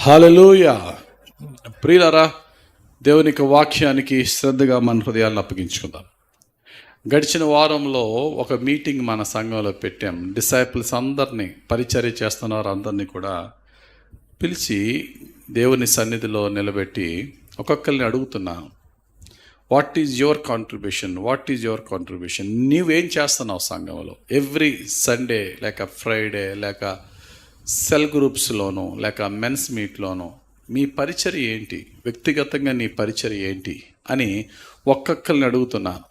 హల్లెలూయా. ప్రియులారా, దేవునికి వాక్యానికి శ్రద్ధగా మన హృదయాలను అప్పగించుకుందాం. గడిచిన వారంలో ఒక మీటింగ్ మన సంఘంలో పెట్టాం. డిసైపుల్స్ అందరినీ, పరిచర్య చేస్తున్నారు అందరినీ కూడా పిలిచి దేవుని సన్నిధిలో నిలబెట్టి ఒక్కొక్కరిని అడుగుతున్నాను, what is your contribution, what is your contribution? నీవేం చేస్తున్నావు సంఘంలో? ఎవ్రీ సండే లేక ఫ్రైడే లేక సెల్ గ్రూప్స్లోనూ లేక మెన్స్ మీట్లోనూ మీ పరిచర్య ఏంటి, వ్యక్తిగతంగా నీ పరిచర్య ఏంటి అని ఒక్కొక్కరిని అడుగుతున్నాను.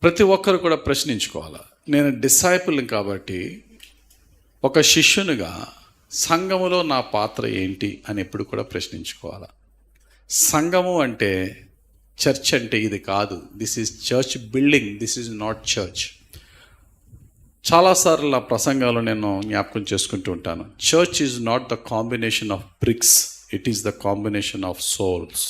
ప్రతి ఒక్కరు కూడా ప్రశ్నించుకోవాలి. నేను డిసైపుల్ కాబట్టి ఒక శిష్యునిగా సంఘములో నా పాత్ర ఏంటి అని ఎప్పుడు కూడా ప్రశ్నించుకోవాలి. సంఘము అంటే చర్చ్ అంటే ఇది కాదు. This is church building, this is not church. చాలాసార్లు నా ప్రసంగాలు నేను జ్ఞాపకం చేసుకుంటూ ఉంటాను. Church is not the combination of bricks, it is the combination of souls.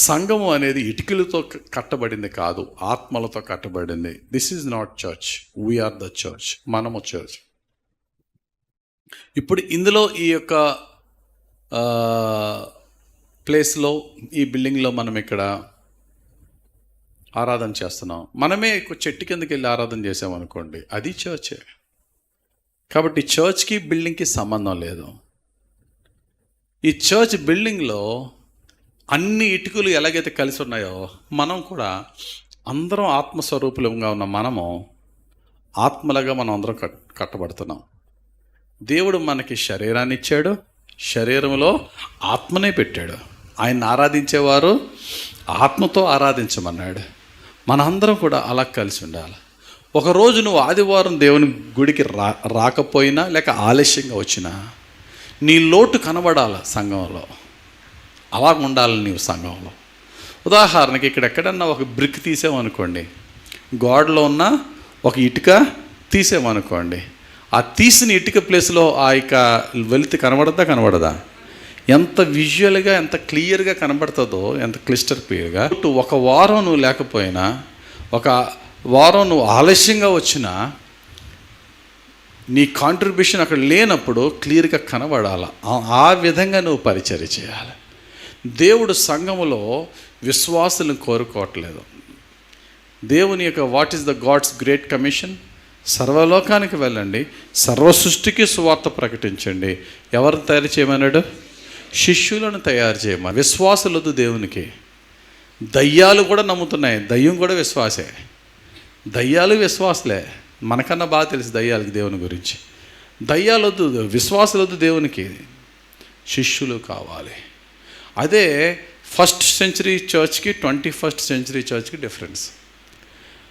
సంఘము అనేది ఇటుకలతో కట్టబడింది కాదు, ఆత్మలతో కట్టబడింది. This is not church, we are the church, మనము చర్చ్. ఇప్పుడు ఇందులో ఈ యొక్క ప్లేస్లో, ఈ బిల్డింగ్లో మనం ఇక్కడ ఆరాధన చేస్తున్నాం. మనమే చెట్టు కిందకి వెళ్ళి ఆరాధన చేసామనుకోండి, అది చర్చే. కాబట్టి చర్చ్కి బిల్డింగ్కి సంబంధం లేదు. ఈ చర్చ్ బిల్డింగ్లో అన్ని ఇటుకలు ఎలాగైతే కలిసి ఉన్నాయో, మనం కూడా అందరం ఆత్మస్వరూపులంగా ఉన్న మనము ఆత్మలుగా మనం అందరం కట్టబడుతున్నాం. దేవుడు మనకి శరీరాన్ని ఇచ్చాడు, శరీరంలో ఆత్మనే పెట్టాడు. ఆయన ఆరాధించేవారు ఆత్మతో ఆరాధించమన్నాడు. మనందరం కూడా అలా కలిసి ఉండాలి. ఒకరోజు నువ్వు ఆదివారం దేవుని గుడికి రాకపోయినా లేక ఆలస్యంగా వచ్చినా నీ లోటు కనబడాలి సంఘంలో. అలా ఉండాలి నీవు సంఘంలో. ఉదాహరణకి ఇక్కడ ఎక్కడన్నా ఒక బ్రిక్ తీసామనుకోండి, గోడలో ఉన్న ఒక ఇటుక తీసామనుకోండి, ఆ తీసిన ఇటుక ప్లేస్లో ఆ ఇక వెలితి కనబడదా? ఎంత విజువల్గా, ఎంత క్లియర్గా కనబడుతుందో, ఎంత క్లిస్టర్ క్లియర్గా. ఒక వారం నువ్వు లేకపోయినా, ఒక వారం నువ్వు ఆలస్యంగా వచ్చినా, నీ కాంట్రిబ్యూషన్ అక్కడ లేనప్పుడు క్లియర్గా కనబడాలి. ఆ విధంగా నువ్వు పరిచర్య చేయాలి. దేవుడు సంఘములో విశ్వాసులను కోరుకోవట్లేదు. దేవుని యొక్క what is the God's great commission? సర్వలోకానికి వెళ్ళండి, సర్వ సృష్టికి సువార్త ప్రకటించండి. ఎవరిని తయారు చేయమన్నాడు? శిష్యులను తయారు చేయమని. విశ్వాసులదు దేవునికి. దయ్యాలు కూడా నమ్ముతున్నాయి, దయ్యం కూడా విశ్వాసే. దయ్యాలు విశ్వాసులే. మనకన్నా బాగా తెలుసు దయ్యాలకి దేవుని గురించి. దయ్యాలొద్దు, విశ్వాసులొద్దు దేవునికి. శిష్యులు కావాలి. అదే ఫస్ట్ సెంచరీ చర్చ్కి 21st సెంచరీ చర్చ్కి డిఫరెన్స్.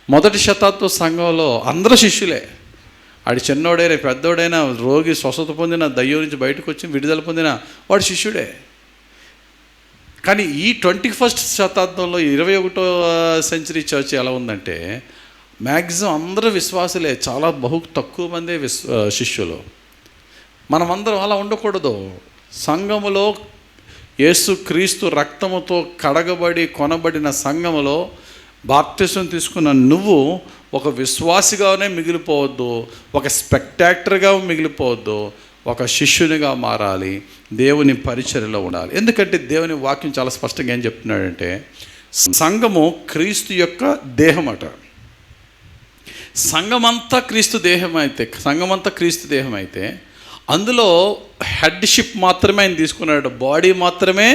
మొదటి శతాబ్ద సంఘంలో అందరూ శిష్యులే. ఆడి చిన్నోడైనా పెద్దోడైనా, రోగి స్వస్థత పొందిన, దయ్యం నుంచి బయటకు వచ్చి విడుదల పొందిన వాడు శిష్యుడే. కానీ ఈ 21st శతాబ్దంలో 21వ సెంచరీ చర్చ్ ఎలా ఉందంటే, మ్యాక్సిమం అందరూ విశ్వాసులే, చాలా తక్కువ మందే శిష్యులు. మనమందరం అలా ఉండకూడదు. సంఘములో యేసుక్రీస్తు రక్తముతో కడగబడి కొనబడిన సంఘములో బాప్తిసం తీసుకున్న నువ్వు ఒక విశ్వాసిగానే మిగిలిపోవద్దు, ఒక స్పెక్టాక్టర్గా మిగిలిపోవద్దు, ఒక శిష్యునిగా మారాలి, దేవుని పరిచర్యలో ఉండాలి. ఎందుకంటే దేవుని వాక్యం చాలా స్పష్టంగా ఏం చెప్తున్నాడంటే, సంఘము క్రీస్తు యొక్క దేహం అట. సంఘమంతా క్రీస్తు దేహం అయితే అందులో హెడ్షిప్ మాత్రమే ఆయన తీసుకున్నాడు. బాడీ మాత్రమే,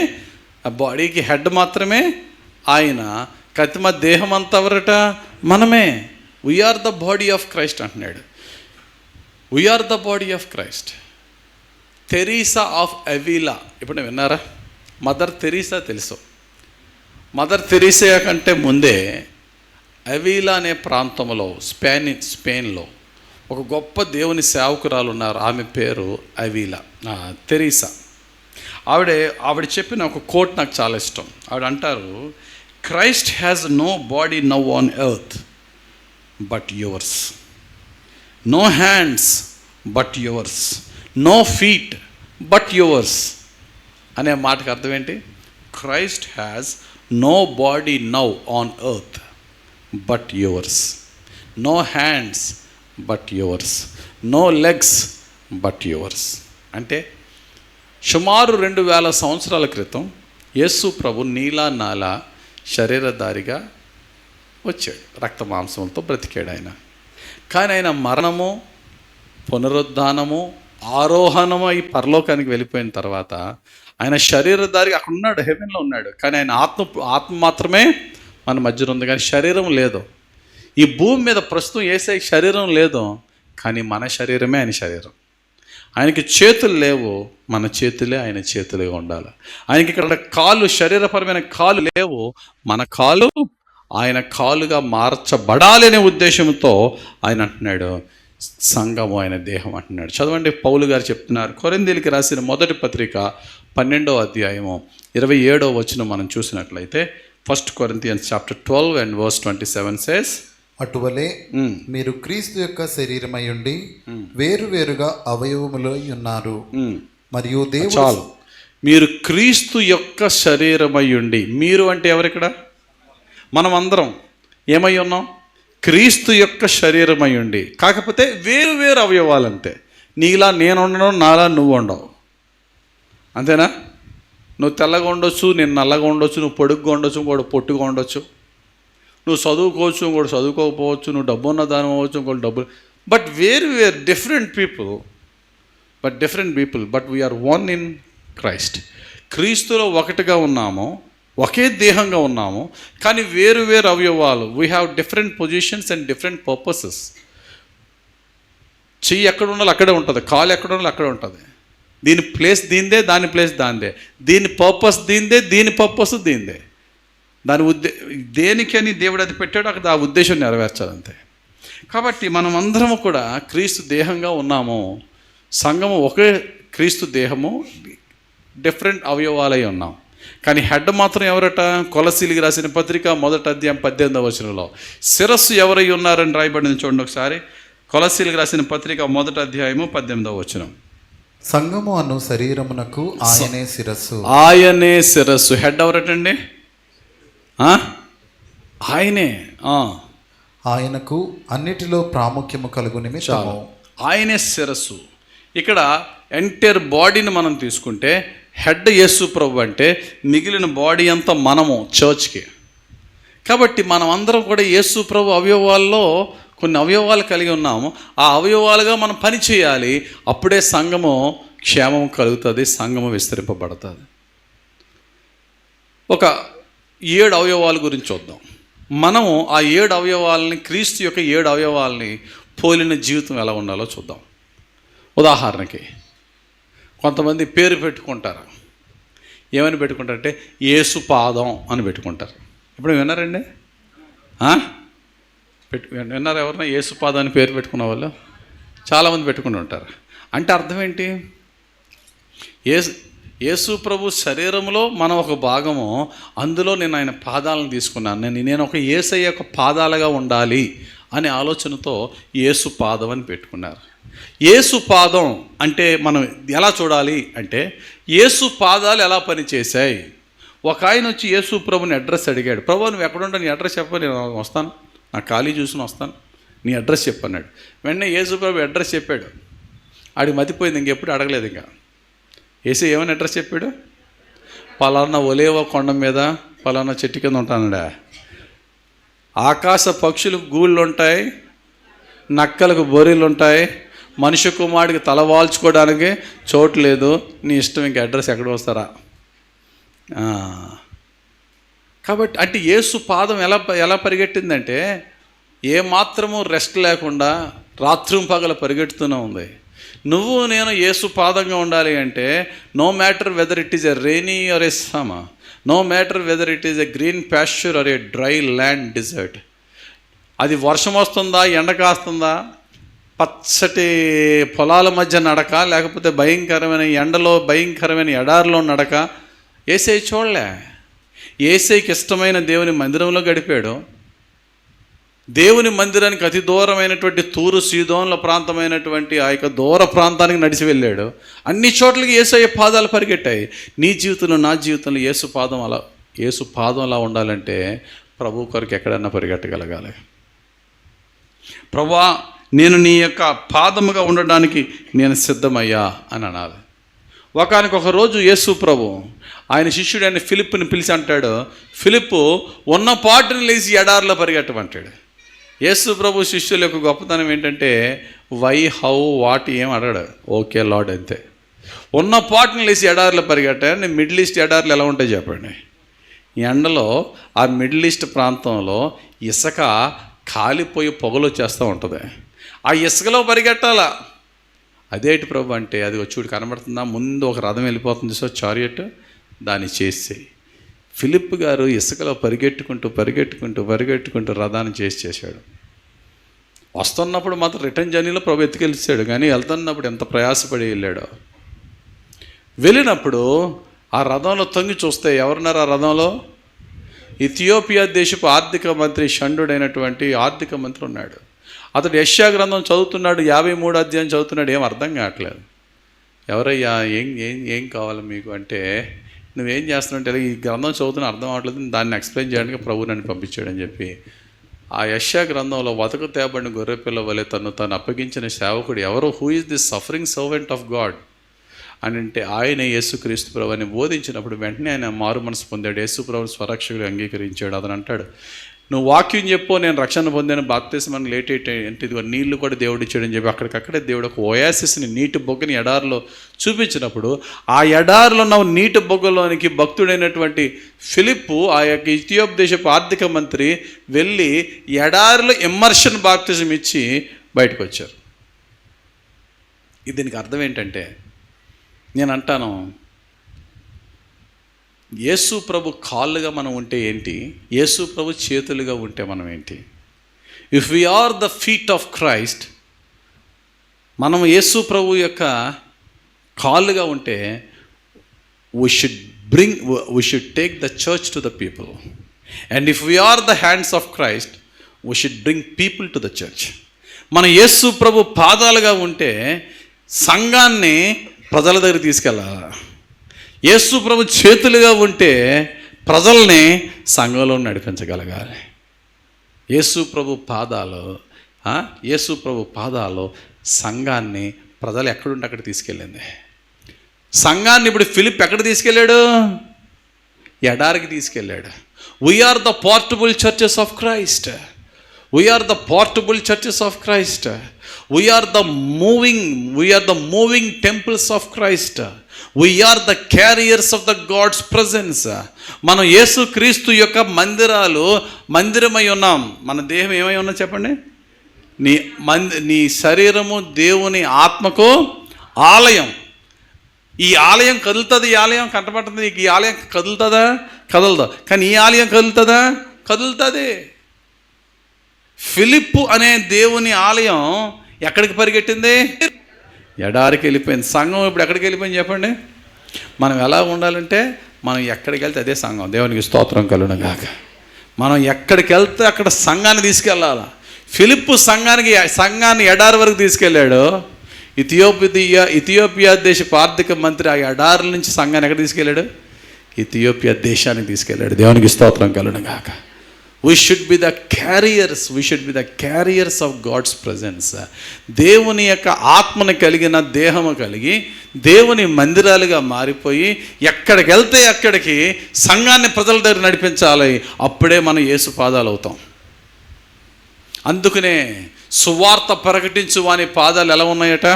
ఆ బాడీకి హెడ్ మాత్రమే ఆయన. కతిమ దేహం అంతా ఎవరట? మనమే. We are the body of Christ అంటున్నాడు. We are the body of Christ. Teresa of Avila ఇప్పుడు విన్నారా? మదర్ తెరీసా తెలుసు. మదర్ తెరీసా కంటే ముందే అవిలా అనే ప్రాంతంలో, స్పెయిన్లో ఒక గొప్ప దేవుని సేవకురాలు ఉన్నారు. ఆమె పేరు అవిలా, తెరీసా. ఆవిడ చెప్పిన ఒక కోట్ నాకు చాలా ఇష్టం. ఆవిడ అంటారు, Christ has no body now on earth but yours, no hands but yours, no feet but yours. అనే మాటకు అర్థం ఏంటి? Christ has no body now on earth but yours, no hands but yours, no legs but yours. అంటే సుమారు 2000 సంవత్సరాల క్రితం యేసు ప్రభు నీలా నాలా శరీరధారిగా వచ్చాడు, రక్త మాంసంతో బ్రతికాడు ఆయన. కానీ ఆయన మరణము, పునరుద్ధానము, ఆరోహణము ఈ పరలోకానికి వెళ్ళిపోయిన తర్వాత ఆయన శరీరధారిగా అక్కడ ఉన్నాడు, హెవెన్లో ఉన్నాడు. కానీ ఆయన ఆత్మ మాత్రమే మన మధ్యలో ఉంది, కానీ శరీరం లేదు. ఈ భూమి మీద ప్రస్తుతం యేసయ్య శరీరం లేదు, కానీ మన శరీరమే ఆయన శరీరం. ఆయనకి చేతులు లేవు, మన చేతులే ఆయన చేతులే ఉండాలి. ఆయనకి ఇక్కడ కాళ్ళు, శరీరపరమైన కాళ్ళు లేవు, మన కాళ్ళు ఆయన కాలుగా మార్చబడాలి అనే ఉద్దేశంతో ఆయన అంటున్నాడు సంఘము ఆయన దేహం అంటున్నాడు. చదవండి, పౌలు గారు చెప్తున్నారు. కొరింథీయులకు రాసిన మొదటి పత్రిక 12వ అధ్యాయము 27వ వచనం మనం చూసినట్లయితే, 1 Corinthians chapter 12 and verse 27 says, అటువలే మీరు క్రీస్తు యొక్క శరీరమై ఉండి వేరువేరుగా అవయవములై ఉన్నారు, మరియు దేవుడు. చాలు, మీరు క్రీస్తు యొక్క శరీరమై ఉండి. మీరు అంటే ఎవరిక్కడ? మనం అందరం ఏమై ఉన్నాం? క్రీస్తు యొక్క శరీరమై ఉండి. కాకపోతే వేరు వేరు అవయవాలంతే. నీలా నేను ఉండడం, నాలా నువ్వు ఉండవు, అంతేనా? నువ్వు తెల్లగా ఉండొచ్చు, నేను నల్లగా ఉండొచ్చు, నువ్వు పొడుగ్గా ఉండొచ్చు, ఇంకోటి పొట్టుగా ఉండొచ్చు, నువ్వు చదువుకోవచ్చు, ఇంకోటి చదువుకోకపోవచ్చు, నువ్వు డబ్బు ఉన్న దాని అవ్వచ్చు, ఇంకోటి డబ్బు. బట్ వేరు వేరు different people but we are one in Christ. క్రీస్తులో ఒకటిగా ఉన్నాము, ఒకే దేహంగా ఉన్నాము, కానీ వేరు వేరు అవయవాలు. We have different positions and different purposes. చెయ్యి ఎక్కడ ఉండాలి అక్కడే ఉంటుంది, కాలు ఎక్కడ ఉండాలి అక్కడే ఉంటుంది. దీని ప్లేస్ దీందే, దాని ప్లేస్ దాందే, దీని పర్పస్ దీందే, దీని పర్పస్ దీందే. దాని దేనికని దేవుడు అది పెట్టాడు, అక్కడ ఆ ఉద్దేశం నెరవేర్చాలంతే. కాబట్టి మనం అందరము కూడా క్రీస్తు దేహంగా ఉన్నాము. సంఘము ఒకే క్రీస్తు దేహము, డిఫరెంట్ అవయవాలై ఉన్నాం. కానీ హెడ్ మాత్రం ఎవరట? కొలసీలికి రాసిన పత్రిక 1వ అధ్యాయం 18వ వచనంలో శిరస్సు ఎవరై ఉన్నారని రాయబడింది. చూడండి ఒకసారి, కొలసీలికి రాసిన పత్రిక 1వ అధ్యాయము 18వ వచనం. సంఘము అను శరీరమునకు ఆయనే శిరస్సు. ఆయనే శిరస్సు. హెడ్ ఎవరటండి? ఆయనే. ఆయనకు అన్నిటిలో ప్రాముఖ్యము కలుగు నిమిత్తము ఆయనే శిరస్సు. ఇక్కడ ఎంటైర్ బాడీని మనం తీసుకుంటే హెడ్ యేసు ప్రభు అంటే మిగిలిన బాడీ అంతా మనము చర్చ్కి. కాబట్టి మనం అందరం కూడా యేసు ప్రభు అవయవాల్లో కొన్ని అవయవాలు కలిగి ఉన్నాము. ఆ అవయవాలుగా మనం పని చేయాలి. అప్పుడే సంఘము క్షేమం కలుగుతుంది, సంఘము విస్తరింపబడుతుంది. ఒక 7 అవయవాల గురించి చూద్దాం. మనము ఆ 7 అవయవాలని, క్రీస్తు యొక్క 7 అవయవాలని పోలిన జీవితం ఎలా ఉండాలో చూద్దాం. ఉదాహరణకి కొంతమంది పేరు పెట్టుకుంటారు. ఏమని పెట్టుకుంటారంటే యేసు పాదం అని పెట్టుకుంటారు. ఇప్పుడు విన్నారండి? విన్నారు ఎవరన్నా యేసు పాదం అని పేరు పెట్టుకున్న వాళ్ళు? చాలామంది పెట్టుకుని ఉంటారు. అంటే అర్థం ఏంటి? యేసు ప్రభు శరీరంలో మనం ఒక భాగము, అందులో నేను ఆయన పాదాలను తీసుకున్నాను. నేను ఒక యేసయ్య యొక్క పాదాలుగా ఉండాలి అనే ఆలోచనతో యేసు పాదం అని పెట్టుకున్నారు. యేసు పాదం అంటే మనం ఎలా చూడాలి అంటే, యేసు పాదాలు ఎలా పనిచేశాయి. ఒక ఆయన వచ్చి యేసు ప్రభుని అడ్రస్ అడిగాడు. ప్రభు నువ్వు ఎక్కడుంటా, నీ అడ్రస్ చెప్ప, నేను వస్తాను, నా ఖాళీ చూసుకుని వస్తాను, నీ అడ్రస్ చెప్పన్నాడు. వెంటనే యేసు ప్రభు అడ్రస్ చెప్పాడు. ఆడికి మతిపోయింది, ఇంకెప్పుడు అడగలేదు. ఇంకా యేసు ఏమని అడ్రస్ చెప్పాడు? పలానా ఒలేవ కొండ మీద పలానా చెట్టు కింద ఉంటానడా. ఆకాశ పక్షులకు గూళ్ళు ఉంటాయి, నక్కలకు బొరీలు ఉంటాయి, మనిషి కుమారుడికి తల వాల్చుకోవడానికి చోటు లేదు, నీ ఇష్టం, ఇంక అడ్రస్ ఎక్కడ వస్తారా? కాబట్టి అంటే యేసు పాదం ఎలా పరిగెట్టిందంటే, ఏమాత్రము రెస్ట్ లేకుండా రాత్రి పగల పరిగెడుతూనే ఉంది. నువ్వు నేను యేసు పాదంగా ఉండాలి అంటే, no matter whether it is a rainy or a summer, no matter whether it is a green pasture or a dry land desert, అది వర్షం వస్తుందా, ఎండ కాస్తుందా, పచ్చటి పొలాల మధ్య నడక, లేకపోతే భయంకరమైన ఎండలో, భయంకరమైన ఎడారిలో నడక, యేసయ్య చూడలే. యేసయ్యకి ఇష్టమైన దేవుని మందిరంలో గడిపాడు. దేవుని మందిరానికి అతి దూరమైనటువంటి తూరు సీదోన్ల ప్రాంతమైనటువంటి ఆ యొక్క దూర ప్రాంతానికి నడిచి వెళ్ళాడు. అన్ని చోట్లకి యేసయ్య పాదాలు పరిగెట్టాయి. నీ జీవితంలో, నా జీవితంలో యేసు పాదం అలా ఉండాలంటే ప్రభు కొరకు ఎక్కడన్నా పరిగెట్టగలగాలి. ప్రభువా, నేను నీ యొక్క పాదముగా ఉండడానికి నేను సిద్ధమయ్యా అని అనాలి. ఒకానొక రోజు యేసు ప్రభు ఆయన శిష్యుడైన ఫిలిప్పుని పిలిచి అంటాడు, ఫిలిప్పు ఉన్న పాటుని లేచి ఎడారిలో పరిగెట్టమంటాడు. యేసు ప్రభు శిష్యుల యొక్క గొప్పతనం ఏంటంటే వై, హౌ, వాట్ ఏం అడగడు, ఓకే లార్డ్ అంతే. ఉన్న పాటుని లేచి ఎడారిలో పరిగెట్టాను. మిడిల్ ఈస్ట్ ఎడార్లు ఎలా ఉంటాయి చెప్పండి. ఎండలో ఆ మిడిల్ ఈస్ట్ ప్రాంతంలో ఇసుక కాలిపోయి పొగలు వచ్చేస్తూ ఉంటుంది. ఆ ఇసుకలో పరిగెట్టాలా. అదేంటి ప్రభు అంటే, అది వచ్చి కనబడుతుందా, ముందు ఒక రథం వెళ్ళిపోతుంది సో చారియట్, దాన్ని చేసి ఫిలిప్ గారు ఇసుకలో పరిగెట్టుకుంటూ రథాన్ని చేశాడు. వస్తున్నప్పుడు మాత్రం రిటర్న్ జర్నీలో ప్రభు ఎత్తుకెళ్ళిస్తాడు, కానీ వెళ్తున్నప్పుడు ఎంత ప్రయాసపడి వెళ్ళాడో. వెళ్ళినప్పుడు ఆ రథంలో తొంగి చూస్తే ఎవరున్నారు ఆ రథంలో? ఇథియోపియా దేశపు ఆర్థిక మంత్రి, షండుడైనటువంటి ఆర్థిక మంత్రి ఉన్నాడు. అతడు యెషయా గ్రంథం చదువుతున్నాడు, 53వ అధ్యాయం చదువుతున్నాడు. ఏం అర్థం కావట్లేదు. ఎవరయ్యా, ఏం కావాలి మీకు అంటే, నువ్వేం చేస్తున్నావు అంటే, ఈ గ్రంథం చదువుతున్నా అర్థం అవ్వట్లేదు, దాన్ని ఎక్స్ప్లెయిన్ చేయడానికి ప్రభు నన్ను పంపించాడని చెప్పి ఆ యెషయా గ్రంథంలో వతకు తేబడిన గొర్రెపిల్ల వలె తను అప్పగించిన సేవకుడు ఎవరు? Who is the suffering servant of God అని అంటే ఆయన యేసుక్రీస్తు ప్రభు అని బోధించినప్పుడు వెంటనే ఆయన మారు మనసు పొందాడు. యేసు ప్రభుని స్వరక్షకుడు అంగీకరించాడు. అతను అంటాడు, నువ్వు వాక్యం చెప్పు, నేను రక్షణ పొందాను, బాప్తిస్మానికి లేట్ అంటే ఇదిగో నీళ్లు కూడా దేవుడు ఇచ్చాడని చెప్పి అక్కడికక్కడే దేవుడు ఒక ఓయాసిస్ని, నీటి బొగ్గని ఎడారిలో చూపించినప్పుడు ఆ ఎడారిలో ఉన్న నీటి బొగ్గలోనికి భక్తుడైనటువంటి ఫిలిప్పు, ఆ యొక్క ఇథియోపియా దేశపు ఆర్థిక మంత్రి వెళ్ళి ఎడారిలో ఇమ్మర్షన్ బాప్తిజం ఇచ్చి బయటకు వచ్చారు. దీనికి అర్థం ఏంటంటే, నేను అంటాను, యేసు ప్రభు కాళ్ళుగా మనం ఉంటే ఏంటి, యేసు ప్రభు చేతులుగా ఉంటే మనం ఏంటి? If we are the feet of Christ, మనం యేసు ప్రభు యొక్క కాళ్ళుగా ఉంటే we should take the church to the people, and if we are the hands of Christ, we should bring people to the church. మన యేసు ప్రభు పాదాలుగా ఉంటే సంఘాన్ని ప్రజల దగ్గర తీసుకెళ్ళాలి. యేసు ప్రభు చేతులుగా ఉంటే ప్రజల్ని సంఘంలో నడిపించగలగాలి. యేసు ప్రభు పాదాలు సంఘాన్ని ప్రజలు ఎక్కడుంటే అక్కడ తీసుకెళ్ళింది. సంఘాన్ని ఇప్పుడు ఫిలిప్ ఎక్కడ తీసుకెళ్ళాడు? ఎడారికి తీసుకెళ్ళాడు. We are the portable churches of Christ. We are the portable churches of Christ. We are the moving temples of Christ. We are the carriers of the God's presence. మనం యేసు క్రీస్తు యొక్క మందిరమై ఉన్నాం. మన దేహం ఏమై ఉన్నా చెప్పండి? నీ శరీరము దేవుని ఆత్మకు ఆలయం. ఈ ఆలయం కదులుతుంది, ఈ ఆలయం కంటపడుతుంది. ఈ ఆలయం కదులుతుందా? కదలదు. కానీ ఈ ఆలయం కదులుతుందా? కదులుతుంది. ఫిలిప్పు అనే దేవుని ఆలయం ఎక్కడికి పరిగెట్టింది? ఎడారికి వెళ్ళిపోయింది. సంఘం ఇప్పుడు ఎక్కడికి వెళ్ళిపోయింది చెప్పండి? మనం ఎలా ఉండాలంటే, మనం ఎక్కడికి వెళ్తే అదే సంఘం. దేవునికి స్తోత్రం కలుగును గాక. మనం ఎక్కడికి వెళ్తే అక్కడ సంఘాన్ని తీసుకెళ్ళాలి. ఫిలిప్పు సంఘాన్ని ఎడారి వరకు తీసుకెళ్ళాడు. ఇథియోపియా దేశపు ఆర్థిక మంత్రి ఆ ఎడారి నుంచి సంఘాన్ని ఎక్కడ తీసుకెళ్ళాడు? ఇథియోపియా దేశానికి తీసుకెళ్ళాడు. దేవునికి స్తోత్రం కలుగును గాక. We should be the carriers of God's presence. దేవుని యొక్క ఆత్మను కలిగిన దేహము కలిగి దేవుని మందిరాలుగా మారిపోయి ఎక్కడికి వెళ్తే అక్కడికి సంఘాన్ని ప్రజల దగ్గర నడిపించాలి. అప్పుడే మనం యేసు పాదాలు అవుతాం. అందుకనే సువార్త ప్రకటించు వాని పాదాలు ఎలా ఉన్నాయట?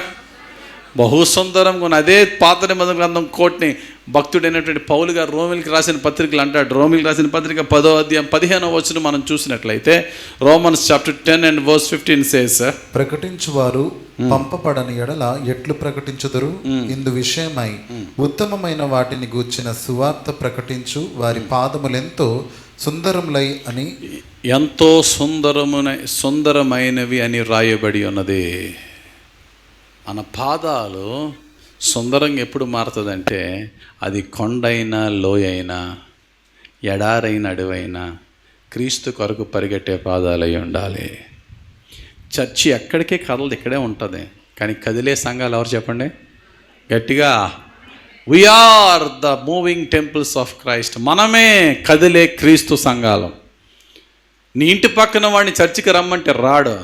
బహు సుందరంగా ఉన్న. అదే పాత నిబంధన గ్రంథం కోట్ని భక్తుడైనటువంటి పౌలు గారు రోమిల్కి రాసిన పత్రికలు అంటాడు. రోమిల్కి రాసిన పత్రిక 10వ అధ్యాయం 15వ వచనం మనం చూసినట్లయితే, Romans chapter 10 and verse 15 says, ప్రకటించువారు పంపబడని ఎడల ఎట్లు ప్రకటించుదురు? ఇందు విషయమై ఉత్తమమైన వాటిని గూర్చిన సువార్త ప్రకటించు వారి పాదములెంతో సుందరములై అని, ఎంతో సుందరమైనవి అని రాయబడి ఉన్నది. మన పాదాలు సుందరంగా ఎప్పుడు మారుతుందంటే, అది కొండైనా లోయైనా ఎడారైన అడవైనా క్రీస్తు కొరకు పరిగెట్టే పాదాలై ఉండాలి. చర్చి ఎక్కడికే కదలదు, ఇక్కడే ఉంటుంది. కానీ కదిలే సంఘాలు ఎవరు చెప్పండి గట్టిగా? We are the moving temples of Christ. మనమే కదిలే క్రీస్తు సంఘాలం. నీ ఇంటి పక్కన వాడిని చర్చికి రమ్మంటే రాడు.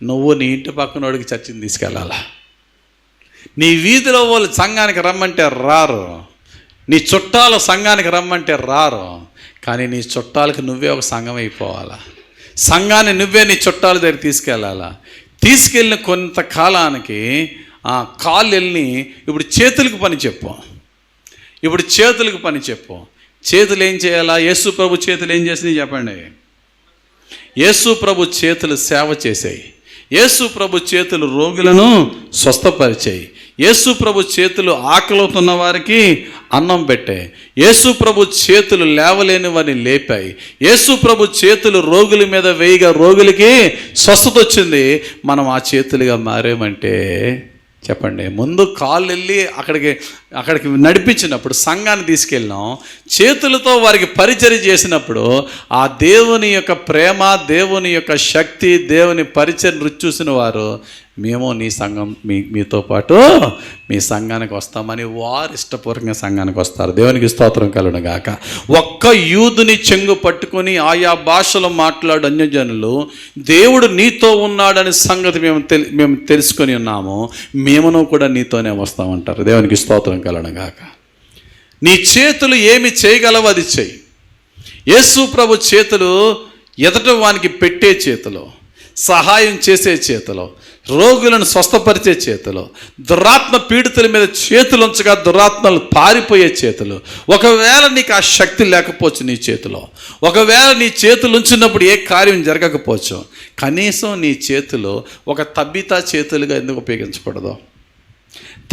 నువ్వు నీ ఇంటి పక్కన వాడికి చర్చిని తీసుకెళ్ళాలా? నీ వీధిలో వాళ్ళు సంఘానికి రమ్మంటే రారు, నీ చుట్టాలు సంఘానికి రమ్మంటే రారు. కానీ నీ చుట్టాలకు నువ్వే ఒక సంఘం అయిపోవాలా, సంఘాన్ని నువ్వే నీ చుట్టాల దగ్గర తీసుకెళ్ళాలా. తీసుకెళ్ళిన కొంతకాలానికి కాళ్ళు వెళ్ళి ఇప్పుడు చేతులకు పని చెప్పు, ఇప్పుడు చేతులకు పని చెప్పు. చేతులు ఏం చేయాలా? యేసు ప్రభు చేతులు ఏం చేసినాయి చెప్పండి? యేసు ప్రభు చేతులు సేవ చేసాయి, యేసు ప్రభు చేతులు రోగులను స్వస్థపరిచాయి, యేసు ప్రభు చేతులు ఆకలితున్న వారికి అన్నం పెట్టాయి, యేసు ప్రభు చేతులు లేవలేని వారిని లేపాయి, యేసు ప్రభు చేతులు రోగుల మీద వేయగా రోగులకి స్వస్థత వచ్చింది. మనం ఆ చేతులుగా మారేమంటే చెప్పండి, ముందు కాళ్ళు వెళ్ళి అక్కడికి నడిపించినప్పుడు, సంఘాన్ని తీసుకెళ్ళినాం, చేతులతో వారికి పరిచర్య చేసినప్పుడు ఆ దేవుని యొక్క ప్రేమ, దేవుని యొక్క శక్తి, దేవుని పరిచర్య రుచి చూసిన వారు మేము నీ సంఘం మీతో పాటు మీ సంఘానికి వస్తామని వారు ఇష్టపూర్వకంగా సంఘానికి వస్తారు. దేవునికి స్తోత్రం కలుగును గాక. ఒక్క యూదుని చెంగు పట్టుకొని ఆయా భాషలో మాట్లాడు అన్యజనులు దేవుడు నీతో ఉన్నాడనే సంగతి మేము తెలుసుకొని ఉన్నాము, మేమును కూడా నీతోనే వస్తామంటారు. దేవునికి స్తోత్రం కలుగును గాక. నీ చేతులు ఏమి చేయగలవు అది చెయ్యి. యేసు ప్రభు చేతులు ఎదట వానికి పెట్టే చేతులు, సహాయం చేసే చేతులు, రోగులను స్వస్థపరిచే చేతులు, దురాత్మ పీడితుల మీద చేతులు ఉంచగా దురాత్మలు పారిపోయే చేతులు. ఒకవేళ నీకు ఆ శక్తి లేకపోవచ్చు నీ చేతిలో, ఒకవేళ నీ చేతులు ఉంచినప్పుడు ఏ కార్యం జరగకపోవచ్చు, కనీసం నీ చేతులు ఒక తబితా చేతులుగా ఎందుకు ఉపయోగించకూడదు?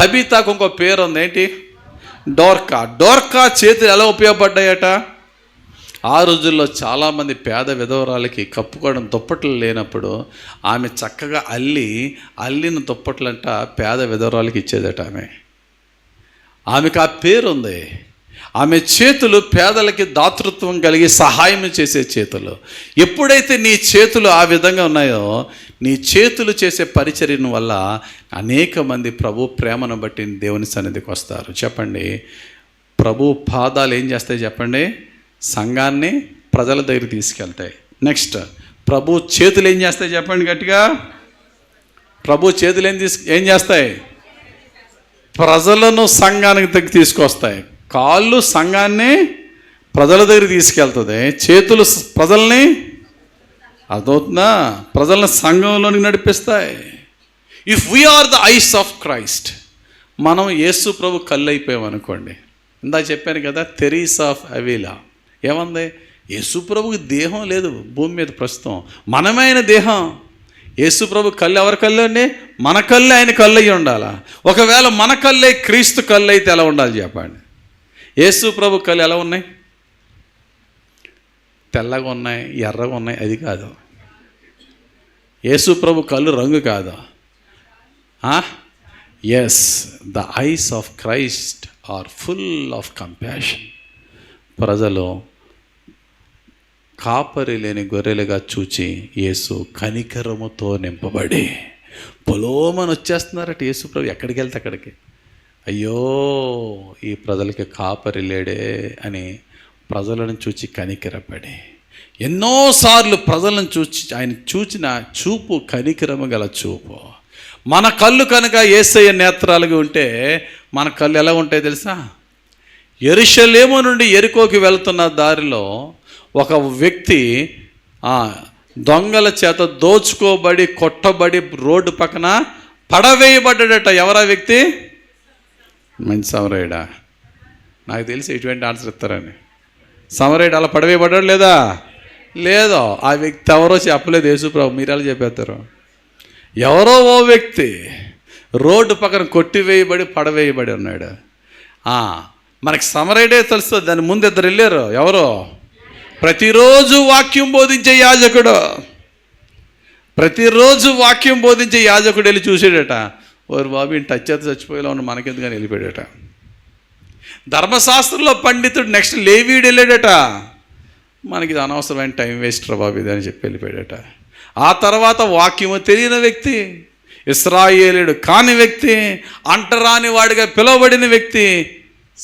తబితాకు ఇంకో పేరు ఉంది, ఏంటి? డోర్కా. డోర్కా చేతులు ఎలా ఉపయోగపడ్డాయట? ఆ రోజుల్లో చాలామంది పేద విధవరాలకి కప్పుకోవడం దుప్పట్లు లేనప్పుడు ఆమె చక్కగా అల్లిన దుప్పట్లంట పేద విధవరాలకి ఇచ్చేదట. ఆమెకు ఆ పేరుంది. ఆమె చేతులు పేదలకి దాతృత్వం కలిగి సహాయం చేసే చేతులు. ఎప్పుడైతే నీ చేతులు ఆ విధంగా ఉన్నాయో, నీ చేతులు చేసే పరిచర్యను వల్ల అనేక మంది ప్రభు ప్రేమను బట్టి దేవుని సన్నిధికి వస్తారు. చెప్పండి, ప్రభు పాదాలు ఏం చేస్తాయి చెప్పండి? సంఘాన్ని ప్రజల దగ్గర తీసుకెళ్తాయి. నెక్స్ట్, ప్రభు చేతులు ఏం చేస్తాయి చెప్పండి గట్టిగా? ప్రభు చేతులు ఏం చేస్తాయి? ప్రజలను సంఘానికి దగ్గర తీసుకొస్తాయి. కాళ్ళు సంఘాన్ని ప్రజల దగ్గర తీసుకెళ్తుంది, చేతులు ప్రజల్ని, అదవుతుందా, ప్రజలను సంఘంలోనికి నడిపిస్తాయి. If we are the eyes of Christ, మనం యేసు ప్రభు కళ్ళు అయిపోయాం అనుకోండి. ఇందా చెప్పాను కదా, తెరీసా ఆఫ్ అవిలా ఏమంది? యేసు ప్రభుకి దేహం లేదు భూమి మీద ప్రస్తుతం, మనమైన దేహం. యేసు ప్రభు కళ్ళు ఎవరి కళ్ళు అండి? మన కళ్ళు ఆయన కళ్ళు అయ్యి ఉండాలా? ఒకవేళ మన కళ్ళే క్రీస్తు కళ్ళు అయితే ఎలా ఉండాలి చెప్పండి? యేసు ప్రభు కళ్ళు ఎలా ఉన్నాయి? తెల్లగా ఉన్నాయి, ఎర్రగా ఉన్నాయి, అది కాదు. యేసు ప్రభు కళ్ళు రంగు కాదు. Yes, the eyes of Christ are full of compassion. ప్రజలు కాపరి లేని గొర్రెలుగా చూచి యేసు కనికరముతో నింపబడి పొలోమని వచ్చేస్తున్నారట. యేసు ప్రభు ఎక్కడికి వెళ్తే అక్కడికి, అయ్యో ఈ ప్రజలకి కాపరి లేడే అని ప్రజలను చూచి కనికరపడి, ఎన్నోసార్లు ప్రజలను చూచి ఆయన చూచిన చూపు కనికరము గల చూపు. మన కళ్ళు కనుక యేసయ్య నేత్రాలుగా ఉంటే మన కళ్ళు ఎలా ఉంటాయి తెలుసా? యెరూషలేము నుండి యెరికోకి వెళ్తున్న దారిలో ఒక వ్యక్తి దొంగల చేత దోచుకోబడి కొట్టబడి రోడ్డు పక్కన పడవేయబడ్డాడట. ఎవరా వ్యక్తి? మంచి సమరయుడా? నాకు తెలిసి ఎటువంటి ఆన్సర్ ఇస్తారని. సమరయుడు అలా పడవేయబడ్డాడు లేదా? లేదో. ఆ వ్యక్తి ఎవరో చెప్పలేదు యేసుప్రభు, మీరు ఎలా చెప్పేస్తారు? ఎవరో ఓ వ్యక్తి రోడ్డు పక్కన కొట్టివేయబడి పడవేయబడి ఉన్నాడు. మనకి సమరయుడే తెలుస్తుంది. దాని ముందు ఇద్దరు వెళ్ళారు. ఎవరో? ప్రతిరోజు వాక్యం బోధించే యాజకుడు. ప్రతిరోజు వాక్యం బోధించే యాజకుడు వెళ్ళి చూసాడట. ఓరు బాబు ఇంటి టచ్ అయితే చచ్చిపోయేలా ఉన్న మనకెందుకని వెళ్ళిపోయాడట. ధర్మశాస్త్రంలో పండితుడు నెక్స్ట్ లేవీడు వెళ్ళాడట. మనకి ఇది అనవసరమైన టైం వేస్ట్ రా బాబు ఇది అని చెప్పి వెళ్ళిపోయాడట. ఆ తర్వాత వాక్యము తెలియని వ్యక్తి, ఇశ్రాయేలీయుడు కాని వ్యక్తి, అంటరాని వాడిగా పిలువబడిన వ్యక్తి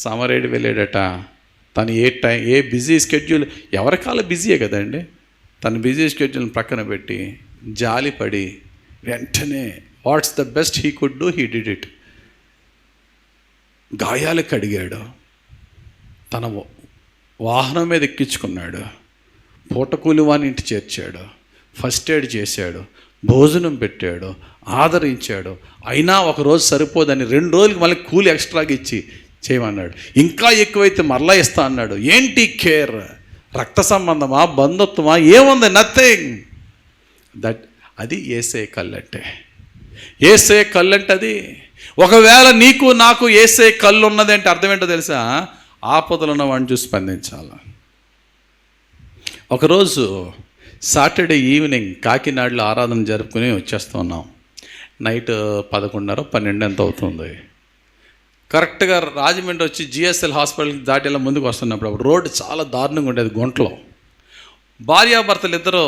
సమరయుడు వెళ్ళాడట. తను ఏ బిజీ స్కెడ్యూల్, ఎవరికాల బిజీయే కదండి, తను బిజీ స్కెడ్యూల్ని ప్రక్కన పెట్టి జాలిపడి వెంటనే watts the best he could do, he did it. గాయాలు కడిగాడు, తన వాహనం మీద ఎక్కించుకున్నాడు, పూటకూలి వాని ఇంటి చేర్చాడు, ఫస్ట్ ఎయిడ్ చేశాడు, భోజనం పెట్టాడు, ఆదరించాడు. అయినా ఒకరోజు సరిపోదని 2 రోజులకి మళ్ళీ కూలి ఎక్స్ట్రాగా ఇచ్చి చేయమన్నాడు. ఇంకా ఎక్కువైతే మరలా ఇస్తా అన్నాడు. ఏంటి కేర్? రక్త సంబంధమా, బంధుత్వమా, ఏముంది? నథింగ్. అది యేసయ్య కళ్ళంటే. యేసయ్య కళ్ళంటే అది. ఒకవేళ నీకు నాకు యేసయ్య కళ్ళు ఉన్నది అంటే అర్థం ఏంటో తెలుసా? ఆపదలు ఉన్న వాడిని చూసి స్పందించాలి. ఒకరోజు సాటర్డే ఈవినింగ్ కాకినాడలో ఆరాధన జరుపుకుని వచ్చేస్తూ ఉన్నాం. నైట్ 11:30, 12 ఎంత అవుతుంది. కరెక్ట్గా రాజమండ్రి వచ్చి జిఎస్ఎల్ హాస్పిటల్కి దాటేలా ముందుకు వస్తున్నప్పుడు అప్పుడు రోడ్డు చాలా దారుణంగా ఉండేది, గుంటలో. భార్యాభర్తలు ఇద్దరు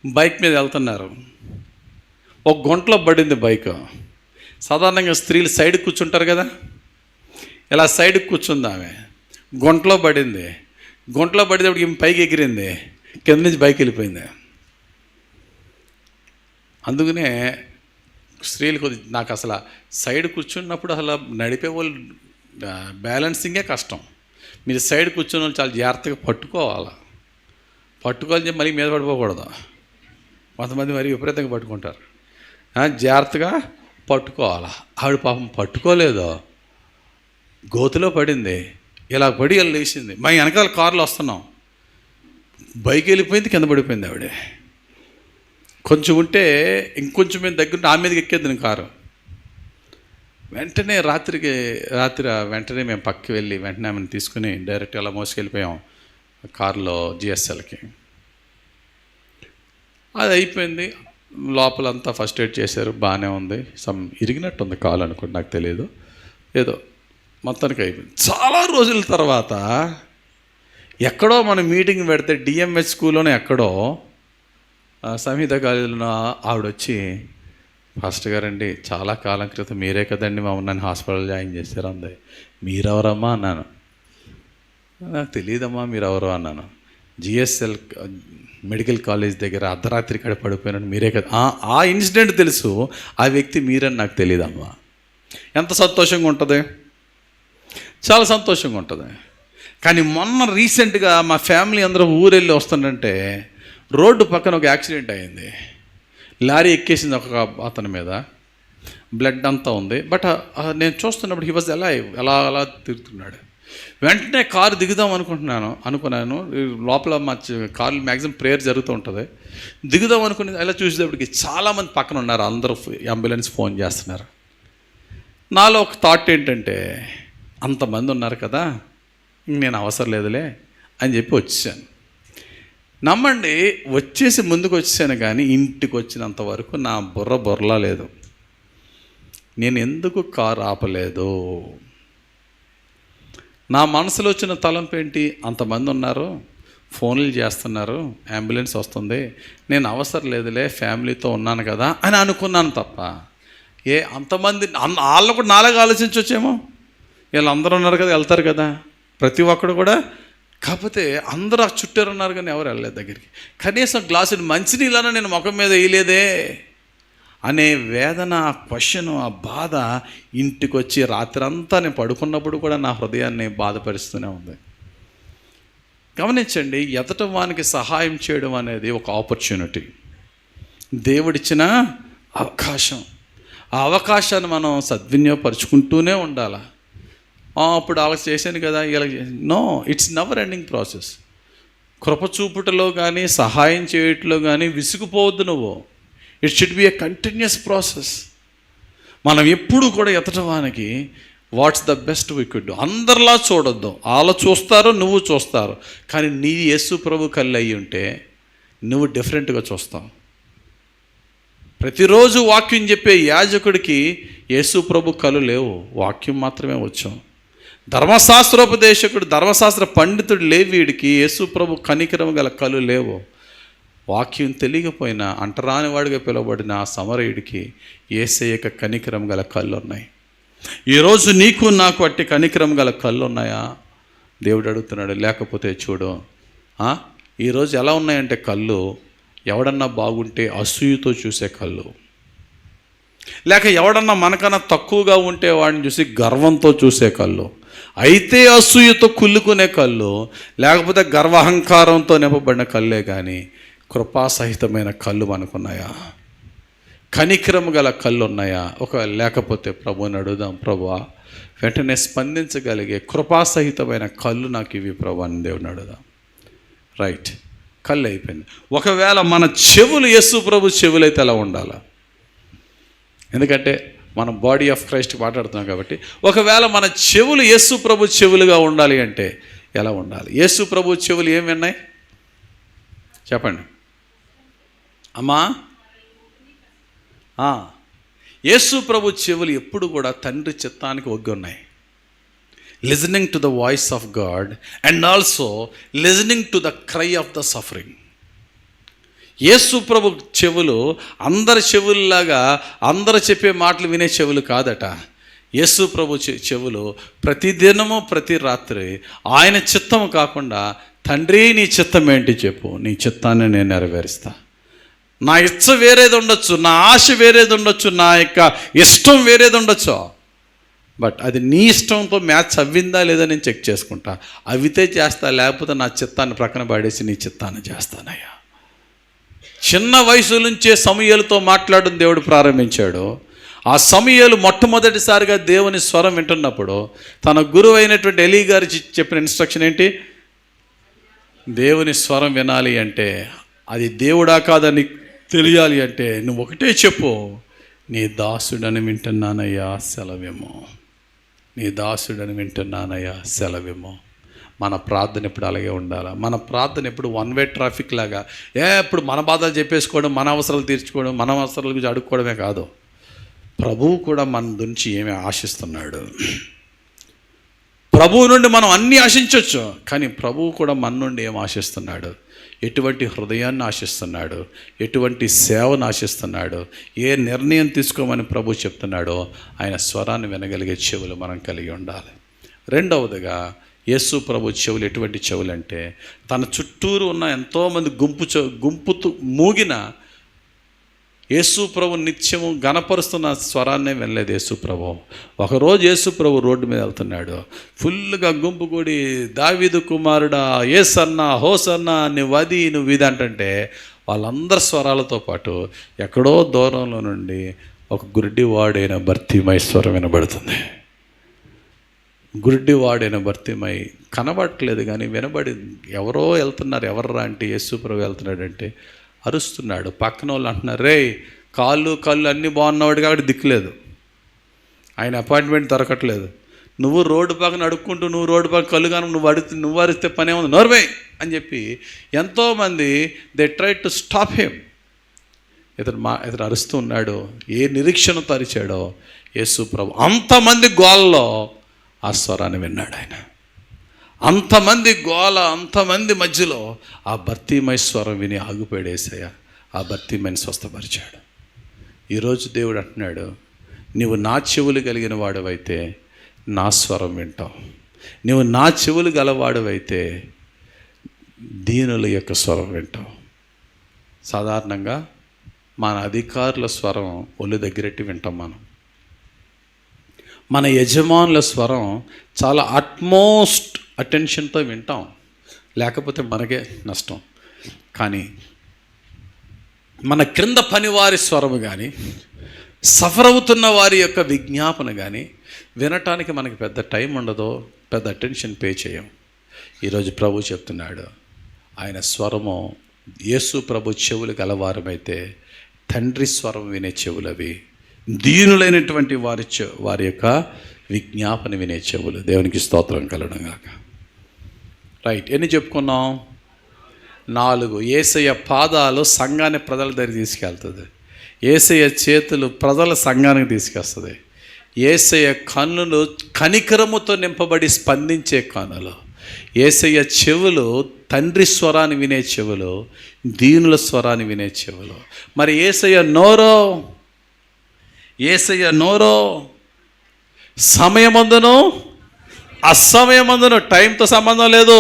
బైక్ మీద వెళ్తున్నారు. ఒక గుంటలో పడింది బైక్. సాధారణంగా స్త్రీలు సైడ్ కూర్చుంటారు కదా, ఇలా సైడ్కి కూర్చుంది ఆమె. గుంటలో పడింది. గుంటలో పడేటప్పుడు ఈమె పైకి ఎగిరింది, కింద నుంచి బైక్ వెళ్ళిపోయింది. అందుకనే స్త్రీలు నాకు అసలు సైడ్ కూర్చున్నప్పుడు అసలు నడిపే వాళ్ళు బ్యాలెన్సింగే కష్టం. మీరు సైడ్ కూర్చున్న వాళ్ళు చాలా జాగ్రత్తగా పట్టుకోవాలని చెప్పి మరీ మీద పడిపోకూడదు. కొంతమంది మరీ విపరీతంగా పట్టుకుంటారు. జాగ్రత్తగా పట్టుకోవాలి. ఆవిడ పాపం పట్టుకోలేదు, గోతులో పడింది. ఇలా పడి ఇలా లేచింది. మా వెనకాల కారులో వస్తున్నాం, బైక్ వెళ్ళిపోయింది, కింద పడిపోయింది ఆవిడ. కొంచెం ఉంటే ఇంకొంచెం మేము దగ్గర ఆమె మీదకి ఎక్కేద్దాం కారు. వెంటనే వెంటనే మేము పక్కకి వెళ్ళి వెంటనే ఆమెను తీసుకుని డైరెక్ట్ అలా మోసుకెళ్ళిపోయాం కారులో జిఎస్ఎల్కి. అది అయిపోయింది. లోపలంతా ఫస్ట్ ఎయిడ్ చేశారు, బాగానే ఉంది. ఇరిగినట్టు ఉంది కాలు అనుకోండి, నాకు తెలియదు. ఏదో మొత్తానికి అయిపోయింది. చాలా రోజుల తర్వాత ఎక్కడో మనం మీటింగ్ పెడితే డిఎంహెచ్ స్కూల్లోనే ఎక్కడో సంహిత కాలేజీలో ఆవిడొచ్చి, పాస్టర్ గారండి చాలా కాలం క్రితం మీరే కదండి మమ్మల్ని హాస్పిటల్ జాయిన్ చేశారు అంది. మీరెవరమ్మా అన్నాను. నాకు తెలియదమ్మా మీరెవరు అన్నాను. జిఎస్ఎల్ మెడికల్ కాలేజ్ దగ్గర అర్ధరాత్రి కాడ పడిపోయినాను, మీరే కదా. ఆ ఇన్సిడెంట్ తెలుసు, ఆ వ్యక్తి మీరని నాకు తెలియదమ్మా. ఎంత సంతోషంగా ఉంటుంది, చాలా సంతోషంగా ఉంటుంది. కానీ మొన్న రీసెంట్గా మా ఫ్యామిలీ అందరూ ఊరెళ్ళి వస్తుందంటే రోడ్డు పక్కన ఒక యాక్సిడెంట్ అయింది. లారీ ఎక్కేసింది ఒక అతని మీద, బ్లడ్ అంతా ఉంది. బట్ నేను చూస్తున్నప్పుడు హీ వాజ్ అలా తిరుగుతున్నాడు. వెంటనే కారు దిగుదాం అనుకున్నాను. లోపల మా కారు మ్యాక్సిమం ప్రేయర్ జరుగుతూ ఉంటుంది. దిగుదాం అనుకుని అలా చూసేటప్పటికి చాలామంది పక్కన ఉన్నారు, అందరూ అంబులెన్స్ ఫోన్ చేస్తున్నారు. నాలో ఒక థాట్ ఏంటంటే, అంతమంది ఉన్నారు కదా, నేను అవసరం లేదులే అని చెప్పి వచ్చాను. నమ్మండి, వచ్చేసి ముందుకు వచ్చాను, కానీ ఇంటికి వచ్చినంత వరకు నా బుర్రలా లేదు. నేను ఎందుకు కారు ఆపలేదు? నా మనసులో వచ్చిన తలంపు ఏంటి, అంతమంది ఉన్నారు, ఫోన్లు చేస్తున్నారు, అంబులెన్స్ వస్తుంది, నేను అవసరం లేదులే ఫ్యామిలీతో ఉన్నాను కదా అని అనుకున్నాను తప్ప, అంతమంది వాళ్ళు కూడా నాలాగా ఆలోచించవచ్చేమో. వీళ్ళందరూ ఉన్నారు కదా, వెళ్తారు కదా ప్రతి ఒక్కడు కూడా. కాకపోతే అందరూ ఆ చుట్టారు ఉన్నారు కానీ ఎవరు వెళ్ళలేదు దగ్గరికి. కనీసం గ్లాసుడు మంచినీళ్ళన నేను ముఖం మీద వేయలేదే అనే వేదన, ఆ క్వశ్చను, ఆ బాధ ఇంటికి వచ్చి రాత్రంతా నేను పడుకున్నప్పుడు కూడా నా హృదయాన్ని బాధపరుస్తూనే ఉంది. గమనించండి, ఎదట వానికి సహాయం చేయడం అనేది ఒక ఆపర్చునిటీ, దేవుడిచ్చిన అవకాశం. ఆ అవకాశాన్ని మనం సద్వినియోగపరుచుకుంటూనే ఉండాలి. అప్పుడు అలా చేశాను కదా, ఇలా no, it's never ending process. కృపచూపుటలో కానీ సహాయం చేయటంలో కానీ విసుగుపోవద్దు నువ్వు. It should be a continuous process. మనం ఎప్పుడు కూడా ఎతటవానికి what's the best we could do. అందరిలా చూడొద్దు, వాళ్ళు చూస్తారు, నువ్వు చూస్తారు, కానీ నీ యేసు ప్రభు కళ్ళు అయ్యి ఉంటే నువ్వు డిఫరెంట్గా చూస్తావు. ప్రతిరోజు వాక్యం చెప్పే యాజకుడికి యేసు ప్రభు కళ్ళు లేవు, వాక్యం మాత్రమే వచ్చాం. ధర్మశాస్త్రోపదేశకుడు, ధర్మశాస్త్ర పండితుడు లేవీడికి యేసు ప్రభు కనికరం గల కళ్ళు లేవు. వాక్యం తెలియకపోయినా అంటరాని వాడిగా పిలువబడిన ఆ సమరయుడికి యేసయ్య కనికరం గల కళ్ళు ఉన్నాయి. ఈరోజు నీకు నాకు అట్టి కనికరం గల కళ్ళు ఉన్నాయా? దేవుడు అడుగుతున్నాడు. లేకపోతే చూడు, ఈరోజు ఎలా ఉన్నాయంటే కళ్ళు, ఎవడన్నా బాగుంటే అసూయతో చూసే కళ్ళు. లేక ఎవడన్నా మనకన్నా తక్కువగా ఉంటే వాడిని చూసి గర్వంతో చూసే కళ్ళు, అయితే అసూయతో కుళ్ళుకునే కళ్ళు, లేకపోతే గర్వహంకారంతో నింపబడిన కళ్ళే కానీ కృపాసహితమైన కళ్ళు మనకున్నాయా? కనికరము గల కళ్ళు ఉన్నాయా? లేకపోతే ప్రభువుని అడుగుదాం, ప్రభువా వెంటనే స్పందించగలిగే కృపాసహితమైన కళ్ళు నాకు ఇవి ప్రభు అని దేవుని అడుగుదాం. రైట్, కళ్ళు అయిపోయింది. ఒకవేళ మన చెవులు యేసు ప్రభు చెవులైతే ఎలా ఉండాలా? ఎందుకంటే మనం బాడీ ఆఫ్ క్రైస్ట్ మాట్లాడుతున్నాం కాబట్టి, ఒకవేళ మన చెవులు యేసు ప్రభు చెవులుగా ఉండాలి అంటే ఎలా ఉండాలి? యేసు ప్రభు చెవులు ఏమి విన్నాయి చెప్పండి అమ్మా. యేసు ప్రభు చెవులు ఎప్పుడు కూడా తండ్రి చిత్తానికి ఒగ్గి ఉన్నాయి. Listening to the voice of God and also listening to the cry of the suffering. Yesu ప్రభు చెవులు అందరి చెవుల్లాగా అందరు చెప్పే మాటలు వినే చెవులు కాదట. యేసు ప్రభు చెవులు ప్రతిదినము ప్రతి రాత్రి ఆయన చిత్తము కాకుండా, తండ్రి నీ చిత్తం ఏంటి చెప్పు, నీ చిత్తాన్ని నేను నెరవేరుస్తా. నా ఇచ్చ వేరేది ఉండొచ్చు, నా ఆశ వేరేది ఉండొచ్చు, నా యొక్క ఇష్టం వేరేది ఉండొచ్చు, బట్ అది నీ ఇష్టంతో మ్యాచ్ అవ్విందా లేదా నేను చెక్ చేసుకుంటా. అవితే చేస్తా, లేకపోతే నా చిత్తాన్ని ప్రక్కన పడేసి నీ చిత్తాన్ని చేస్తానయ్యా. చిన్న వయసు నుంచే సమూయేలుతో మాట్లాడడం దేవుడు ప్రారంభించాడు. ఆ సమూయేలు మొట్టమొదటిసారిగా దేవుని స్వరం వింటున్నప్పుడు తన గురువు అయినటువంటి ఎలీ గారు చెప్పిన ఇన్స్ట్రక్షన్ ఏంటి? దేవుని స్వరం వినాలి అంటే, అది దేవుడా కాదని తెలియాలి అంటే నువ్వు ఒకటే చెప్పు, నీ దాసుడని వింటున్నానయ్యా సెలవేమో, నీ దాసుడని వింటున్నానయ్యా సెలవేమో. మన ప్రార్థన ఎప్పుడు అలాగే ఉండాలి. మన ప్రార్థన ఎప్పుడు వన్ వే ట్రాఫిక్ లాగా ఎప్పుడు మన బాధలు చెప్పేసుకోవడం, మన అవసరాలు తీర్చుకోవడం, మన అవసరాల గురించి అడుక్కోవడమే కాదు. ప్రభువు కూడా మన నుంచి ఏమి ఆశిస్తున్నాడు? ప్రభువు నుండి మనం అన్నీ ఆశించవచ్చు, కానీ ప్రభువు కూడా మన నుండి ఏం ఆశిస్తున్నాడు? ఎటువంటి హృదయాన్ని ఆశిస్తున్నాడు? ఎటువంటి సేవను ఆశిస్తున్నాడు? ఏ నిర్ణయం తీసుకోమని ప్రభు చెప్తున్నాడో ఆయన స్వరాన్ని వినగలిగే చెవులు మనం కలిగి ఉండాలి. రెండవదిగా యేసు ప్రభు చెవులు ఎటువంటి చెవులు అంటే, తన చుట్టూరు ఉన్న ఎంతోమంది గుంపుతో మూగిన యేసు ప్రభు నిత్యము గణపరుస్తున్న స్వరాన్నే వినలేదు యేసు ప్రభు. ఒకరోజు యేసు ప్రభు రోడ్డు మీద వెళ్తున్నాడు, ఫుల్గా గుంపు కూడి దావీదు కుమారుడా యేసన్నా హోసన్నా నువ్వది నువ్వు ఇది అంటే వాళ్ళందరి స్వరాలతో పాటు ఎక్కడో దూరంలో నుండి ఒక గుడ్డివాడైన బర్తిమై స్వరం వినబడుతుంది. గుడ్డివాడైన బర్తిమై కనబడట్లేదు కానీ వినబడి, ఎవరో వెళ్తున్నారు, ఎవర్రా అంటే యేసు ప్రభు వెళ్తున్నాడంటే అరుస్తున్నాడు. పక్కన వాళ్ళు అంటున్నారు, రే కాళ్ళు అన్నీ బాగున్నవాడు కాబట్టి దిక్కులేదు, ఆయన అపాయింట్మెంట్ దొరకట్లేదు, నువ్వు రోడ్డు పక్కన అడుక్కుంటూ నువ్వు రోడ్డు పక్కన కళ్ళు కానీ నువ్వు అరిస్తే పనే ఉంది నోర్వే అని చెప్పి ఎంతోమంది they try to stop him. ఇతను అరుస్తూ ఉన్నాడు. ఏ నిరీక్షణతో అరిచాడో యేసు ప్రభు అంతమంది గోలలో ఆ స్వరాన్ని విన్నాడు ఆయన. అంతమంది గోల, అంతమంది మధ్యలో ఆ బర్తిమై స్వరం విని ఆగిపోయాడు యేసయ్య. ఆ బర్తిమైని స్వస్థపరిచాడు. ఈరోజు దేవుడు అంటున్నాడు, నువ్వు నా చెవులు కలిగిన వాడవైతే నా స్వరం వింటావు, నువ్వు నా చెవులు గలవాడవైతే దీనుల యొక్క స్వరం వింటావు. సాధారణంగా మన అధికారుల స్వరం ఒళ్ళు దగ్గరెట్టి వింటాం మనం. మన యజమానుల స్వరం చాలా అట్మోస్ట్ అటెన్షన్తో వింటాం, లేకపోతే మనకే నష్టం. కానీ మన క్రింద పనివారి స్వరము కానీ, సఫర్ అవుతున్న వారి యొక్క విజ్ఞాపన కానీ వినటానికి మనకి పెద్ద టైం ఉండదు, పెద్ద అటెన్షన్ పే చేయం. ఈరోజు ప్రభు చెప్తున్నాడు, ఆయన స్వరము యేసు ప్రభు చెవులు గలవారమైతే తండ్రి స్వరం వినే చెవులవి, దీనులైనటువంటి వారి యొక్క విజ్ఞాపన వినే చెవులు. దేవునికి స్తోత్రం కలగడం గాక. రైట్, ఎన్ని చెప్పుకున్నాం? 4. యేసయ్య పాదాలు సంఘాన్ని ప్రజల దగ్గర తీసుకెళ్తుంది. యేసయ్య చేతులు ప్రజల సంఘానికి తీసుకొస్తుంది. యేసయ్య కన్నులు కనికరముతో నింపబడి స్పందించే కన్నులు. యేసయ్య చెవులు తండ్రి స్వరాన్ని వినే చెవులు, దీనుల స్వరాన్ని వినే చెవులు. మరి యేసయ్య నోరో సమయమందును అసమయమందును, టైంతో సంబంధం లేదు,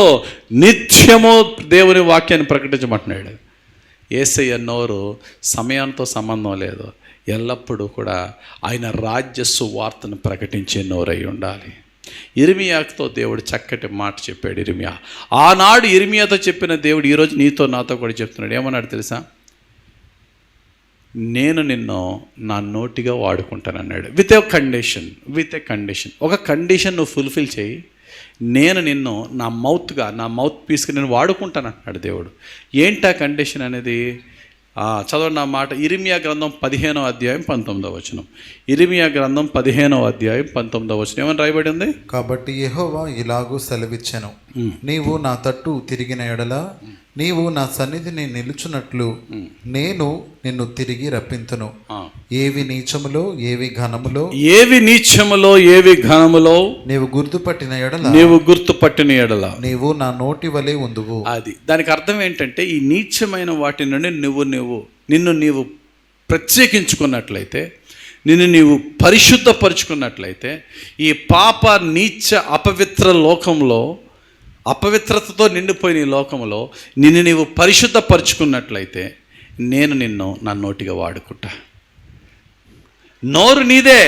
నిత్యము దేవుని వాక్యాన్ని ప్రకటించమంటున్నాడు. యేసయ్య నోరు సమయంతో సంబంధం లేదు. ఎల్లప్పుడూ కూడా ఆయన రాజ్య సువార్తను ప్రకటించే నోరై ఉండాలి. ఇర్మియాతో దేవుడు చక్కటి మాట చెప్పాడు. ఇర్మియా ఆనాడు ఇర్మియాతో చెప్పిన దేవుడు ఈరోజు నీతో నాతో కూడా చెప్తున్నాడు. ఏమన్నాడు తెలుసా? నేను నిన్ను నా నోటిగా వాడుకుంటానన్నాడు. With a condition. ఒక కండిషన్ నువ్వు ఫుల్ఫిల్ చేయి, నేను నిన్ను నా మౌత్ పీస్కి నేను వాడుకుంటానన్నాడు దేవుడు. ఏంటా కండిషన్ అనేది? చదవండి నా మాట. ఇర్మియా గ్రంథం 15వ అధ్యాయం 19వ వచనం. ఇర్మియా గ్రంథం 15వ అధ్యాయం 19వ వచనం ఏమని రాయబడి ఉంది? కాబట్టి యెహోవా ఇలాగూ సెలవిచ్చెను, నీవు నా తట్టు తిరిగిన ఎడల నీవు నా సన్నిధిని నిలుచున్నట్లు నేను నిన్ను తిరిగి రప్పింతును. ఏవి నీచములో ఏవి ఘనములో నీవు గుర్తుపట్టిన ఎడల నీవు నా నోటి వలె ఉందువు. అది దానికి అర్థం ఏంటంటే, ఈ నీచమైన వాటి నుండి నిన్ను నీవు ప్రత్యేకించుకున్నట్లయితే, నిన్ను నీవు పరిశుద్ధపరుచుకున్నట్లయితే, ఈ పాప నీచ అపవిత్ర లోకంలో, అపవిత్రతతో నిండిపోయిన ఈ లోకంలో నిన్ను నీవు పరిశుద్ధపరుచుకున్నట్లయితే నేను నిన్ను నా నోటిగా వాడుకుంటా. నోరు నీదే,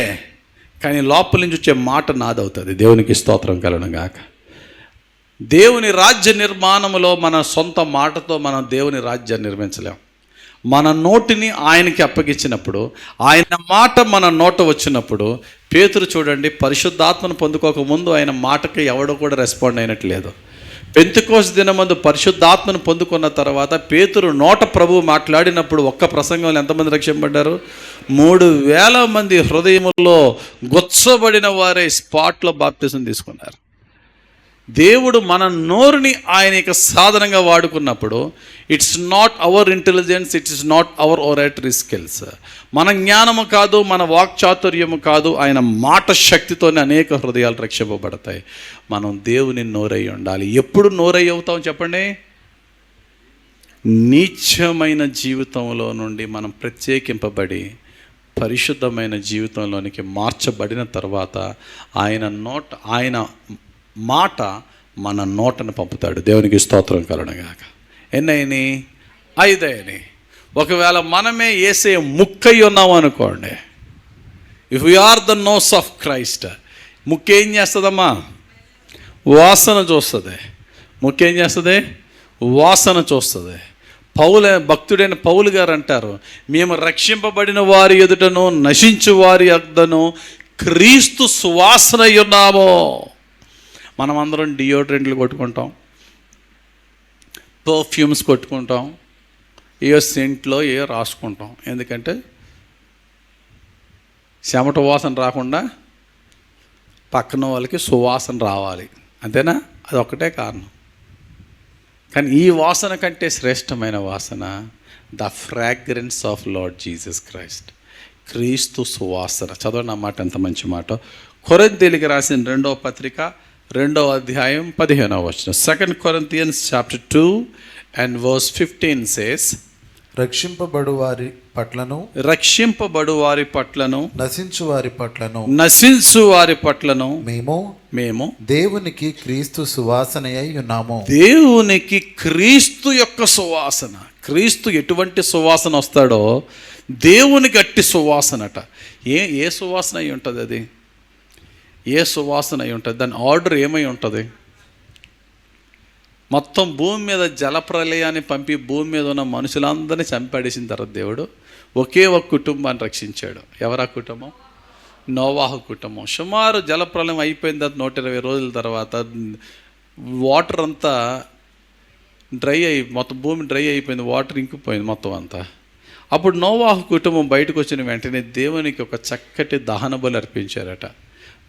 కానీ లోపల నుంచి వచ్చే మాట నాదవుతుంది. దేవునికి స్తోత్రం కలుగును గాక. దేవుని రాజ్య నిర్మాణంలో మన సొంత మాటతో మనం దేవుని రాజ్యాన్ని నిర్మించలేం. మన నోటిని ఆయనకి అప్పగించినప్పుడు, ఆయన మాట మన నోట వచ్చినప్పుడు, పేతురు చూడండి, పరిశుద్ధాత్మను పొందుకోకముందు ఆయన మాటకి ఎవడో కూడా రెస్పాండ్ అయినట్లేదు. పెంతెకోస్తు దినమందు పరిశుద్ధాత్మను పొందుకున్న తర్వాత పేతురు నోట ప్రభువు మాట్లాడినప్పుడు ఒక్క ప్రసంగంలో ఎంతమంది రక్షింపబడ్డారు? 3,000 మంది హృదయములో గుచ్చబడిన వారే స్పాట్లో బాప్తిజం తీసుకున్నారు. దేవుడు మన నోరుని ఆయన యొక్క సాధనంగా వాడుకున్నప్పుడు, it's not our intelligence, it's not our oratory skills, మన జ్ఞానము కాదు, మన వాక్చాతుర్యము కాదు, ఆయన మాట శక్తితోనే అనేక హృదయాలు రక్షింపబడతాయి. మనం దేవుని నోరై ఉండాలి. ఎప్పుడు నోరై అవుతాం చెప్పండి? నీచమైన జీవితంలో నుండి మనం ప్రత్యేకింపబడి పరిశుద్ధమైన జీవితంలోనికి మార్చబడిన తర్వాత ఆయన మాట మన నోటను పంపుతాడు. దేవునికి స్తోత్రం కలుగునుగాక. ఎన్నైనాయి? 5 అయినాయి. ఒకవేళ మనమే యేసే ముక్కై ఉన్నాము అనుకోండి, if you are the nose of Christ, ముక్క ఏం చేస్తుందమ్మా? వాసన చూస్తుంది. ముక్క ఏం చేస్తుంది? వాసన చూస్తుంది. భక్తుడైన పౌలు గారు అంటారు, మేము రక్షింపబడిన వారి ఎదుటను నశించు వారి యొద్దను క్రీస్తు సువాసన ఉన్నాము. మనం అందరం డియోడ్రెంట్లు కొట్టుకుంటాం, పర్ఫ్యూమ్స్ కొట్టుకుంటాం, సెంట్లో రాసుకుంటాం. ఎందుకంటే చెమట వాసన రాకుండా పక్కన వాళ్ళకి సువాసన రావాలి, అంతేనా? అదొక్కటే కారణం. కానీ ఈ వాసన కంటే శ్రేష్టమైన వాసన the fragrance of lord Jesus Christ, క్రీస్తు సువాసన. చదవండి ఆ మాట, ఎంత మంచి మాట. కొరింథీయులకు రాసిన 2వ పత్రిక 2వ అధ్యాయం 15వ వచనం. 2 Corinthians chapter 2 and verse 15 says, రక్షింపబడు వారి పట్లను నశించు వారి పట్లను మేము దేవునికి క్రీస్తు సువాసనయై ఉన్నాము. దేవునికి క్రీస్తు యొక్క సువాసన. క్రీస్తు ఎటువంటి సువాసన వస్తాడో దేవునికి అట్టి సువాసనట. ఏ సువాసన అయి ఉంటుంది? అది ఏ సువాసన అయి ఉంటుంది? దాని ఆర్డర్ ఏమై ఉంటుంది? మొత్తం భూమి మీద జలప్రలయాన్ని పంపి భూమి మీద ఉన్న మనుషులందరినీ చంపేసిన తర్వాత దేవుడు ఒకే ఒక కుటుంబాన్ని రక్షించాడు. ఎవరా కుటుంబం? నోవాహు కుటుంబం. సుమారు జలప్రలయం అయిపోయిన తర్వాత 120 రోజుల తర్వాత వాటర్ అంతా మొత్తం భూమి డ్రై అయిపోయింది, వాటర్ ఇంకిపోయింది మొత్తం అంతా. అప్పుడు నోవాహు కుటుంబం బయటకు వచ్చిన వెంటనే దేవునికి ఒక చక్కటి దహన బలి అర్పించారట.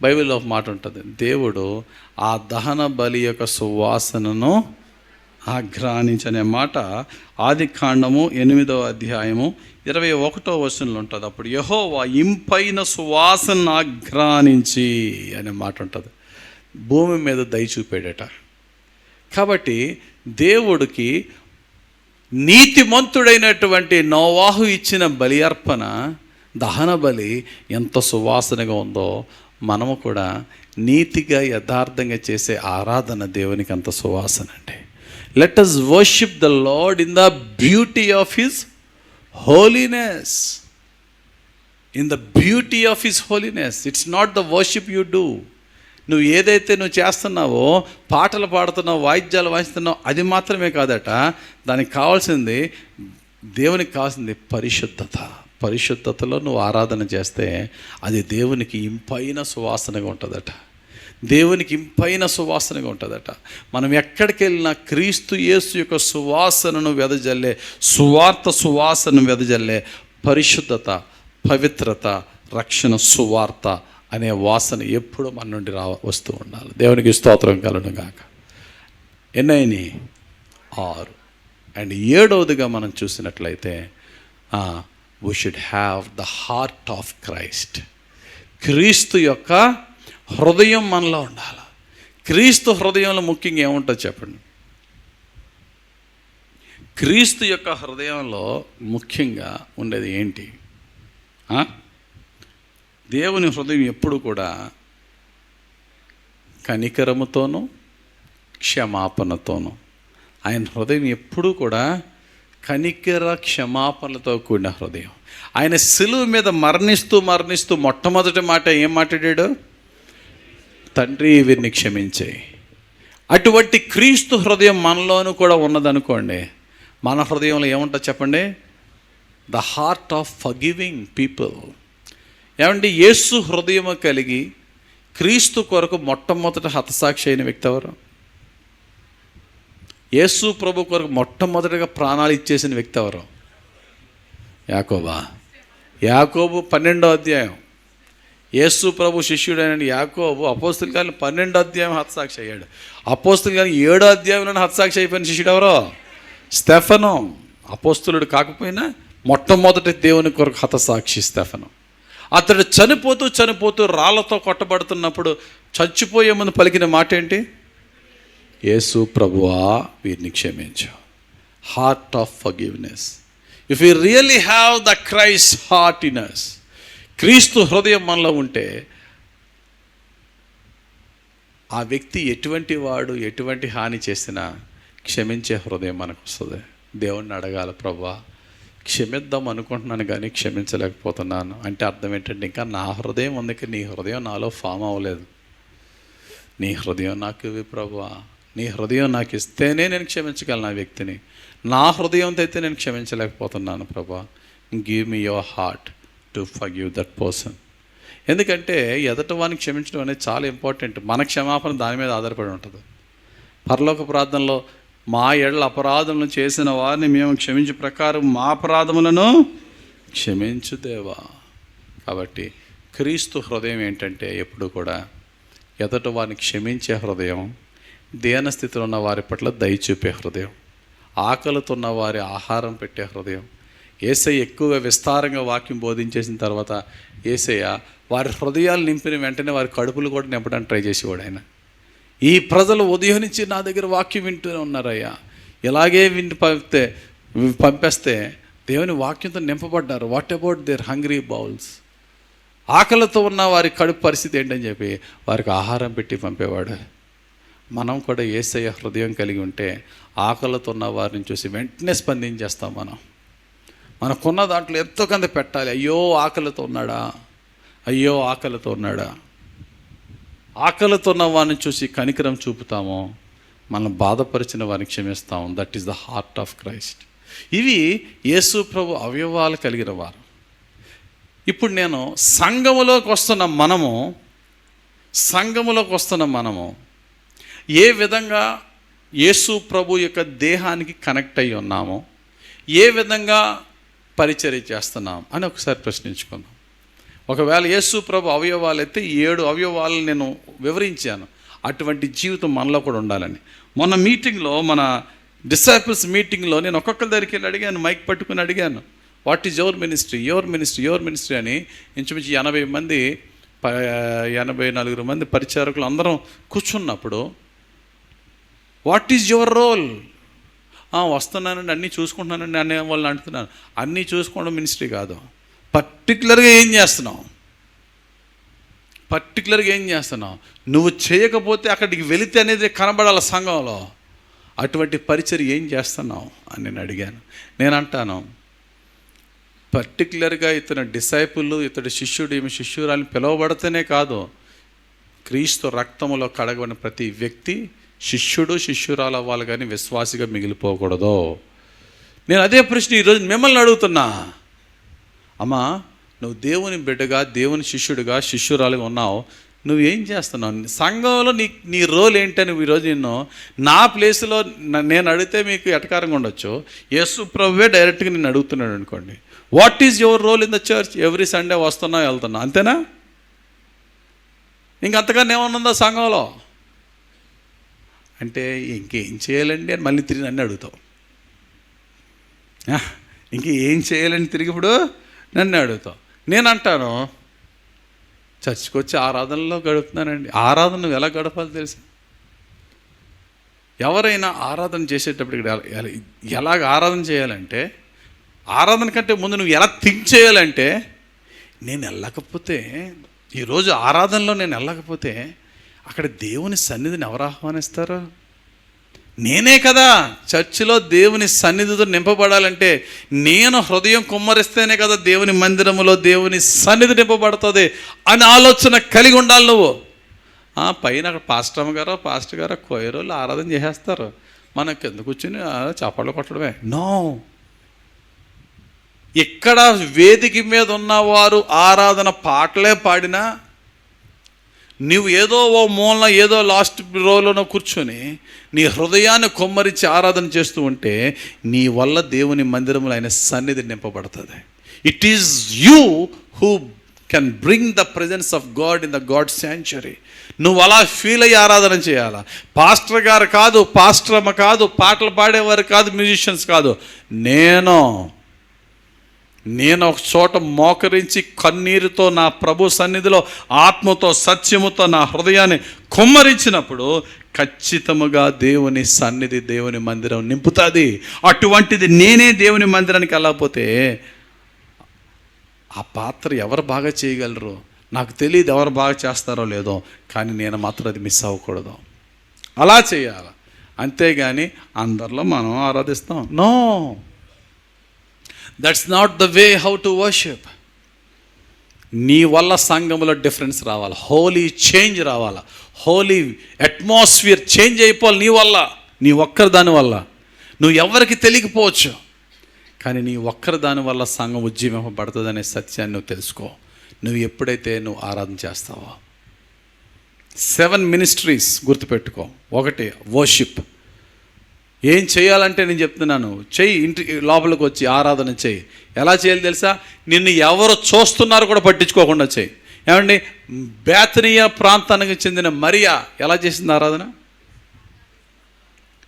బైబిల్లో ఒక మాట ఉంటుంది, దేవుడు ఆ దహన బలి యొక్క సువాసనను ఆఘ్రానించనే మాట ఆదికాండము 8వ అధ్యాయము 21వ వచనంలో ఉంటుంది. అప్పుడు యెహోవా ఇంపైన సువాసన ఆఘ్రానించి అనే మాట ఉంటుంది. భూమి మీద దయ చూపాడట. కాబట్టి దేవుడికి నీతిమంతుడైనటువంటి నోవాహు ఇచ్చిన బలి అర్పణ, దహన బలి ఎంత సువాసనగా ఉందో, మనము కూడా నీతిగా యథార్థంగా చేసే ఆరాధన దేవునికి అంత సువాసన అండి. Let us worship the Lord in the beauty of his holiness. In the beauty of his holiness. It's not the worship you do. నువ్వు ఏదైతే నువ్వు చేస్తున్నావో, పాటలు పాడుతున్నావు, వాయిద్యాలు వాయిస్తున్నావు, అది మాత్రమే కాదట. దానికి కావాల్సింది, దేవునికి కావాల్సింది పరిశుద్ధత. పరిశుద్ధతలో నువ్వు ఆరాధన చేస్తే అది దేవునికి ఇంపైన సువాసనగా ఉంటుందట. దేవునికి ఇంపైన సువాసనగా ఉంటుందట. మనం ఎక్కడికి వెళ్ళినా క్రీస్తు యేసు యొక్క సువాసనను వెదజల్లే, సువార్త సువాసనను వెదజల్లే పరిశుద్ధత, పవిత్రత, రక్షణ సువార్త అనే వాసన ఎప్పుడు మన నుండి వస్తూ ఉండాలి. దేవునికి స్తోత్రం కలుగును గాక. ఎన్నైనాయి? 6. అండ్ 7వదిగా మనం చూసినట్లయితే we should have the heart of Christ. క్రీస్తు యొక్క హృదయం మనలో ఉండాలి. క్రీస్తు హృదయంలో ముఖ్యంగా ఏముంటుంది చెప్పండి? క్రీస్తు యొక్క హృదయంలో ముఖ్యంగా ఉండేది ఏంటి? దేవుని హృదయం ఎప్పుడు కూడా కనికరముతోనూ క్షమాపణతోనూ, ఆయన హృదయం ఎప్పుడూ కూడా కనికర క్షమాపణలతో కూడిన హృదయం. ఆయన సిలువ మీద మరణిస్తూ మొట్టమొదటి మాట ఏం మాట్లాడాడు? తండ్రి, వీరిని క్షమించేయి. అటువంటి క్రీస్తు హృదయం మనలోనూ కూడా ఉన్నదనుకోండి, మన హృదయంలో ఏముంటుంది చెప్పండి? The heart of forgiving people. ఏమండి, యేసు హృదయం కలిగి క్రీస్తు కొరకు మొట్టమొదట హతసాక్షి అయిన వ్యక్తి ఎవరు? యేసు ప్రభు కొరకు మొట్టమొదటిగా ప్రాణాలు ఇచ్చేసిన వ్యక్తి ఎవరు? యాకోబా. యాకోబు 12వ అధ్యాయం. యేసు ప్రభు శిష్యుడైన యాకోబు అపోస్తుల కాలం 12వ అధ్యాయం హతసాక్షి అయ్యాడు. అపోస్తుల కాలం 7వ అధ్యాయంలో హతసాక్షి అయిపోయిన శిష్యుడు ఎవరో? స్టెఫను. అపోస్తులుడు కాకపోయినా మొట్టమొదటి దేవుని కొరకు హతసాక్షి స్టెఫను. అతడు చనిపోతూ రాళ్లతో కొట్టబడుతున్నప్పుడు చచ్చిపోయే ముందు పలికిన మాట ఏంటి? యేసు ప్రభువా, వీరిని క్షమించు. Heart of forgiveness. If you really have the Christ heart in us, క్రీస్తు హృదయం మనలో ఉంటే ఆ వ్యక్తి ఎటువంటి వాడు, ఎటువంటి హాని చేసినా క్షమించే హృదయం మనకు వస్తుంది. దేవుణ్ణి అడగాల, ప్రభువా క్షమిద్దాం అనుకుంటున్నాను కానీ క్షమించలేకపోతున్నాను అంటే అర్థం ఏంటంటే, ఇంకా నా హృదయం ఉంది, నీ హృదయం నాలో ఫామ్ అవ్వలేదు. నీ హృదయం నాకు ఇవి ప్రభువా, నీ హృదయం నాకు ఇస్తేనే నేను క్షమించగలను ఆ వ్యక్తిని. నా హృదయంతో అయితే నేను క్షమించలేకపోతున్నాను ప్రభువా. Give me your heart to forgive that person. ఎందుకంటే ఎదటి వాడిని క్షమించడం అనేది చాలా ఇంపార్టెంట్. మన క్షమాపణ దాని మీద ఆధారపడి ఉంటుంది. పరలోక ప్రార్థనలో, మా ఎడల అపరాధములను చేసిన వారిని మేము క్షమించే ప్రకారం మా అపరాధములను క్షమించు దేవా. కాబట్టి క్రీస్తు హృదయం ఏంటంటే ఎప్పుడు కూడా ఎదటి వారిని క్షమించే హృదయం, దీనస్థితిలో ఉన్న వారి పట్ల దయ చూపే హృదయం, ఆకలితో ఉన్న వారి ఆహారం పెట్టే హృదయం. యేసయ్య ఎక్కువగా విస్తారంగా వాక్యం బోధించేసిన తర్వాత యేసయ్య వారి హృదయాలు నింపిన వెంటనే వారి కడుపులు కూడా నింపడానికి ట్రై చేసేవాడు ఆయన. ఈ ప్రజలు ఉదయం నుంచి నా దగ్గర వాక్యం వింటూనే ఉన్నారయ్యా, ఇలాగే పంపేస్తే దేవుని వాక్యంతో నింపబడ్డారు. What about their hungry bowls? ఆకలితో ఉన్న వారి కడుపు పరిస్థితి ఏంటని చెప్పి వారికి ఆహారం పెట్టి పంపేవాడు. మనం కూడా యేసయ్య హృదయం కలిగి ఉంటే ఆకలితో ఉన్న వారిని చూసి వెంటనే స్పందించేస్తాం. మనకున్న దాంట్లో ఎంతో కొంత పెట్టాలి. అయ్యో ఆకలితో ఉన్నాడా, అయ్యో ఆకలితో ఉన్నాడా. ఆకలితో ఉన్న వారిని చూసి కనికరం చూపుతాము, మనం బాధపరిచిన వారిని క్షమిస్తాము. That is the heart of Christ. ఇవి యేసు ప్రభు అవయవాలు కలిగిన వారు. ఇప్పుడు నేను సంఘములోకి వస్తున్న మనము ఏ విధంగా యేసు ప్రభు యొక్క దేహానికి కనెక్ట్ అయ్యి ఉన్నామో, ఏ విధంగా పరిచర్య చేస్తున్నాం అని ఒకసారి ప్రశ్నించుకుందాం. ఒకవేళ యేసు ప్రభు అవయవాలు అయితే 7 అవయవాలను నేను వివరించాను. అటువంటి జీవితం మనలో కూడా ఉండాలని. మొన్న మీటింగ్లో, మన డిసైపుల్స్ మీటింగ్లో నేను ఒక్కొక్కరి దగ్గరికి వెళ్ళి అడిగాను, మైక్ పట్టుకుని అడిగాను, what is your ministry, your ministry, your ministry అని. ఇంచుమించు 84 మంది పరిచారకులు అందరం కూర్చున్నప్పుడు, వాట్ ఈజ్ యువర్ రోల్? వస్తున్నానండి, అన్నీ చూసుకుంటున్నానండి అనే వాళ్ళని అంటున్నాను. అన్నీ చూసుకోవడం మినిస్ట్రీ కాదు. పర్టికులర్గా ఏం చేస్తున్నావు, నువ్వు చేయకపోతే అక్కడికి వెళితే అనేది కనబడాలి సంఘంలో. అటువంటి పరిచర్య ఏం చేస్తున్నావు అని నేను అడిగాను. నేను అంటాను, పర్టికులర్గా ఇతను డిసైపుల్, ఇతడు శిష్యుడు, ఈమె శిష్యురాలని పిలువబడితేనే కాదు, క్రీస్తు రక్తములో కడగబడిన ప్రతి వ్యక్తి శిష్యుడు శిష్యురాలు అవ్వాలి, కానీ విశ్వాసిగా మిగిలిపోకూడదు. నేను అదే ప్రశ్న ఈరోజు మిమ్మల్ని అడుగుతున్నా. అమ్మా, నువ్వు దేవుని బిడ్డగా, దేవుని శిష్యుడిగా, శిష్యురాలుగా ఉన్నావు, నువ్వేం చేస్తున్నావు? సంఘంలో నీ రోల్ ఏంటని ఈరోజు నిన్ను నా ప్లేస్లో నేను అడిగితే మీకు ఎటకారంగా ఉండొచ్చు. యేసు ప్రభువే డైరెక్ట్గా నిన్ను అడుగుతున్నాడు అనుకోండి, what is your role in the church? Every Sunday వస్తున్నావు, వెళ్తున్నావు, అంతేనా? ఇంకంతకన్నా ఏమన్నా సంఘంలో అంటే ఇంకేం చేయాలండి అని మళ్ళీ తిరిగి నన్ను అడుగుతావు. ఇంకేం చేయాలని తిరిగి ఇప్పుడు నన్ను అడుగుతావు. నేను అంటాను, చర్చికి వచ్చి ఆరాధనలో గడుపుతున్నానండి. ఆరాధన నువ్వు ఎలా గడపాలి తెలుసా? ఎవరైనా ఆరాధన చేసేటప్పుడు ఎలాగ ఆరాధన చేయాలంటే, ఆరాధన కంటే ముందు నువ్వు ఎలా థింక్ చేయాలంటే, నేను వెళ్ళకపోతే, ఈరోజు ఆరాధనలో నేను వెళ్ళకపోతే అక్కడ దేవుని సన్నిధిని ఎవరు ఆహ్వానిస్తారు? నేనే కదా. చర్చిలో దేవుని సన్నిధితో నింపబడాలంటే నేను హృదయం కుమ్మరిస్తేనే కదా దేవుని మందిరములో దేవుని సన్నిధి నింపబడుతుంది అని ఆలోచన కలిగి ఉండాలి నువ్వు. పైన అక్కడ పాస్టర్ గారు కొయ్యరోళ్ళు ఆరాధన చేసేస్తారు, మనకు ఎందుకు కూర్చుని చప్పట్లు కొట్టడమే. నో, ఇక్కడ వేదిక మీద ఉన్నవారు ఆరాధన పాటలే పాడినా, నువ్వు ఏదో ఓ మూలన ఏదో లాస్ట్ రోలోనో కూర్చొని నీ హృదయాన్ని కొమ్మరించి ఆరాధన చేస్తూ ఉంటే నీ వల్ల దేవుని మందిరంలో ఆయన సన్నిధి నింపబడుతుంది. It is you who can bring the presence of God in the God sanctuary. నువ్వు అలా ఫీల్ అయ్యి ఆరాధన చేయాలా. పాస్టర్ గారు కాదు, పాస్టర్ అమ్మ కాదు, పాటలు పాడేవారు కాదు, మ్యూజిషియన్స్ కాదు, నేను ఒక చోట మోకరించి కన్నీరుతో నా ప్రభు సన్నిధిలో ఆత్మతో సత్యముతో నా హృదయాన్ని కుమ్మరించినప్పుడు ఖచ్చితముగా దేవుని సన్నిధి, దేవుని మందిరం నింపుతుంది. అటువంటిది నేనే దేవుని మందిరానికి వెళ్ళకపోతే ఆ పాత్ర ఎవరు బాగా చేయగలరు నాకు తెలియదు, ఎవరు బాగా చేస్తారో లేదో, కానీ నేను మాత్రం అది మిస్ అవ్వకూడదు. అలా చేయాలి. అంతేగాని అందరిలో మనం ఆరాధిస్తాం. No, that's not the way how to worship. నీ వల్ల సంఘంలో డిఫరెన్స్ రావాలి, హోలీ చేంజ్ రావాలి, హోలీ అట్మాస్ఫియర్ చేంజ్ అయిపోవాలి నీ వల్ల, నీ ఒక్కరి దాని వల్ల. నువ్వు ఎవరికి తెలియకపోవచ్చు, కానీ నీ ఒక్కరి దాని వల్ల సంఘం ఉజ్జీవింపబడుతుంది అనే సత్యాన్ని నువ్వు తెలుసుకో. నువ్వు ఎప్పుడైతే నువ్వు ఆరాధన చేస్తావో 7 మినిస్ట్రీస్ గుర్తుపెట్టుకో. 1 వర్షిప్. ఏం చేయాలంటే నేను చెప్తున్నాను, చెయ్యి, ఇంటి లోపలికి వచ్చి ఆరాధన చెయ్యి. ఎలా చేయాలి తెలుసా? నిన్ను ఎవరు చూస్తున్నారు కూడా పట్టించుకోకుండా చెయ్యి. ఏమండి, బేతనీయ ప్రాంతానికి చెందిన మరియా ఎలా చేసింది ఆరాధన?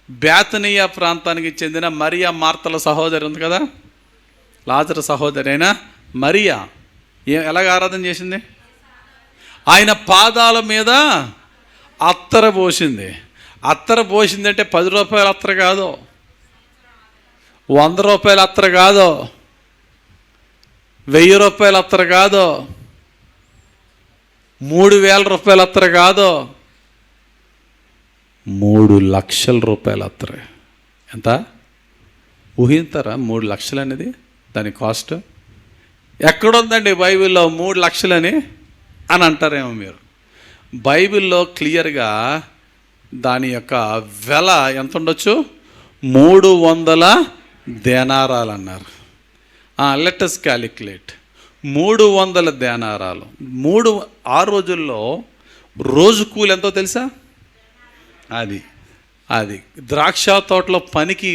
బేతనీయ ప్రాంతానికి చెందిన మరియా, మార్తల సహోదరి ఉంది కదా, లాజరు సహోదరి అయినా మరియా ఎలాగ ఆరాధన చేసింది? ఆయన పాదాల మీద అత్తర పోసింది. అత్తర పోసిందంటే 10 రూపాయల అత్తర కాదు, 100 రూపాయల అత్తర కాదు, 1000 రూపాయల అత్తర కాదు, 3000 రూపాయల అత్తర కాదు, 3 లక్షల రూపాయల అత్తర. ఎంత ఊహిస్తారా? 3 లక్షలు అనేది దాని కాస్ట్. ఎక్కడుందండి బైబిల్లో 3 లక్షలని అని అంటారేమో మీరు. బైబిల్లో క్లియర్గా దాని యొక్క వెల ఎంత ఉండొచ్చు? 300 దేనారాలు అన్నారు. Let us calculate. 300 దేనారాలు. ఆ రోజుల్లో రోజు కూలి ఎంతో తెలుసా? అది ద్రాక్ష తోటలో పనికి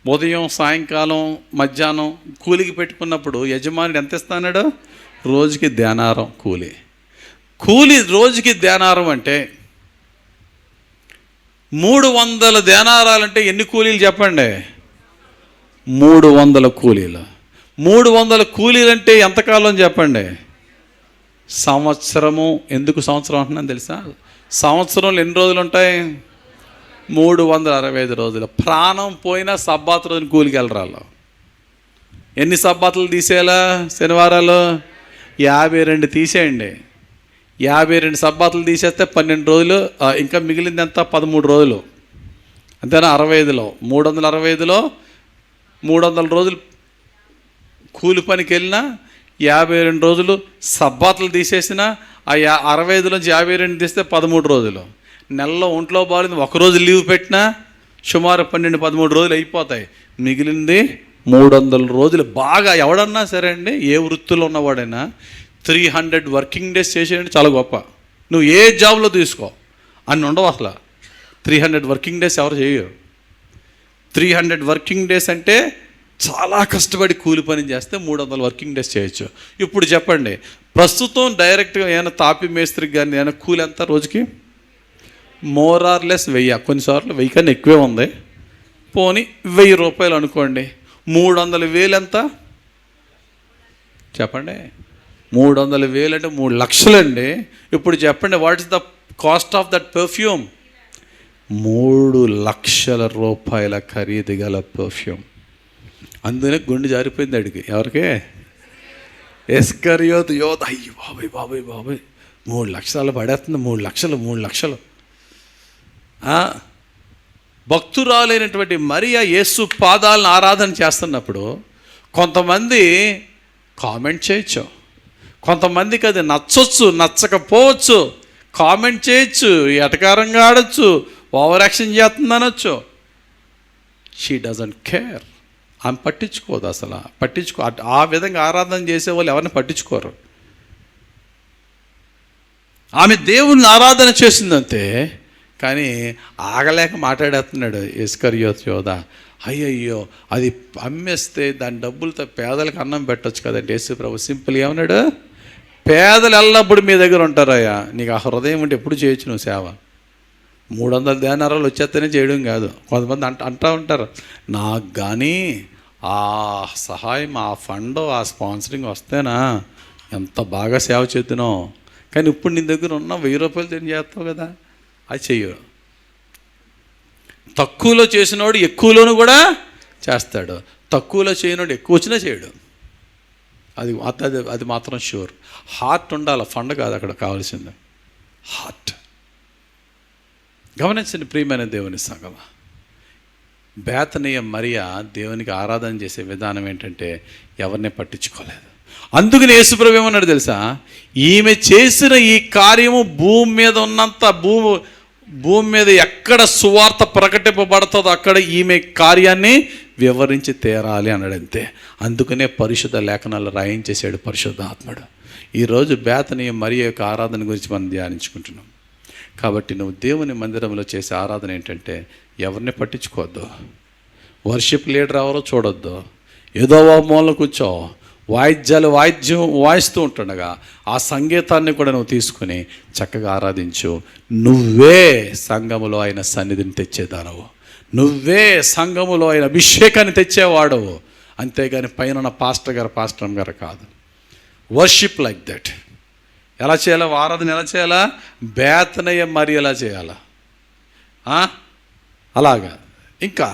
ఉదయం, సాయంకాలం, మధ్యాహ్నం కూలికి పెట్టుకున్నప్పుడు యజమానుడు ఎంత ఇస్తాడు? రోజుకి దేనారం కూలి రోజుకి దేనారం అంటే 300 దేనారాలంటే ఎన్ని కూలీలు చెప్పండి? 300 కూలీలు. 300 కూలీలు అంటే ఎంతకాలం చెప్పండి? సంవత్సరము. ఎందుకు సంవత్సరం అంటున్నాను తెలుసా? సంవత్సరంలో ఎన్ని రోజులు ఉంటాయి? 365 రోజులు. ప్రాణం పోయినా సబ్బాత్ రోజున కూలికి వెళ్ళరాళ్ళు. ఎన్ని సబ్బాతులు తీసేయాలా? శనివారాలు 52 తీసేయండి. 52 సబ్బాతులు తీసేస్తే 12 రోజులు, ఇంకా మిగిలింది ఎంత? 13 రోజులు. అంతేనా? 65లో 365లో 300 రోజులు కూలి పనికి వెళ్ళినా 52 రోజులు సబ్బాతులు తీసేసినా ఆ 65 నుంచి 52 తీస్తే 13 రోజులు. నెలలో ఒంట్లో బాగాలేదు, ఒకరోజు లీవ్ పెట్టినా సుమారు 12-13 రోజులు అయిపోతాయి. మిగిలింది 300 రోజులు. బాగా ఎవడన్నా సరే అండి, ఏ వృత్తిలో ఉన్నవాడైనా 300 వర్కింగ్ డేస్ చేసేయండి చాలా గొప్ప. నువ్వు ఏ జాబ్లో తీసుకో అన్ని ఉండవు అసలు. 300 వర్కింగ్ డేస్ ఎవరు చేయరు. 300 వర్కింగ్ డేస్ అంటే చాలా కష్టపడి కూలి పని చేస్తే 300 వర్కింగ్ డేస్ చేయొచ్చు. ఇప్పుడు చెప్పండి, ప్రస్తుతం డైరెక్ట్గా ఏమైనా తాపి మేస్త్రికి కానీ ఏమైనా కూలి ఎంత రోజుకి? మోర్ ఆర్ లెస్ 1000, కొన్నిసార్లు 1000 కన్నా ఎక్కువే ఉంది. పోనీ 1000 రూపాయలు అనుకోండి, 300,000 ఎంత చెప్పండి? 300,000 అంటే 3 లక్షలండి. ఇప్పుడు చెప్పండి, what is the cost of that perfume? 3 లక్షల రూపాయల ఖరీదు గల పర్ఫ్యూమ్. అందుకనే గుండె జారిపోయింది అడిగి. ఎవరికి? ఇస్కరియోతు యోధ. అయ్యి బాబాయ్ బాబాయ్ బాబాయ్, 3 లక్షలు పడేస్తుంది. 3 లక్షలు. భక్తురాలైనటువంటి మరియా యేసు పాదాలను ఆరాధన చేస్తున్నప్పుడు కొంతమంది కామెంట్ చేయొచ్చు, కొంతమందికి అది నచ్చొచ్చు, నచ్చకపోవచ్చు. కామెంట్ చేయొచ్చు, ఎటకారంగా ఆడచ్చు, ఓవర్ యాక్షన్ చేస్తుంది అనొచ్చు. She doesn't care. ఆమె పట్టించుకోదు అసలు. ఆ విధంగా ఆరాధన చేసే వాళ్ళు ఎవరిని పట్టించుకోరు. ఆమె దేవుణ్ణి ఆరాధన చేసిందంతే, కానీ ఆగలేక మాట్లాడేస్తున్నాడు ఇస్కరియోతు యోధ. అయ్యయ్యో, అది అమ్మేస్తే దాని డబ్బులతో పేదలకు అన్నం పెట్టచ్చు కదండి. యేసు ప్రభు సింపుల్ ఏమన్నాడు? పేదలు ఎల్లప్పుడు మీ దగ్గర ఉంటారయ్యా, నీకు ఆ హృదయం ఉంటే ఎప్పుడు చేయొచ్చు నువ్వు సేవ. 300 దేనారాలు వచ్చేస్తేనే చేయడం కాదు. కొంతమంది అంటూ ఉంటారు, నాకు కానీ ఆ సహాయం, ఆ ఫండ్, ఆ స్పాన్సరింగ్ వస్తేనా ఎంత బాగా సేవ చేద్దునో. కానీ ఇప్పుడు నీ దగ్గర ఉన్న 1000 రూపాయలు తిని చేస్తావు కదా, అది చెయ్యు. తక్కువలో చేసినోడు ఎక్కువలోనూ కూడా చేస్తాడు, తక్కువలో చేయనోడు ఎక్కువ వచ్చినా చేయడు. అది మాత్రం షూర్. హార్ట్ ఉండాలి, ఫండ్ కాదు అక్కడ కావాల్సింది, హార్ట్. గమనించండి ప్రియమైన దేవుని సంగమా, బేతనీయ మరియా దేవునికి ఆరాధన చేసే విధానం ఏంటంటే ఎవరిని పట్టించుకోలేదు. అందుకని యేసుప్రభు ఏమన్నాడు తెలుసా? ఈమె చేసిన ఈ కార్యము భూమి మీద ఉన్నంత భూమి మీద ఎక్కడ సువార్త ప్రకటింపబడుతుందో అక్కడ ఈమె కార్యాన్ని వివరించి తీరాలి అన్నాడు అంతే. అందుకనే పరిశుద్ధ లేఖనాలు రాయించేశాడు పరిశుద్ధాత్ముడు. ఈరోజు బేతనీయ మరియా యొక్క ఆరాధన గురించి మనం ధ్యానించుకుంటున్నాం. కాబట్టి నువ్వు దేవుని మందిరంలో చేసే ఆరాధన ఏంటంటే ఎవరిని పట్టించుకోవద్దు. వర్షిప్ లీడర్ ఎవరో చూడొద్దు. ఏదో మూలలో కూర్చో, వాయిద్యం వాయిస్తూ ఉంటుండగా ఆ సంగీతాన్ని కూడా నువ్వు తీసుకుని చక్కగా ఆరాధించు. నువ్వే సంఘములో ఆయన సన్నిధిని తెచ్చేదానవు, నువ్వే సంఘములో ఆయన అభిషేకాన్ని తెచ్చేవాడవు. అంతేగాని పైన పాస్టర్ గారు కాదు. Worship like that. ఎలా చేయాలా ఆరాధన? ఎలా చేయాలా? బేతనీయ మరియా ఎలా చేయాలా? అలాగా. ఇంకా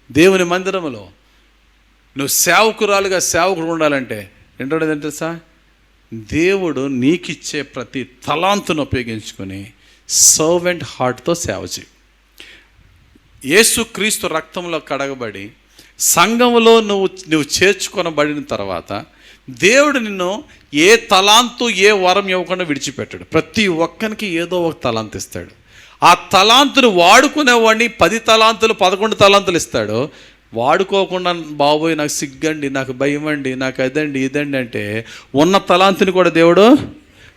దేవుని మందిరంలో నువ్వు సేవకుడు ఉండాలంటే ఏంటంటే తెలుసా? దేవుడు నీకిచ్చే ప్రతి తలాంతును ఉపయోగించుకొని సర్వెంట్ హార్ట్తో సేవ చేయి. యేసుక్రీస్తు రక్తంలో కడగబడి సంఘములో నువ్వు చేర్చుకొనబడిన తర్వాత దేవుడు నిన్ను ఏ తలాంతు, ఏ వరం ఇవ్వకుండా విడిచిపెట్టాడు. ప్రతి ఒక్కరికి ఏదో ఒక తలాంతు ఇస్తాడు. ఆ తలాంతును వాడుకునేవాడిని 10 తలాంతులు 11 తలాంతులు ఇస్తాడు. వాడుకోకుండా బాబోయ్ నాకు సిగ్గండి, నాకు భయం అండి, నాకు అదండి ఇదండి అంటే ఉన్న తలాంతుని కూడా దేవుడు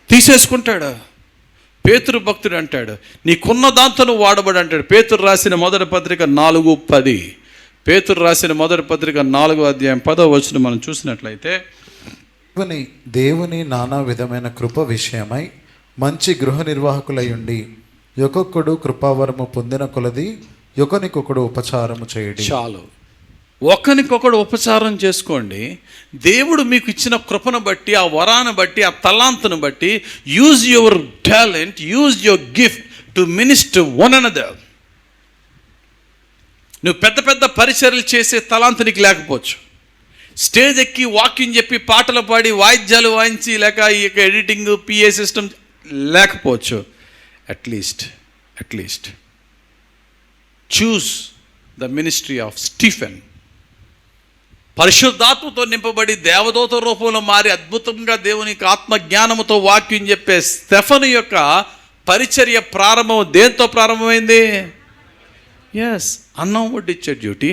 తీసేసుకుంటాడు. పేతురు భక్తుడు అంటాడు, నీకున్న దాంతో నువ్వు వాడబడి అంటాడు. పేతురు రాసిన మొదటి పత్రిక 4:10. పేతురు రాసిన మొదటి పత్రిక 4వ అధ్యాయం 10వ వచనం మనం చూసినట్లయితే, దేవుని నానా విధమైన కృప విషయమై మంచి గృహ నిర్వాహకులై ఉండి యొక్కొక్కడు కృపావరము పొందిన కొలది ఒకనికొకడు ఉపచారము చేయడం. చాలు, ఒకరికొకడు ఉపచారం చేసుకోండి. దేవుడు మీకు ఇచ్చిన కృపను బట్టి, ఆ వరాన్ని బట్టి, ఆ తలాంతును బట్టి use your talent, use your gift to minister one another. నువ్వు పెద్ద పెద్ద పరిచర్యలు చేసే తలాంతు నీకు లేకపోవచ్చు. స్టేజ్ ఎక్కి వాకింగ్ చెప్పి పాటలు పాడి వాయిద్యాలు వాయించి లేక ఈ యొక్క ఎడిటింగ్ పిఏ సిస్టమ్ లేకపోవచ్చు. At least choose the ministry of Stephen. పరిశుద్ధాత్మతో నింపబడి దేవదూత రూపంలో మారి అద్భుతంగా దేవునికి ఆత్మ జ్ఞానముతో వాక్యం చెప్పే స్టెఫను యొక్క పరిచర్య ప్రారంభం దేంతో ప్రారంభమైంది? ఎస్, అన్నం వడ్డిచ్చే డ్యూటీ,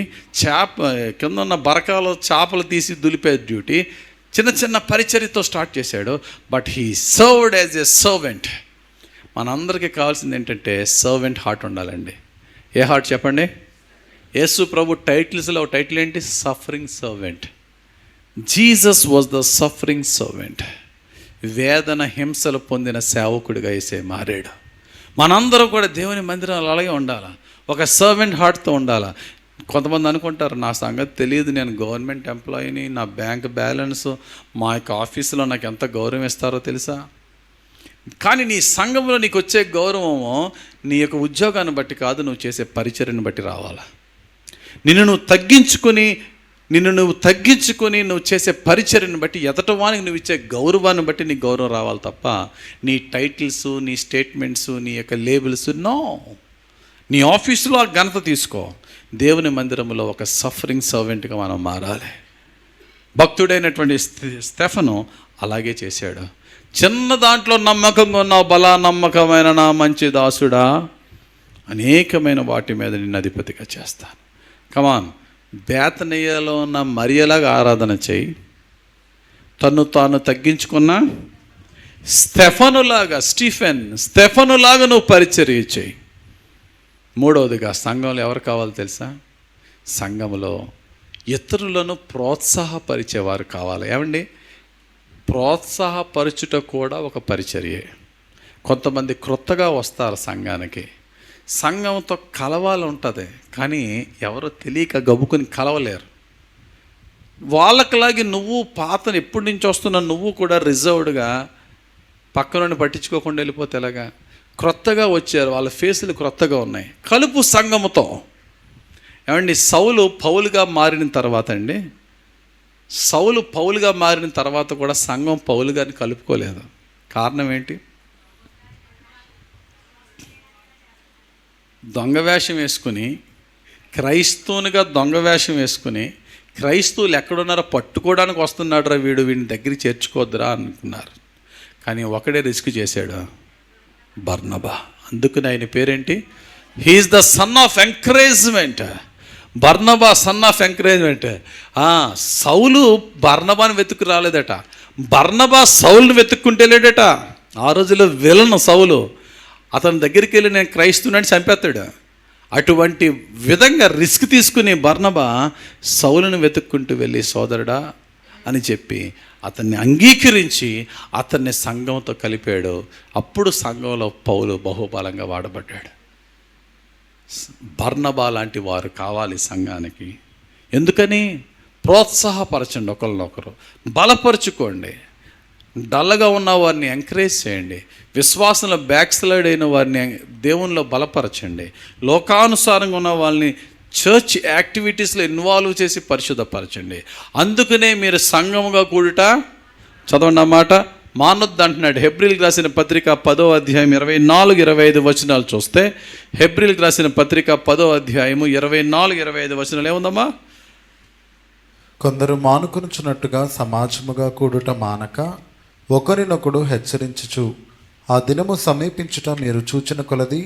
కింద ఉన్న బరకాలు చేపలు తీసి దులిపే డ్యూటీ, చిన్న చిన్న పరిచర్యతో స్టార్ట్ చేశాడు. But he served as a servant. మనందరికీ కావాల్సింది ఏంటంటే సర్వెంట్ హార్ట్ ఉండాలండి. ఏ హార్ట్ చెప్పండి? యేసు ప్రభు టైటిల్స్లో టైటిల్ ఏంటి? Suffering servant. Jesus was the suffering servant. వేదన హింసలు పొందిన సేవకుడిగా యేసే మారాడు. మనందరం కూడా దేవుని మందిరాలు అలాగే ఉండాలి, ఒక సర్వెంట్ హార్ట్తో ఉండాలి. కొంతమంది అనుకుంటారు, నా సంగతి తెలియదు, నేను గవర్నమెంట్ ఎంప్లాయీని, నా బ్యాంక్ బ్యాలెన్స్, మా యొక్క ఆఫీసులో నాకు ఎంత గౌరవం ఇస్తారో తెలుసా? కానీ నీ సంఘంలో నీకు వచ్చే గౌరవము నీ యొక్క ఉద్యోగాన్ని బట్టి కాదు, నువ్వు చేసే పరిచర్యను బట్టి రావాలా. నిన్ను నువ్వు తగ్గించుకొని నువ్వు చేసే పరిచర్యను బట్టి, ఎదటవానికి నువ్వు ఇచ్చే గౌరవాన్ని బట్టి నీ గౌరవం రావాలి తప్ప నీ టైటిల్స్, నీ స్టేట్మెంట్స్, నీ యొక్క లేబుల్స్ నో. నీ ఆఫీసులో ఆ ఘనత తీసుకో. దేవుని మందిరంలో ఒక సఫరింగ్ సర్వెంట్గా మనం మారాలి. భక్తుడైనటువంటి స్టెఫను అలాగే చేశాడు. చిన్న దాంట్లో నమ్మకంగా ఉన్నావు, బలా నమ్మకమైన నా మంచి దాసుడా, అనేకమైన వాటి మీద నిన్ను అధిపతిగా చేస్తాను. కమాన్, బేతనీయలో ఉన్న మరియలాగా ఆరాధన చేయి. తను తాను తగ్గించుకున్న స్టెఫనులాగా నువ్వు పరిచర్య చేయి. మూడవదిగా సంఘంలో ఎవరు కావాలో తెలుసా? సంఘంలో ఇతరులను ప్రోత్సాహపరిచేవారు కావాలి. ఏమండి, ప్రోత్సాహపరచుట కూడా ఒక పరిచర్యే. కొంతమంది క్రొత్తగా వస్తారు సంఘానికి, సంఘంతో కలవాలి ఉంటుంది, కానీ ఎవరో తెలియక గబుకుని కలవలేరు. వాళ్ళకిలాగే నువ్వు పాతను ఎప్పటి నుంచి వస్తున్నా నువ్వు కూడా రిజర్వ్డ్గా పక్కన పట్టించుకోకుండా వెళ్ళిపోతే ఎలాగా? క్రొత్తగా వచ్చారు, వాళ్ళ ఫేసులు క్రొత్తగా ఉన్నాయి. కలుపు సంఘముతో. ఏమండి, సౌలు పౌలుగా మారిన తర్వాత కూడా సంఘం పౌలు గారిని కలుపుకోలేదు. కారణం ఏంటి? దొంగ వేషం వేసుకుని, క్రైస్తవునిగా దొంగ వేషం వేసుకుని, క్రైస్తవులు ఎక్కడున్నారో పట్టుకోవడానికి వస్తున్నాడు రా వీడు, వీడిని దగ్గరికి చేర్చుకోవద్దురా అనుకున్నారు. కానీ ఒకడే రిస్క్ చేశాడు, బర్నబా. అందుకని ఆయన పేరేంటి? He is the son of encouragement. Barnabas son of encouragement. Saul బర్నబాని వెతుక్కు రాలేదట, బర్నబా సౌలుని వెతుక్కుంటే లేడట. ఆ రోజుల్లో విలను సౌలు, అతని దగ్గరికి వెళ్ళి నేను క్రైస్తవుని చంపేస్తాడు. అటువంటి విధంగా రిస్క్ తీసుకుని బర్నబా సౌలుని వెతుక్కుంటూ వెళ్ళి సోదరుడా అని చెప్పి అతన్ని అంగీకరించి అతన్ని సంఘంతో కలిపాడు. అప్పుడు సంఘంలో పౌలు బహుబలంగా వాడబడ్డాడు. బర్నబా లాంటి వారు కావాలి సంఘానికి. ఎందుకని? ప్రోత్సాహపరచండి, ఒకరినొకరు బలపరుచుకోండి. డల్గా ఉన్న వారిని ఎంకరేజ్ చేయండి. విశ్వాసంలో బ్యాక్ స్లైడ్ అయిన వారిని దేవునిలో బలపరచండి. లోకానుసారంగా ఉన్న వాళ్ళని చర్చ్ యాక్టివిటీస్లో ఇన్వాల్వ్ చేసి పరిశుద్ధపరచండి. అందుకనే మీరు సంఘముగా కూడుట, చదవండి అన్నమాట, మానొద్దు అంటున్నాడు. హెబ్రీలకు రాసిన పత్రిక 10వ అధ్యాయం 24-25 వచనాలు చూస్తే, హెబ్రీలకు రాసిన పత్రిక 10వ అధ్యాయము 24-25 వచనాలు ఏముందమ్మా? కొందరు మానుకొనుచున్నట్టుగా సమాజముగా కూడుట మానక ఒకరినొకడు హెచ్చరించుచు, ఆ దినము సమీపించుట మీరు చూచిన కొలది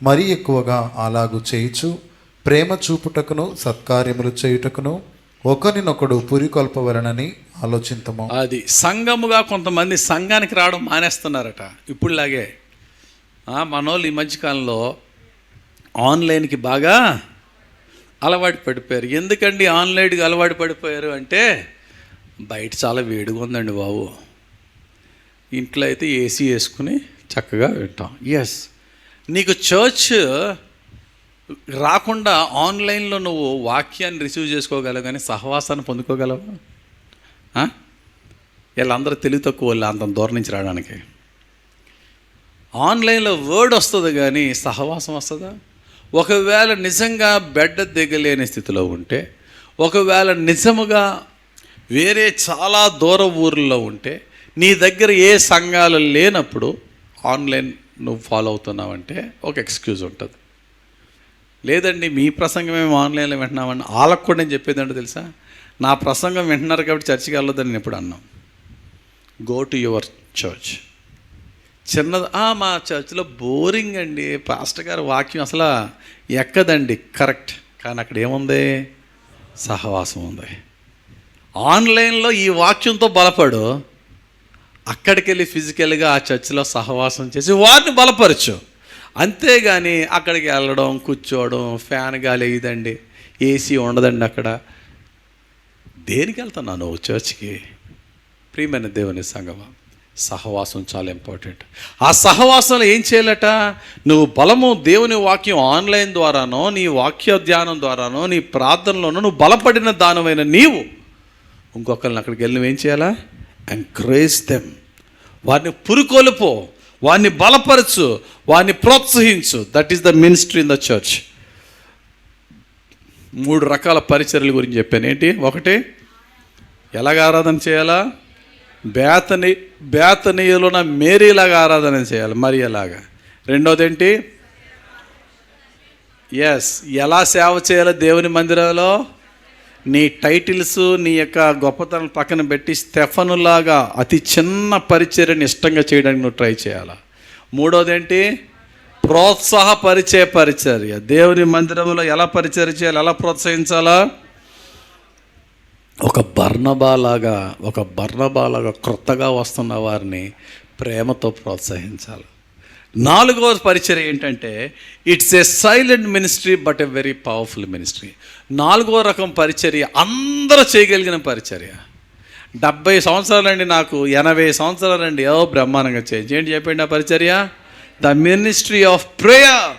మరీ ఎక్కువగా అలాగు చేయుచు, ప్రేమ చూపుటకును సత్కార్యములు చేయుటకును ఒకరినొకడు పురికొల్పవలనని ఆలోచింతము. అది సంఘముగా కొంతమంది సంఘానికి రావడం మానేస్తున్నారట. ఇప్పుడులాగే మనోళ్ళు ఈ మధ్యకాలంలో ఆన్లైన్కి బాగా అలవాటు పడిపోయారు. ఎందుకండి ఆన్లైన్కి అలవాటు పడిపోయారు అంటే, బయట చాలా వేడిగా ఉందండి బాబు, ఇంట్లో అయితే ఏసీ వేసుకుని చక్కగా వింటాం. ఎస్, నీకు చర్చ్ రాకుండా ఆన్లైన్లో నువ్వు వాక్యాన్ని రిసీవ్ చేసుకోగలవు, కానీ సహవాసాన్ని పొందుకోగలవు? వీళ్ళందరూ తెలివి తక్కువ వాళ్ళు అంత దూరం నుంచి రావడానికి. ఆన్లైన్లో వర్డ్ వస్తుంది కానీ సహవాసం వస్తుందా? ఒకవేళ నిజంగా బెడ్ దిగలేని స్థితిలో ఉంటే, ఒకవేళ నిజముగా వేరే చాలా దూర ఊర్లో ఉంటే, నీ దగ్గర ఏ సంఘాలు లేనప్పుడు ఆన్లైన్ నువ్వు ఫాలో అవుతున్నావంటే ఒక ఎక్స్క్యూజ్ ఉంటుంది. లేదండి మీ ప్రసంగం మేము ఆన్లైన్లో వింటున్నామని వాళ్ళకు కూడా నేను చెప్పేది ఏంటో తెలుసా? నా ప్రసంగం వింటున్నారు కాబట్టి చర్చికి వెళ్ళొద్దని నేను ఎప్పుడు అన్నాం. Go to your church. చిన్నది మా చర్చిలో బోరింగ్ అండి, పాస్టర్ గారు వాక్యం అసలు ఎక్కదండి. కరెక్ట్, కానీ అక్కడ ఏముంది? సహవాసం ఉంది. ఆన్లైన్లో ఈ వాక్యంతో బలపడు, అక్కడికి వెళ్ళి ఫిజికల్గా ఆ చర్చిలో సహవాసం చేసి వారిని బలపరచు. అంతేగాని అక్కడికి వెళ్ళడం, కూర్చోవడం, ఫ్యాన్ గాలి వేయదండి, ఏసీ ఉండదండి అక్కడ. దేనికి వెళ్తున్నావు నువ్వు చర్చికి? ప్రియమైన దేవుని సంగమా, సహవాసం చాలా ఇంపార్టెంట్. ఆ సహవాసంలో ఏం చేయాలట? నువ్వు బలము దేవుని వాక్యం ఆన్లైన్ ద్వారానో, నీ వాక్య ధ్యానం ద్వారానో, నీ ప్రార్థనలోనో నువ్వు బలపడిన దానమైన నీవు ఇంకొకరిని అక్కడికి వెళ్ళి నువ్వేం చేయాలా? Encourage them. వారిని పురుకొలుపు, వారిని బలపరచు, వారిని ప్రోత్సహించు. That is the ministry in the church. 3 రకాల పరిచర్యల గురించి చెప్పాను. ఏంటి? ఒకటి, ఎలాగ ఆరాధన చేయాలా? బేతనీయులున్న మేరీలాగా ఆరాధన చేయాలి, మరి ఎలాగా. రెండోది ఏంటి? ఎలా సేవ చేయాలో దేవుని మందిరంలో నీ టైటిల్స్, నీ యొక్క గొప్పతనం పక్కన పెట్టి స్టెఫనులాగా అతి చిన్న పరిచర్యని ఇష్టంగా చేయడానికి నువ్వు ట్రై చేయాలా. మూడోది ఏంటి? ప్రోత్సాహపరిచే పరిచర్య. దేవుని మందిరంలో ఎలా పరిచర్య చేయాలి, ఎలా ప్రోత్సహించాలా? ఒక బర్నబాలాగా క్రొత్తగా వస్తున్న వారిని ప్రేమతో ప్రోత్సహించాలి. 4వ పరిచర్య ఏంటంటే, it's a silent ministry but a very powerful ministry. 4వ రకం పరిచర్య అందరూ చేయగలిగిన పరిచర్య. 70 సంవత్సరాలండి, నాకు 80 సంవత్సరాలండి, బ్రహ్మాండంగా చేయండి. ఏంటి చెప్పండి ఆ పరిచర్య? ద మినిస్ట్రీ ఆఫ్ ప్రేయర్,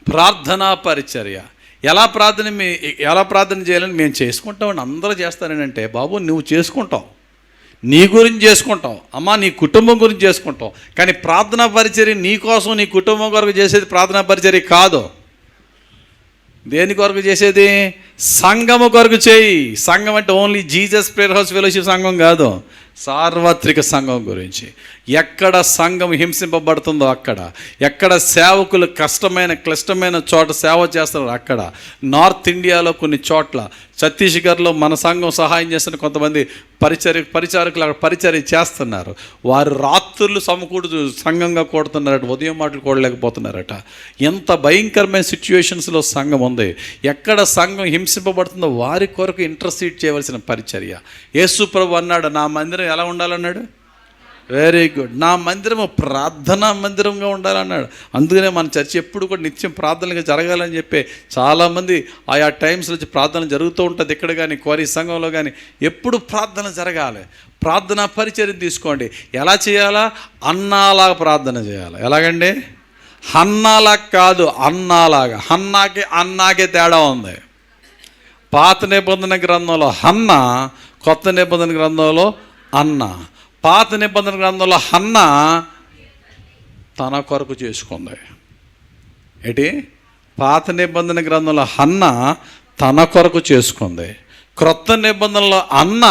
ప్రార్థనా పరిచర్య. ఎలా ప్రార్థన చేయాలని మేము చేసుకుంటామని అందరూ చేస్తారని అంటే, బాబు నువ్వు చేసుకుంటావు, నీ గురించి చేసుకుంటావు, అమ్మా నీ కుటుంబం గురించి చేసుకుంటావు, కానీ ప్రార్థనా పరిచర్య నీ కోసం, నీ కుటుంబం కొరకు చేసేది ప్రార్థనా పరిచర్య కాదు. దేని కొరకు చేసేది? సంఘము కొరకు చేయి. సంఘం అంటే only Jesus prayer house fellowship సంఘం కాదు, సార్వత్రిక సంఘం గురించి. ఎక్కడ సంఘం హింసింపబడుతుందో అక్కడ, ఎక్కడ సేవకులు క్లిష్టమైన చోట సేవ చేస్తారో అక్కడ. నార్త్ ఇండియాలో కొన్ని చోట్ల, ఛత్తీస్గఢ్లో మన సంఘం సహాయం చేస్తున్న కొంతమంది పరిచారకులు అక్కడ పరిచర్య చేస్తున్నారు. వారు రాత్రులు సంఘంగా కొడుతున్నారట, ఉదయం మాటలు కూడలేకపోతున్నారట. ఎంత భయంకరమైన సిచ్యువేషన్స్లో సంఘం ఉంది. ఎక్కడ సంఘం హింసింపబడుతుందో వారి కొరకు ఇంటర్సీడ్ చేయవలసిన పరిచర్య. యేసు ప్రభు అన్నాడు, నా మందిరం ఎలా ఉండాలన్నాడు? Very good. నా మందిరము ప్రార్థనా మందిరంగా ఉండాలన్నాడు. అందుకనే మన చర్చ ఎప్పుడు కూడా నిత్యం ప్రార్థనలుగా జరగాలని చెప్పి చాలామంది ఆయా టైమ్స్లో ప్రార్థన జరుగుతూ ఉంటుంది. ఇక్కడ కానీ క్వారీ సంఘంలో కానీ ఎప్పుడు ప్రార్థన జరగాలి. ప్రార్థనా పరిచర్య తీసుకోండి. ఎలా చేయాలా? అన్నాలాగా ప్రార్థన చేయాలి. ఎలాగండి? హన్నాలా కాదు, అన్నాలాగా. అన్నాకే తేడా ఉంది. పాత నిబంధన గ్రంథంలో హన్నా, కొత్త నిబంధన గ్రంథంలో అన్న. పాత నిబంధన గ్రంథంలో హన్న తన కొరకు చేసుకుంది. ఏంటి? పాత నిబంధన గ్రంథంలో హన్న తన కొరకు చేసుకుంది. క్రొత్త నిబంధనలో అన్న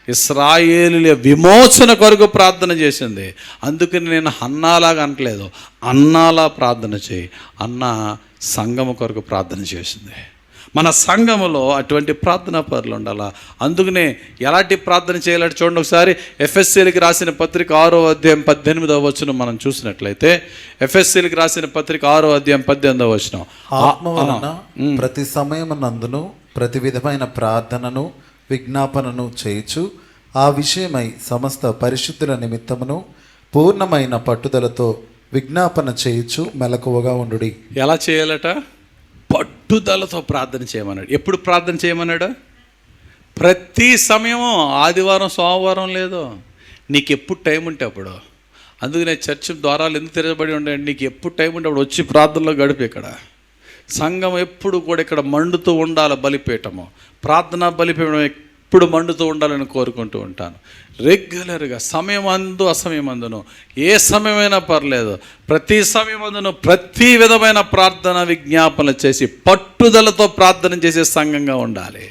ఇశ్రాయేలుల విమోచన కొరకు ప్రార్థన చేసింది. అందుకని నేను హన్నాలాగా అనట్లేదు, అన్నాలా ప్రార్థన చేయి. అన్న సంఘము కొరకు ప్రార్థన చేసింది. మన సంఘములో అటువంటి ప్రార్థనా పరులు ఉండాలా. అందుకనే ఎలాంటి ప్రార్థన చేయాలంటే చూడండి ఒకసారి. ఎఫ్ఎస్సీలకు రాసిన పత్రిక 6వ అధ్యాయం 18వ వచనం మనం చూసినట్లయితే, ఎఫ్ఎస్సీలకు రాసిన పత్రిక 6వ అధ్యాయం 18వ వచనం. ఆత్మ వలన ప్రతి సమయమునందును ప్రతి విధమైన ప్రార్థనను విజ్ఞాపనను చేయుచు ఆ విషయమై సమస్త పరిశుద్ధుల నిమిత్తమును పూర్ణమైన పట్టుదలతో విజ్ఞాపన చేయుచు మెలకువగా ఉండుడి. ఎలా చేయాలట? పట్టుదలతో ప్రార్థన చేయమన్నాడు. ఎప్పుడు ప్రార్థన చేయమన్నాడు? ప్రతి సమయము. ఆదివారం సోమవారం లేదు, నీకు ఎప్పుడు టైం ఉంటే అప్పుడు. అందుకనే చర్చ్ ద్వారాలు ఎందుకు తెరవబడి ఉంటాయండి? నీకు ఎప్పుడు టైం ఉంటే అప్పుడు వచ్చి ప్రార్థనలో గడిపి. ఇక్కడ సంఘం ఎప్పుడు కూడా ఇక్కడ మండుతూ ఉండాలి. బలిపీఠము, ప్రార్థనా బలిపీఠం ఎప్పుడు మండుతూ ఉండాలని కోరుకుంటూ ఉంటాను. రెగ్యులర్గా సమయమందు అసమయమందును ఏ సమయమైనా పర్లేదు, ప్రతి సమయమందును ప్రతి విధమైన ప్రార్థన విజ్ఞాపనలు చేసి పట్టుదలతో ప్రార్థన చేసే సంఘంగా ఉండాలి.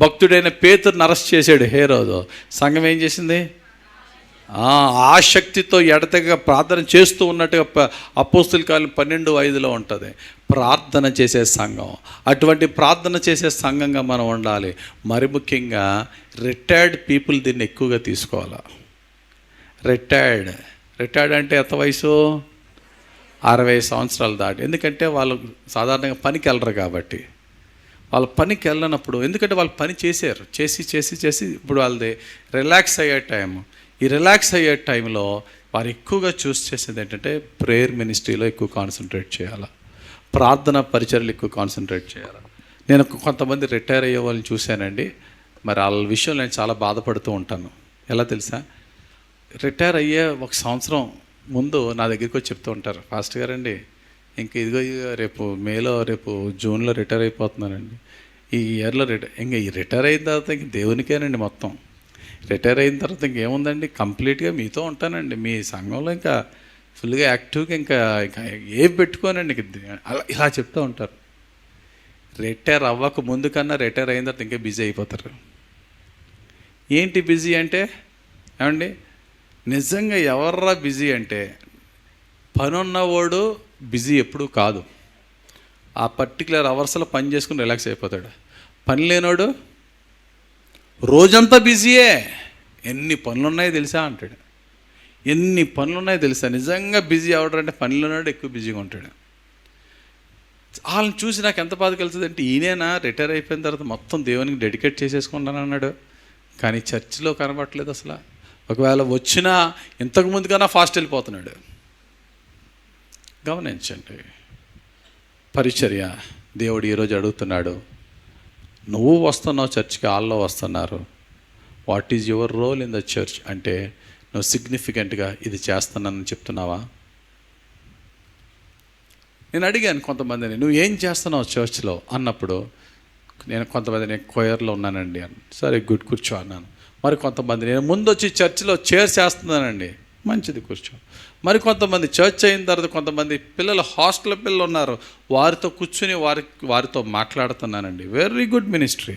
భక్తుడైన పేతురుని అరెస్ట్ చేశాడు హేరోదు. సంఘం ఏం చేసింది? ఆసక్తితో ఎడతెగ ప్రార్థన చేస్తూ ఉన్నట్టుగా అపోస్తుల కార్యం 12:5 ఉంటుంది. ప్రార్థన చేసే సంఘం, అటువంటి ప్రార్థన చేసే సంఘంగా మనం ఉండాలి. మరి ముఖ్యంగా రిటైర్డ్ పీపుల్ దీన్ని ఎక్కువగా తీసుకోవాలి. రిటైర్డ్ అంటే ఎంత వయసు? 60 సంవత్సరాలు దాటి. ఎందుకంటే వాళ్ళు సాధారణంగా పనికి వెళ్ళరు కాబట్టి. వాళ్ళ పనికి వెళ్ళినప్పుడు, ఎందుకంటే వాళ్ళు పని చేశారు, చేసి ఇప్పుడు వాళ్ళది రిలాక్స్ అయ్యే టైం. ఈ రిలాక్స్ అయ్యే టైంలో వారు ఎక్కువగా చూస్ చేసేది ఏంటంటే ప్రేయర్ మినిస్ట్రీలో ఎక్కువ కాన్సన్ట్రేట్ చేయాలి, ప్రార్థన పరిచర్యలు ఎక్కువ కాన్సన్ట్రేట్ చేయాలి. నేను కొంతమంది రిటైర్ అయ్యే వాళ్ళని చూశానండి. మరి వాళ్ళ విషయంలో నేను చాలా బాధపడుతూ ఉంటాను. ఎలా తెలుసా? రిటైర్ అయ్యే 1 సంవత్సరం ముందు నా దగ్గరికి వచ్చి చెప్తూ ఉంటారు, ఫాస్ట్ గారండి ఇంక ఇదిగో రేపు మేలో జూన్లో రిటైర్ అయిపోతున్నానండి, ఈ ఇయర్లో ఇంకా ఈ రిటైర్ అయిన తర్వాత ఇంక దేవునికేనండి మొత్తం. రిటైర్ అయిన తర్వాత ఇంకేముందండి, కంప్లీట్గా మీతో ఉంటానండి, మీ సంఘంలో ఇంకా ఫుల్గా యాక్టివ్గా ఇంకా ఏం పెట్టుకోనండి అలా ఇలా చెప్తూ ఉంటారు. రిటైర్ అవ్వక ముందు కన్నా రిటైర్ అయిన తర్వాత ఇంకా బిజీ అయిపోతారు. ఏంటి బిజీ అంటే ఏమండి, నిజంగా ఎవర్రా బిజీ అంటే పని ఉన్నవాడు బిజీ ఎప్పుడూ కాదు. ఆ పర్టికులర్ అవర్స్లో పని చేసుకుని రిలాక్స్ అయిపోతాడు. పని లేనోడు రోజంతా బిజీయే. ఎన్ని పనులున్నాయో తెలుసా అంటాడు. ఎన్ని పనులున్నాయో తెలుసా? నిజంగా బిజీ అవడంటే పనిలోనాడు ఎక్కువ బిజీగా ఉంటాడు. వాళ్ళని చూసి నాకు ఎంత బాధ కలుస్తుంది అంటే, ఈయనేనా రిటైర్ అయిపోయిన తర్వాత మొత్తం దేవునికి డెడికేట్ చేసేసుకుంటాను అన్నాడు, కానీ చర్చిలో కనబడట్లేదు అసలు. ఒకవేళ వచ్చినా ఇంతకుముందు కన్నా ఫాస్ట్ వెళ్ళిపోతున్నాడు. గమనించండి, పరిచర్య దేవుడు ఈరోజు అడుగుతున్నాడు. నువ్వు వస్తున్నావు చర్చ్కి, వాళ్ళు వస్తున్నారు. What is your role in the church అంటే నువ్వు సిగ్నిఫికెంట్గా ఇది చేస్తున్నానని చెప్తున్నావా? నేను అడిగాను కొంతమందిని, నువ్వు ఏం చేస్తున్నావు చర్చ్లో అన్నప్పుడు, నేను కొయర్లో ఉన్నానండి అని. సరే గుడ్, కూర్చో అన్నాను. మరి కొంతమంది, నేను ముందు వచ్చి చర్చిలో చైర్ చేస్తున్నానండి, మంచిది కూర్చో. మరి కొంతమంది చర్చ్ అయిన తర్వాత కొంతమంది పిల్లలు, హాస్టల్ పిల్లలు ఉన్నారు, వారితో కూర్చుని వారితో మాట్లాడుతున్నానండి. Very good ministry.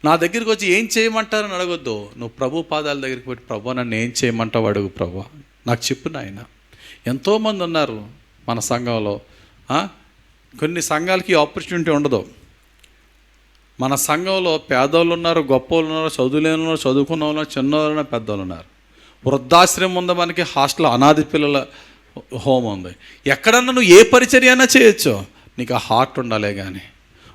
నా దగ్గరికి వచ్చి ఏం చేయమంటారని అడగొద్దు. నువ్వు ప్రభు పాదాల దగ్గరికి పెట్టి, ప్రభు నన్ను ఏం చేయమంటావు అడుగు, ప్రభు నాకు చెప్పు నాయన. ఎంతోమంది ఉన్నారు మన సంఘంలో. కొన్ని సంఘాలకి ఆపర్చునిటీ ఉండదు. మన సంఘంలో పేదోళ్ళు ఉన్నారు, గొప్పవాళ్ళు ఉన్నారు, చదువులేని ఉన్నారు, చదువుకున్న వాళ్ళు, చిన్నవాళ్ళు ఉన్నారు, పెద్దవాళ్ళు ఉన్నారు. వృద్ధాశ్రమం ఉంది మనకి, హాస్టల్ అనాథ పిల్లల హోమ్ ఉంది. ఎక్కడన్నా నువ్వు ఏ పరిచర్య అయినా చేయొచ్చు, నీకు ఆ హార్ట్ ఉండాలే. కానీ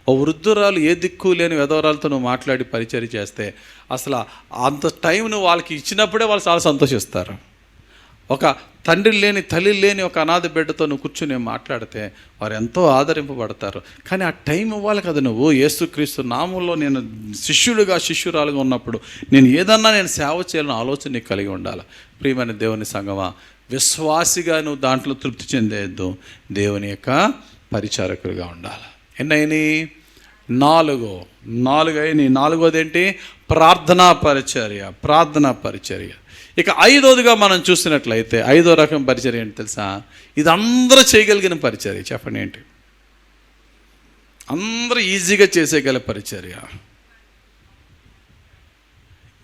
ఓ వృద్ధురాలు ఏ దిక్కు లేని విధవరాలతో నువ్వు మాట్లాడి పరిచర్య చేస్తే అసలు అంత టైం నువ్వు వాళ్ళకి ఇచ్చినప్పుడే వాళ్ళు చాలా సంతోషిస్తారు. ఒక తండ్రి లేని, తల్లి లేని ఒక అనాథ బిడ్డతో నువ్వు కూర్చుని మాట్లాడితే వారు ఎంతో ఆదరింపబడతారు. కానీ ఆ టైం ఇవ్వాలి కదా. నువ్వు యేసుక్రీస్తు నామంలో నేను శిష్యురాలుగా ఉన్నప్పుడు నేను సేవ చేయాలని ఆలోచన నీకు కలిగి ఉండాలి. ప్రియమైన దేవుని సంగమా, విశ్వాసిగా నువ్వు దాంట్లో తృప్తి చెందేద్దు, దేవుని యొక్క పరిచారకులుగా ఉండాలి. ఎన్నైనా 4 అయినాయి. 4వది ఏంటి? ప్రార్థనా పరిచర్య. ఇక 5వదిగా మనం చూసినట్లయితే 5వ రకం పరిచర్య ఏంటి తెలుసా? ఇది అందరూ చేయగలిగిన పరిచర్య. చెప్పండి ఏంటి? అందరూ ఈజీగా చేసేయగల పరిచర్య,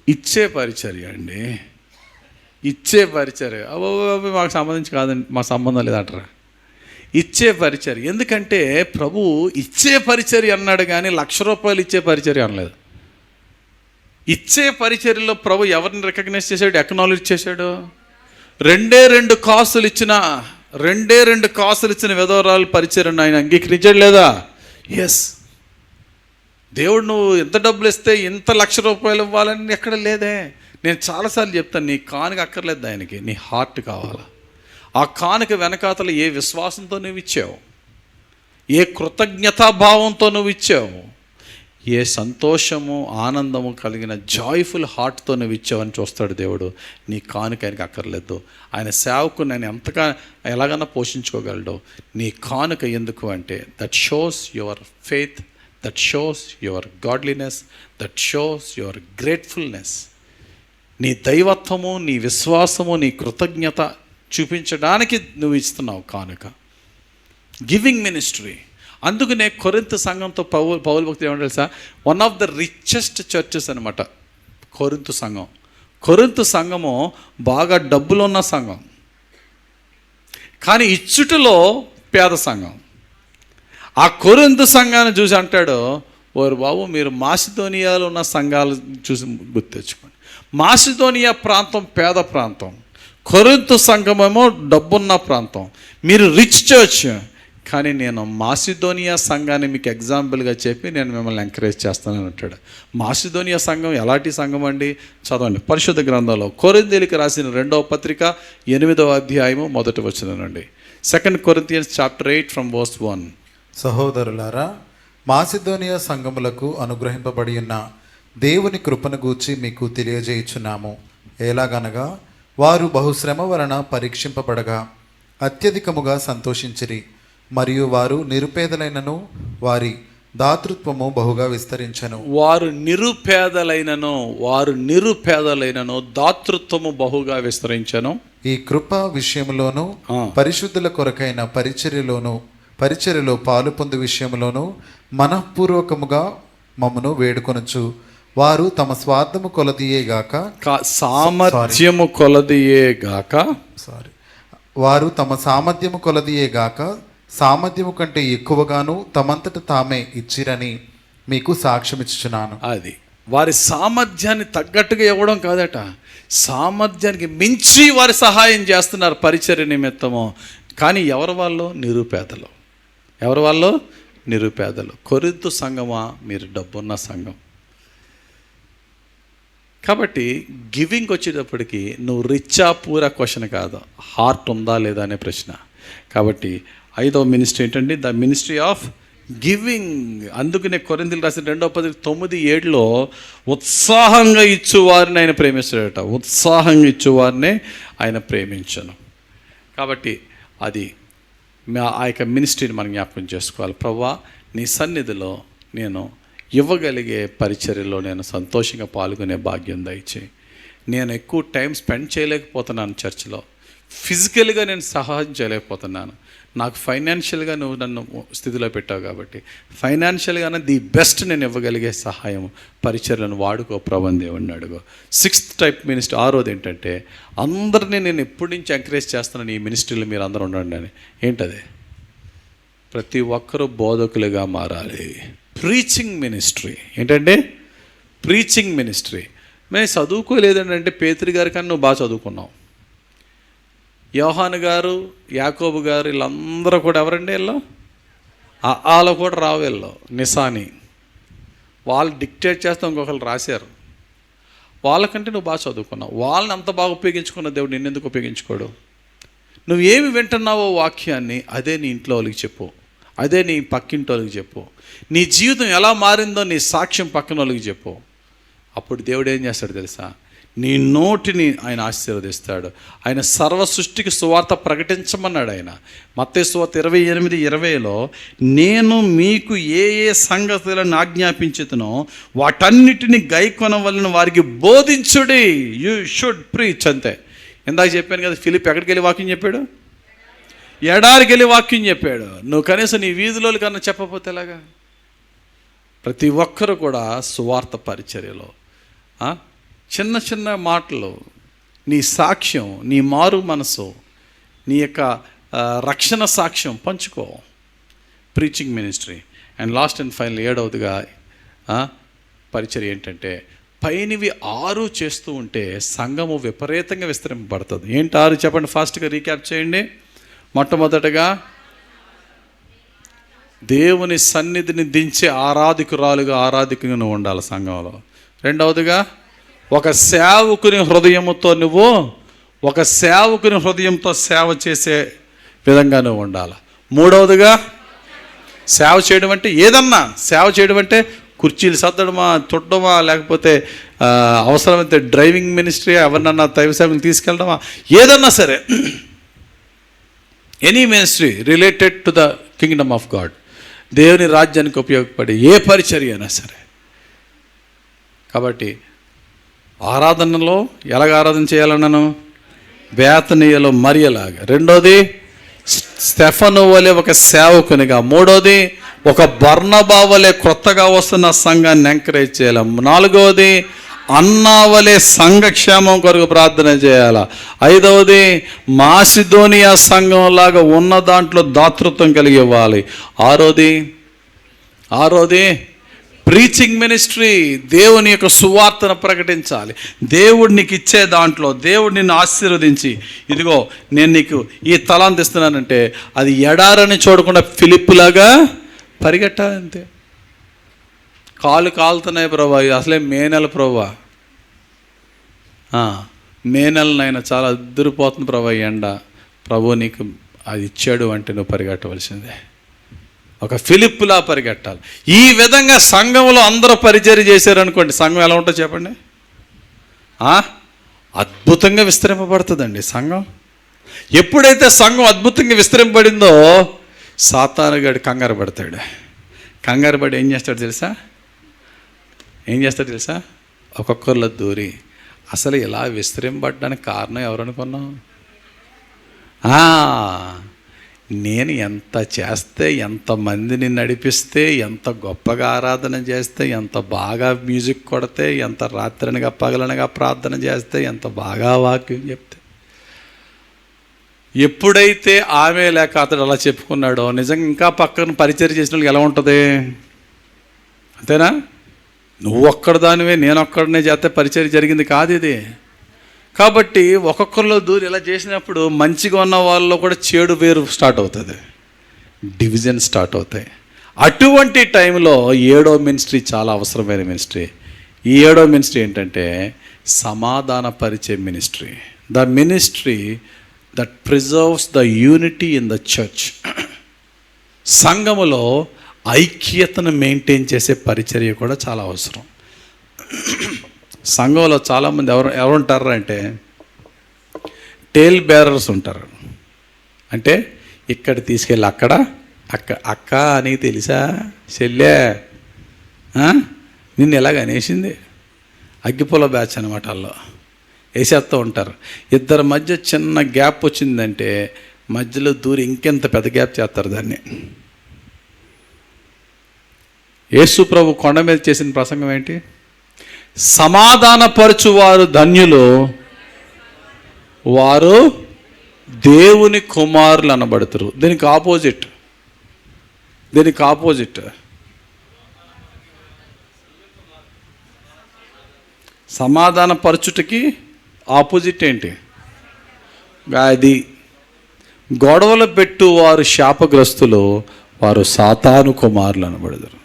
ఇచ్చే పరిచర్య అండి. ఇచ్చే పరిచర్య మాకు సంబంధించి కాదండి, మా సంబంధం లేదంటారా? ఇచ్చే పరిచర్య. ఎందుకంటే ప్రభు ఇచ్చే పరిచర్య అన్నాడు కానీ ₹1,00,000 ఇచ్చే పరిచర్య అనలేదు. ఇచ్చే పరిచర్యలో ప్రభు ఎవరిని రికగ్నైజ్ చేశాడు, అక్నాలెడ్జ్ చేశాడు? 2 కాసులు ఇచ్చిన విధవరాలు పరిచర్యను ఆయన అంగీకరించాడు లేదా? ఎస్. దేవుడు నువ్వు ఎంత డబ్బులు ఇస్తే ఇంత ₹1,00,000 ఇవ్వాలని ఎక్కడ లేదే. నేను చాలాసార్లు చెప్తాను, నీ కానుక అక్కర్లేదు ఆయనకి, నీ హార్ట్ కావాలా. ఆ కానుక వెనకాతల ఏ విశ్వాసంతో నువ్వు ఇచ్చావు, ఏ కృతజ్ఞతాభావంతో నువ్వు ఇచ్చావు, ఏ సంతోషము ఆనందము కలిగిన జాయ్ఫుల్ హార్ట్తో నువ్వు ఇచ్చావని చూస్తాడు దేవుడు. నీ కానుక ఆయనకి అక్కర్లేదు. ఆయన సేవకు నేను ఎలాగన్నా పోషించుకోగలడు. నీ కానుక ఎందుకు అంటే that shows your faith, that shows your godliness, that shows your gratefulness. నీ దైవత్వము, నీ విశ్వాసము, నీ కృతజ్ఞత చూపించడానికి నువ్వు ఇస్తున్నావు కానుక. Giving ministry. అందుకనే కొరింథు సంఘంతో పౌలు భక్తులు ఏమంటారు తెలుసా? One of the richest churches అనమాట కొరింథు సంఘం. కొరింథు సంఘము బాగా డబ్బులున్న సంఘం, కానీ ఇచ్చుటలో పేద సంఘం. ఆ కొరింథు సంఘాన్ని చూసి అంటాడు, ఓరు బాబు మీరు మాసిదోనియాలో ఉన్న సంఘాలు చూసి గుర్తు తెచ్చుకోండి. మాసిదోనియా ప్రాంతం పేద ప్రాంతం, కొరింథు సంఘమేమో డబ్బున్న ప్రాంతం. మీరు రిచ్ చర్చ్, కానీ నేను మాసిదోనియా సంఘాన్ని మీకు ఎగ్జాంపుల్గా చెప్పి నేను మిమ్మల్ని ఎంకరేజ్ చేస్తానని అంటాడు. మాసిదోనియా సంఘం ఎలాంటి సంఘం అండి? చదవండి పరిశుద్ధ గ్రంథంలో కొరింథీయులకు రాసిన 2వ పత్రిక 8వ అధ్యాయము 1వ వచనం నుండి. 2 Corinthians chapter 8 from verse 1. సహోదరులారా, మాసిదోనియా సంఘములకు అనుగ్రహింపబడి ఉన్న దేవుని కృపను గూర్చి మీకు తెలియజేయుచున్నాము. ఎలాగనగా వారు బహుశ్రమ వలన పరీక్షింపబడగా అత్యధికముగా సంతోషించిరి, మరియు వారు నిరుపేదలైనను వారి దాతృత్వము బహుగా విస్తరించెను. వారు నిరుపేదలైనను దాతృత్వము బహుగా విస్తరించెను. ఈ కృప విషయంలోను పరిశుద్ధుల కొరకైన పరిచర్యలో పాలు పొందు విషయంలోను మనఃపూర్వకముగా మమ్మను వేడుకొనుచు వారు తమ స్వార్థము కొలదియేగాక సామర్థ్యము కొలదియేగాక వారు తమ సామర్థ్యము కొలదియేగాక సామర్థ్యము కంటే ఎక్కువగాను తమంతట తామే ఇచ్చిరని మీకు సాక్ష్యమిచ్చుచున్నాను. అది వారి సామర్థ్యాన్ని తగ్గట్టుగా ఇవ్వడం కాదట, సామర్థ్యానికి మించి వారి సహాయం చేస్తున్నారు పరిచర్య నిమిత్తము. కానీ ఎవరు వాళ్ళు? నిరుపేదలు. కొరింథు సంఘమా, మీరు డబ్బున్న సంఘం. కాబట్టి గివింగ్ వచ్చేటప్పటికి నువ్వు రిచ్చా పూరా క్వశ్చన్ కాదు, హార్ట్ ఉందా లేదా అనే ప్రశ్న. కాబట్టి 5వ మినిస్ట్రీ ఏంటండి? The ministry of giving. అందుకనే కొరింథీయులకు రాసిన 2వ పత్రిక 9:7 ఉత్సాహంగా ఇచ్చువారిని ఆయన ప్రేమిస్తాడట. ఉత్సాహంగా ఇచ్చువారినే ఆయన ప్రేమించను. కాబట్టి అది ఆ యొక్క మినిస్ట్రీని మనం జ్ఞాపకం చేసుకోవాలి. ప్రభువా, నీ సన్నిధిలో నేను ఇవ్వగలిగే పరిచర్యలో నేను సంతోషంగా పాల్గొనే భాగ్యం దయచేయి. నేను ఎక్కువ టైం స్పెండ్ చేయలేకపోతున్నాను చర్చిలో, ఫిజికల్గా నేను సహాయం చేయలేకపోతున్నాను. నాకు ఫైనాన్షియల్గా నువ్వు నన్ను స్థితిలో పెట్టావు కాబట్టి ఫైనాన్షియల్గానే ది బెస్ట్ నేను ఇవ్వగలిగే సహాయం పరిచర్యలను వాడుకో ప్రభువా దేవుణ్ణి అడుగు. 6th type ministry. 6వది ఏంటంటే అందరినీ నేను ఎప్పటి నుంచి ఎంకరేజ్ చేస్తున్నాను, ఈ మినిస్ట్రీలో మీరు అందరూ ఉండండి అని. ఏంటది? ప్రతి ఒక్కరూ బోధకులుగా మారాలి. Preaching ministry. ఏంటంటే ప్రీచింగ్ మినిస్ట్రీ. మేము చదువుకోలేదంటే పేతురు గారి కన్నా నువ్వు బాగా చదువుకున్నావు. యోహాను గారు, యాకోబు గారు వీళ్ళందరూ కూడా ఎవరండి? వీళ్ళు వాళ్ళు కూడా రావు. వీళ్ళు నిసాని వాళ్ళు డిక్టేట్ చేస్తాం, ఇంకొకరు రాశారు. వాళ్ళకంటే నువ్వు బాగా చదువుకున్నావు. వాళ్ళని అంత బాగా ఉపయోగించుకున్న దేవుడు నిన్నెందుకు ఉపయోగించుకోడు? నువ్వు ఏమి వింటున్నావో వాక్యాన్ని అదే నీ ఇంట్లో వాళ్ళకి చెప్పు, అదే నీ పక్కింటి వాళ్ళకి చెప్పు. నీ జీవితం ఎలా మారిందో నీ సాక్ష్యం పక్కన వాళ్ళకి చెప్పు. అప్పుడు దేవుడు ఏం చేస్తాడు తెలుసా? నీ నోటిని ఆయన ఆశీర్వదిస్తాడు. ఆయన సర్వ సృష్టికి సువార్త ప్రకటించమన్నాడు. ఆయన మత్తయి సువార్త 28:20 నేను మీకు ఏ ఏ సంగతులను ఆజ్ఞాపించుతునో వాటన్నిటిని గైకొనవలన వారికి బోధించుడి. You should preach. అంతే. ఇందాక చెప్పాను కదా, ఫిలిప్ ఎక్కడికి వెళ్ళి వాక్యం చెప్పాడు? ఎడారికి వెళ్ళి వాక్యం చెప్పాడు. నువ్వు కనీసం నీ వీధిలో కన్నా చెప్పకపోతే ఎలాగా? ప్రతి ఒక్కరు కూడా సువార్త పరిచర్యలో చిన్న చిన్న మాటలు, నీ సాక్ష్యం, నీ మారు మనసు, నీ యొక్క రక్షణ సాక్ష్యం పంచుకో. Preaching ministry. And last and final 7వదిగా పరిచర్య ఏంటంటే పైనవి 6 చేస్తూ ఉంటే సంఘము విపరీతంగా విస్తరింపబడుతుంది. ఏంటి 6? చెప్పండి, ఫాస్ట్గా రీక్యాప్ చేయండి. మొట్టమొదటగా దేవుని సన్నిధిని దించే ఆరాధికుగా నువ్వు ఉండాలి సంఘంలో. రెండవదిగా ఒక సేవకుని హృదయంతో సేవ చేసే విధంగా నువ్వు ఉండాలి. మూడవదిగా సేవ చేయడం అంటే ఏదన్నా సేవ చేయడం అంటే కుర్చీలు సర్దడమా, తుట్టడమా, లేకపోతే అవసరమైతే డ్రైవింగ్ మినిస్ట్రీ, ఎవరినన్నా దైవ సేవకులు తీసుకెళ్ళడమా, ఏదన్నా సరే, any ministry related to the Kingdom of God, దేవుని రాజ్యానికి ఉపయోగపడే ఏ పరిచర్య అయినా సరే. కాబట్టి ఆరాధనలో ఎలాగ ఆరాధన చేయాలన్నాను? బేతనీయలో మరియలాగా. రెండోది స్టెఫను వలె ఒక సేవకునిగా. మూడోది ఒక బర్నబా వలె కొత్తగా వస్తున్న సంఘాన్ని ఎంకరేజ్ చేయాలి. నాలుగవది అన్నావలే సంఘక్షేమం కొరకు ప్రార్థన చేయాలా. 5వది మాసిదోనియా సంఘం లాగా ఉన్న దాంట్లో దాతృత్వం కలిగి ఇవ్వాలి. 6వది ప్రీచింగ్ మినిస్ట్రీ, దేవుని యొక్క సువార్తను ప్రకటించాలి. దేవుడు నీకు ఇచ్చే దాంట్లో దేవుడు నిన్ను ఆశీర్వదించి, ఇదిగో నేను నీకు ఈ తలాంతు ఇస్తున్నానంటే అది ఎడారని చూడకుండా ఫిలిప్పులాగా పరిగెట్టాలి అంతే. కాళ్ళు కాలుతున్నాయి ప్రభా, అసలే మే నెల ప్రభా, మే నెలనైనా చాలా అద్దరిపోతుంది ప్రభా ఎండ, ప్రభు నీకు అది ఇచ్చాడు అంటే నువ్వు పరిగెట్టవలసిందే. ఒక ఫిలిప్పులా పరిగెట్టాలి. ఈ విధంగా సంఘంలో అందరూ పరిచర్య చేశారనుకోండి, సంఘం ఎలా ఉంటుందో చెప్పండి. అద్భుతంగా విస్తరింపబడుతుందండి సంఘం. ఎప్పుడైతే సంఘం అద్భుతంగా విస్తరింపబడిందో సాతానుగాడు కంగారు పడతాడు. కంగారు పడి ఏం చేస్తాడు తెలుసా? ఒక్కొక్కరిలో దూరి అసలు ఇలా విస్తరింపబడడానికి కారణం ఎవరనుకున్నాం? నేను ఎంత చేస్తే, ఎంతమందిని నడిపిస్తే, ఎంత గొప్పగా ఆరాధన చేస్తే, ఎంత బాగా మ్యూజిక్ కొడితే, ఎంత రాత్రినగా పగలనగా ప్రార్థన చేస్తే, ఎంత బాగా వాక్యం చెప్తే, ఎప్పుడైతే ఆమె లేక అతడు అలా చెప్పుకున్నాడో నిజంగా ఇంకా పక్కన పరిచర్య చేసిన వాళ్ళకి ఎలా ఉంటుంది? అంతేనా? నువ్వు ఒక్కడదానివే నేను ఒక్కడనే చేస్తే పరిచర్య జరిగింది కాదు ఇది. కాబట్టి ఒక్కొక్కరిలో దూరి ఇలా చేసినప్పుడు మంచిగా ఉన్న వాళ్ళలో కూడా చెడు వేరు స్టార్ట్ అవుతుంది, డివిజన్ స్టార్ట్ అవుతాయి. అటువంటి టైంలో 7వ మినిస్ట్రీ చాలా అవసరమైన మినిస్ట్రీ. ఈ 7వ మినిస్ట్రీ ఏంటంటే సమాధానపరిచే ministry. The ministry that preserves the unity in the church. సంఘములో ఐక్యతను మెయింటైన్ చేసే పరిచర్య కూడా చాలా అవసరం. సంఘంలో చాలామంది ఎవరు ఉంటారు అంటే టేల్ బేరర్స్ ఉంటారు. అంటే ఇక్కడ తీసుకెళ్ళి అక్క అని తెలుసా, చెల్లె నిన్ను ఎలాగ అనేసింది, అగ్గిపూల బ్యాచ్ అనమాట. వాళ్ళు వేసేస్తూ ఉంటారు. ఇద్దరి మధ్య చిన్న గ్యాప్ వచ్చిందంటే మధ్యలో దూరి ఇంకెంత పెద్ద గ్యాప్ చేస్తారు దాన్ని. యేసు ప్రభు కొండ మీద చేసిన ప్రసంగం ఏంటి? సమాధానపరచువారు ధన్యులు, వారు దేవుని కుమారులు అనబడతారు. దీనికి ఆపోజిట్ సమాధానపరచుటకి ఆపోజిట్ ఏంటి? అది గొడవలు పెట్టు వారు శాపగ్రస్తులు, వారు సాతాను కుమారులు అనబడతారు.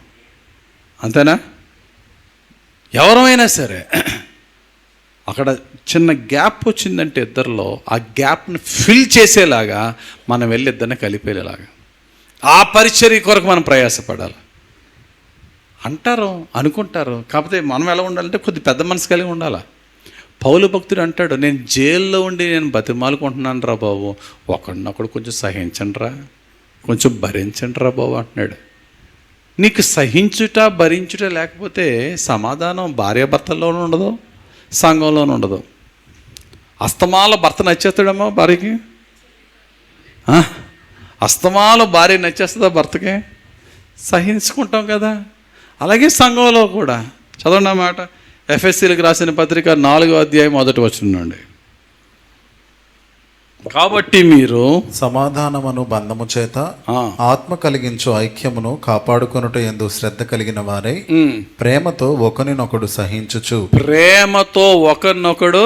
అంతేనా? ఎవరైనా సరే అక్కడ చిన్న గ్యాప్ వచ్చిందంటే ఇద్దరిలో ఆ గ్యాప్ని ఫిల్ చేసేలాగా మనం వెళ్ళి ఇద్దరిని కలిపేలాగా ఆ పరిచర్య కొరకు మనం ప్రయాసపడాలి. అనుకుంటారు. కాకపోతే మనం ఎలా ఉండాలంటే కొద్ది పెద్ద మనసు కలిగి ఉండాలి. పౌలు భక్తుడు అంటాడు, నేను జైల్లో ఉండి నేను బతిమాలుకుంటున్నాను రా బాబు, ఒకడినొకడు కొంచెం సహించండి రా, కొంచెం భరించండి రా బాబు అంటున్నాడు. నీకు సహించుట భరించుట లేకపోతే సమాధానం భార్యాభర్తల్లోనూ ఉండదు, సంఘంలోనూ ఉండదు. అస్తమాల భర్త నచ్చేస్తాడమ్మా భార్యకి? అస్తమాల భార్య నచ్చేస్తుందా భర్తకి? సహించుకుంటాం కదా. అలాగే సంఘంలో కూడా చదవండి అన్నమాట. ఎఫ్ఎస్సీలకు రాసిన పత్రిక 4వ అధ్యాయం 1వ వచనం నుండి. కాబట్టి మీరు సమాధానమును బంధము చేత ఆత్మ కలిగించు ఐక్యమును కాపాడుకొనుట యందు శ్రద్ధ కలిగిన వారై ప్రేమతో ఒకరినొకడు సహించుచు. ప్రేమతో ఒకరినొకడు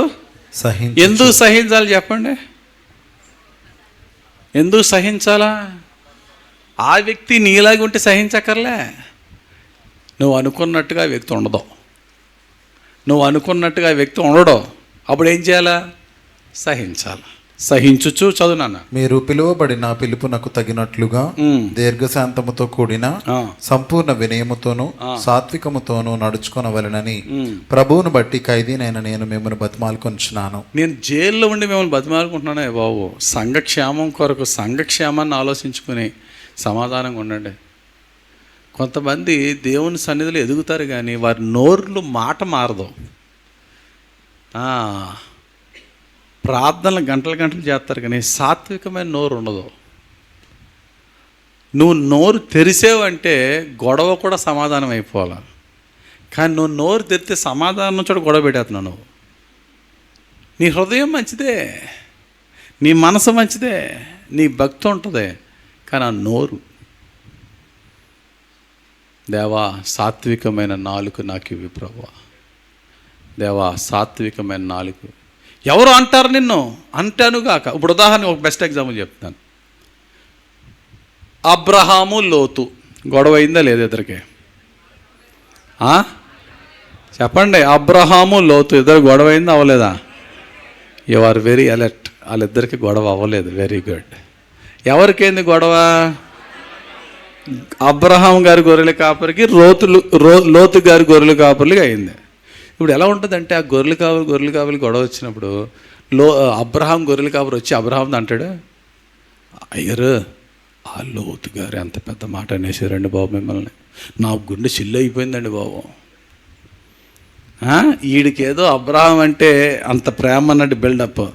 ఎందుకు సహించాలి చెప్పండి? ఎందుకు సహించాలా? ఆ వ్యక్తి నీలాగా ఉంటే సహించక్కర్లే. నువ్వు అనుకున్నట్టుగా ఆ వ్యక్తి ఉండదు, నువ్వు అనుకున్నట్టుగా ఆ వ్యక్తి ఉండడు. అప్పుడు ఏం చేయాలా? సహించాలి. సహించుచు. చదువునాన్న. మీరు పిలువబడిన పిలుపునకు తగినట్లుగా దీర్ఘశాంతముతో కూడిన సంపూర్ణ వినయముతోను సాత్వికముతోను నడుచుకొనవలెనని ప్రభువును బట్టి ఖైదీనైన నేను మిమ్మల్ని బతిమాలుకొంచున్నాను. నేను జైల్లో ఉండి మిమ్మల్ని బతిమాలుకుంటున్నానే బాబు. సంఘక్షేమం కొరకు సంఘక్షేమాన్ని ఆలోచించుకుని సమాధానంగా ఉండండి. కొంతమంది దేవుని సన్నిధిలో ఎదుగుతారు కానీ వారి నోర్లు మాట మారదు. ప్రార్థనలు గంటలు చేస్తారు కానీ సాత్వికమైన నోరు ఉండదు. నువ్వు నోరు తెరిసేవంటే గొడవ కూడా సమాధానం అయిపోవాలి. కానీ నువ్వు నోరు తెరితే సమాధానం చోట గొడవ పెట్టేస్తున్నావు. నువ్వు నీ హృదయం మంచిదే, నీ మనసు మంచిదే, నీ భక్తి ఉంటుంది, కానీ ఆ నోరు. దేవా సాత్వికమైన నాలుక నాకు ఇవి ప్రభువా, దేవా సాత్వికమైన నాలుక. ఎవరు అంటారు నిన్ను? అంటానుగాక. ఇప్పుడు ఉదాహరణ ఒక బెస్ట్ ఎగ్జాంపుల్ చెప్తాను. అబ్రహాము లోతు గొడవ అయిందా లేదా ఇద్దరికి? చెప్పండి. అబ్రహాము లోతు ఇద్దరు గొడవ అయిందా అవ్వలేదా? You are very alert. వాళ్ళిద్దరికి గొడవ అవ్వలేదు. Very good. ఎవరికైంది గొడవ? అబ్రహాం గారి గొర్రెల కాపరికి లోతు గారి గొర్రెల కాపర్లకి అయింది. ఇప్పుడు ఎలా ఉంటుందంటే ఆ గొర్రెల కాపరి గొడవ వచ్చినప్పుడు అబ్రహాం గొర్రెల కాపరి వచ్చి అబ్రహాం అంటాడు, అయ్యరు ఆ లోతు గారు ఎంత పెద్ద మాట అనేసారండి బాబు మిమ్మల్ని, నా గుండె చిల్లు అయిపోయిందండి బాబు. ఈడికేదో అబ్రహాం అంటే అంత ప్రేమ అన్నట్టు బిల్డప్.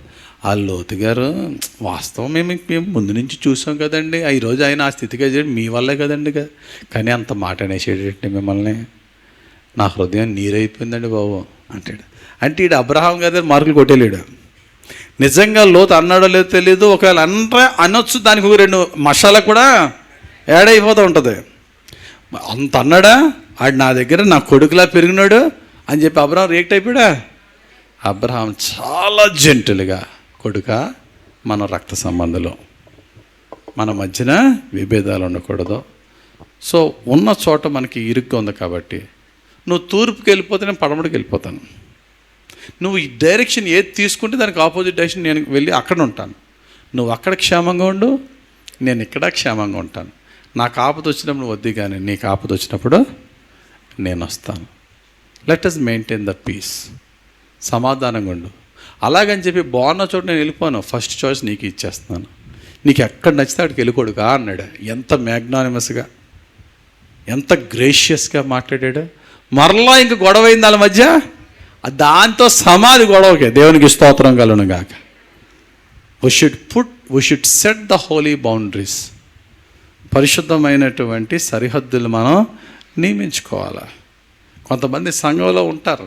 ఆ లోతు గారు వాస్తవం మేము ముందు నుంచి చూసాం కదండి, ఈరోజు ఆయన ఆ స్థితిగా చేయడం మీ వల్లే కదండి, కానీ అంత మాట అనేసేటండి మిమ్మల్ని, నా హృదయం నీరైపోయిందండి బాబు అంటాడు. అంటే ఈడు అబ్రహాం గారి మార్కులు కొట్టేలేడు. నిజంగా లోతు అన్నాడో లేదో తెలియదు. ఒకవేళ అనొచ్చు, దానికి 2 మసాలా కూడా యాడ్ అయిపోతూ ఉంటుంది. అంత అన్నాడా ఆడు నా దగ్గర నా కొడుకులా పెరిగినాడు అని చెప్పి అబ్రహాం రియాక్ట్ అయిపోయాడా? అబ్రహాం చాలా జెంటల్గా, కొడుక మన రక్త సంబంధంలో మన మధ్యన విభేదాలు ఉండకూడదు. సో ఉన్న చోట మనకి ఇరుగ్గా ఉంది కాబట్టి నువ్వు తూర్పుకి వెళ్ళిపోతే నేను పడమటికి వెళ్ళిపోతాను. నువ్వు ఈ డైరెక్షన్ ఏది తీసుకుంటే దానికి ఆపోజిట్ డైరెక్షన్ నేను వెళ్ళి అక్కడ ఉంటాను. నువ్వు అక్కడ క్షేమంగా ఉండు, నేను ఇక్కడ క్షేమంగా ఉంటాను. నాకు ఆపద వచ్చినప్పుడు నువ్వు వద్దు, కానీ నీకు ఆపద వచ్చినప్పుడు నేను వస్తాను. Let us maintain the peace. సమాధానంగా ఉండు. అలాగని చెప్పి బాగున్న చోట నేను వెళ్ళిపోను, ఫస్ట్ చాయిస్ నీకు ఇచ్చేస్తున్నాను, నీకు ఎక్కడ నచ్చితే అక్కడికి వెళ్ళిపోడుగా అన్నాడు. ఎంత మ్యాగ్నానిమస్గా, ఎంత గ్రేషియస్గా మాట్లాడాడు. మరలా ఇంక గొడవ అయింది వాళ్ళ మధ్య. దాంతో సమాధి గొడవకే. దేవునికి స్తోత్రం కలుగును గాక. we should set the holy boundaries. పరిశుద్ధమైనటువంటి సరిహద్దులు మనం నియమించుకోవాలి. కొంతమంది సంఘంలో ఉంటారు,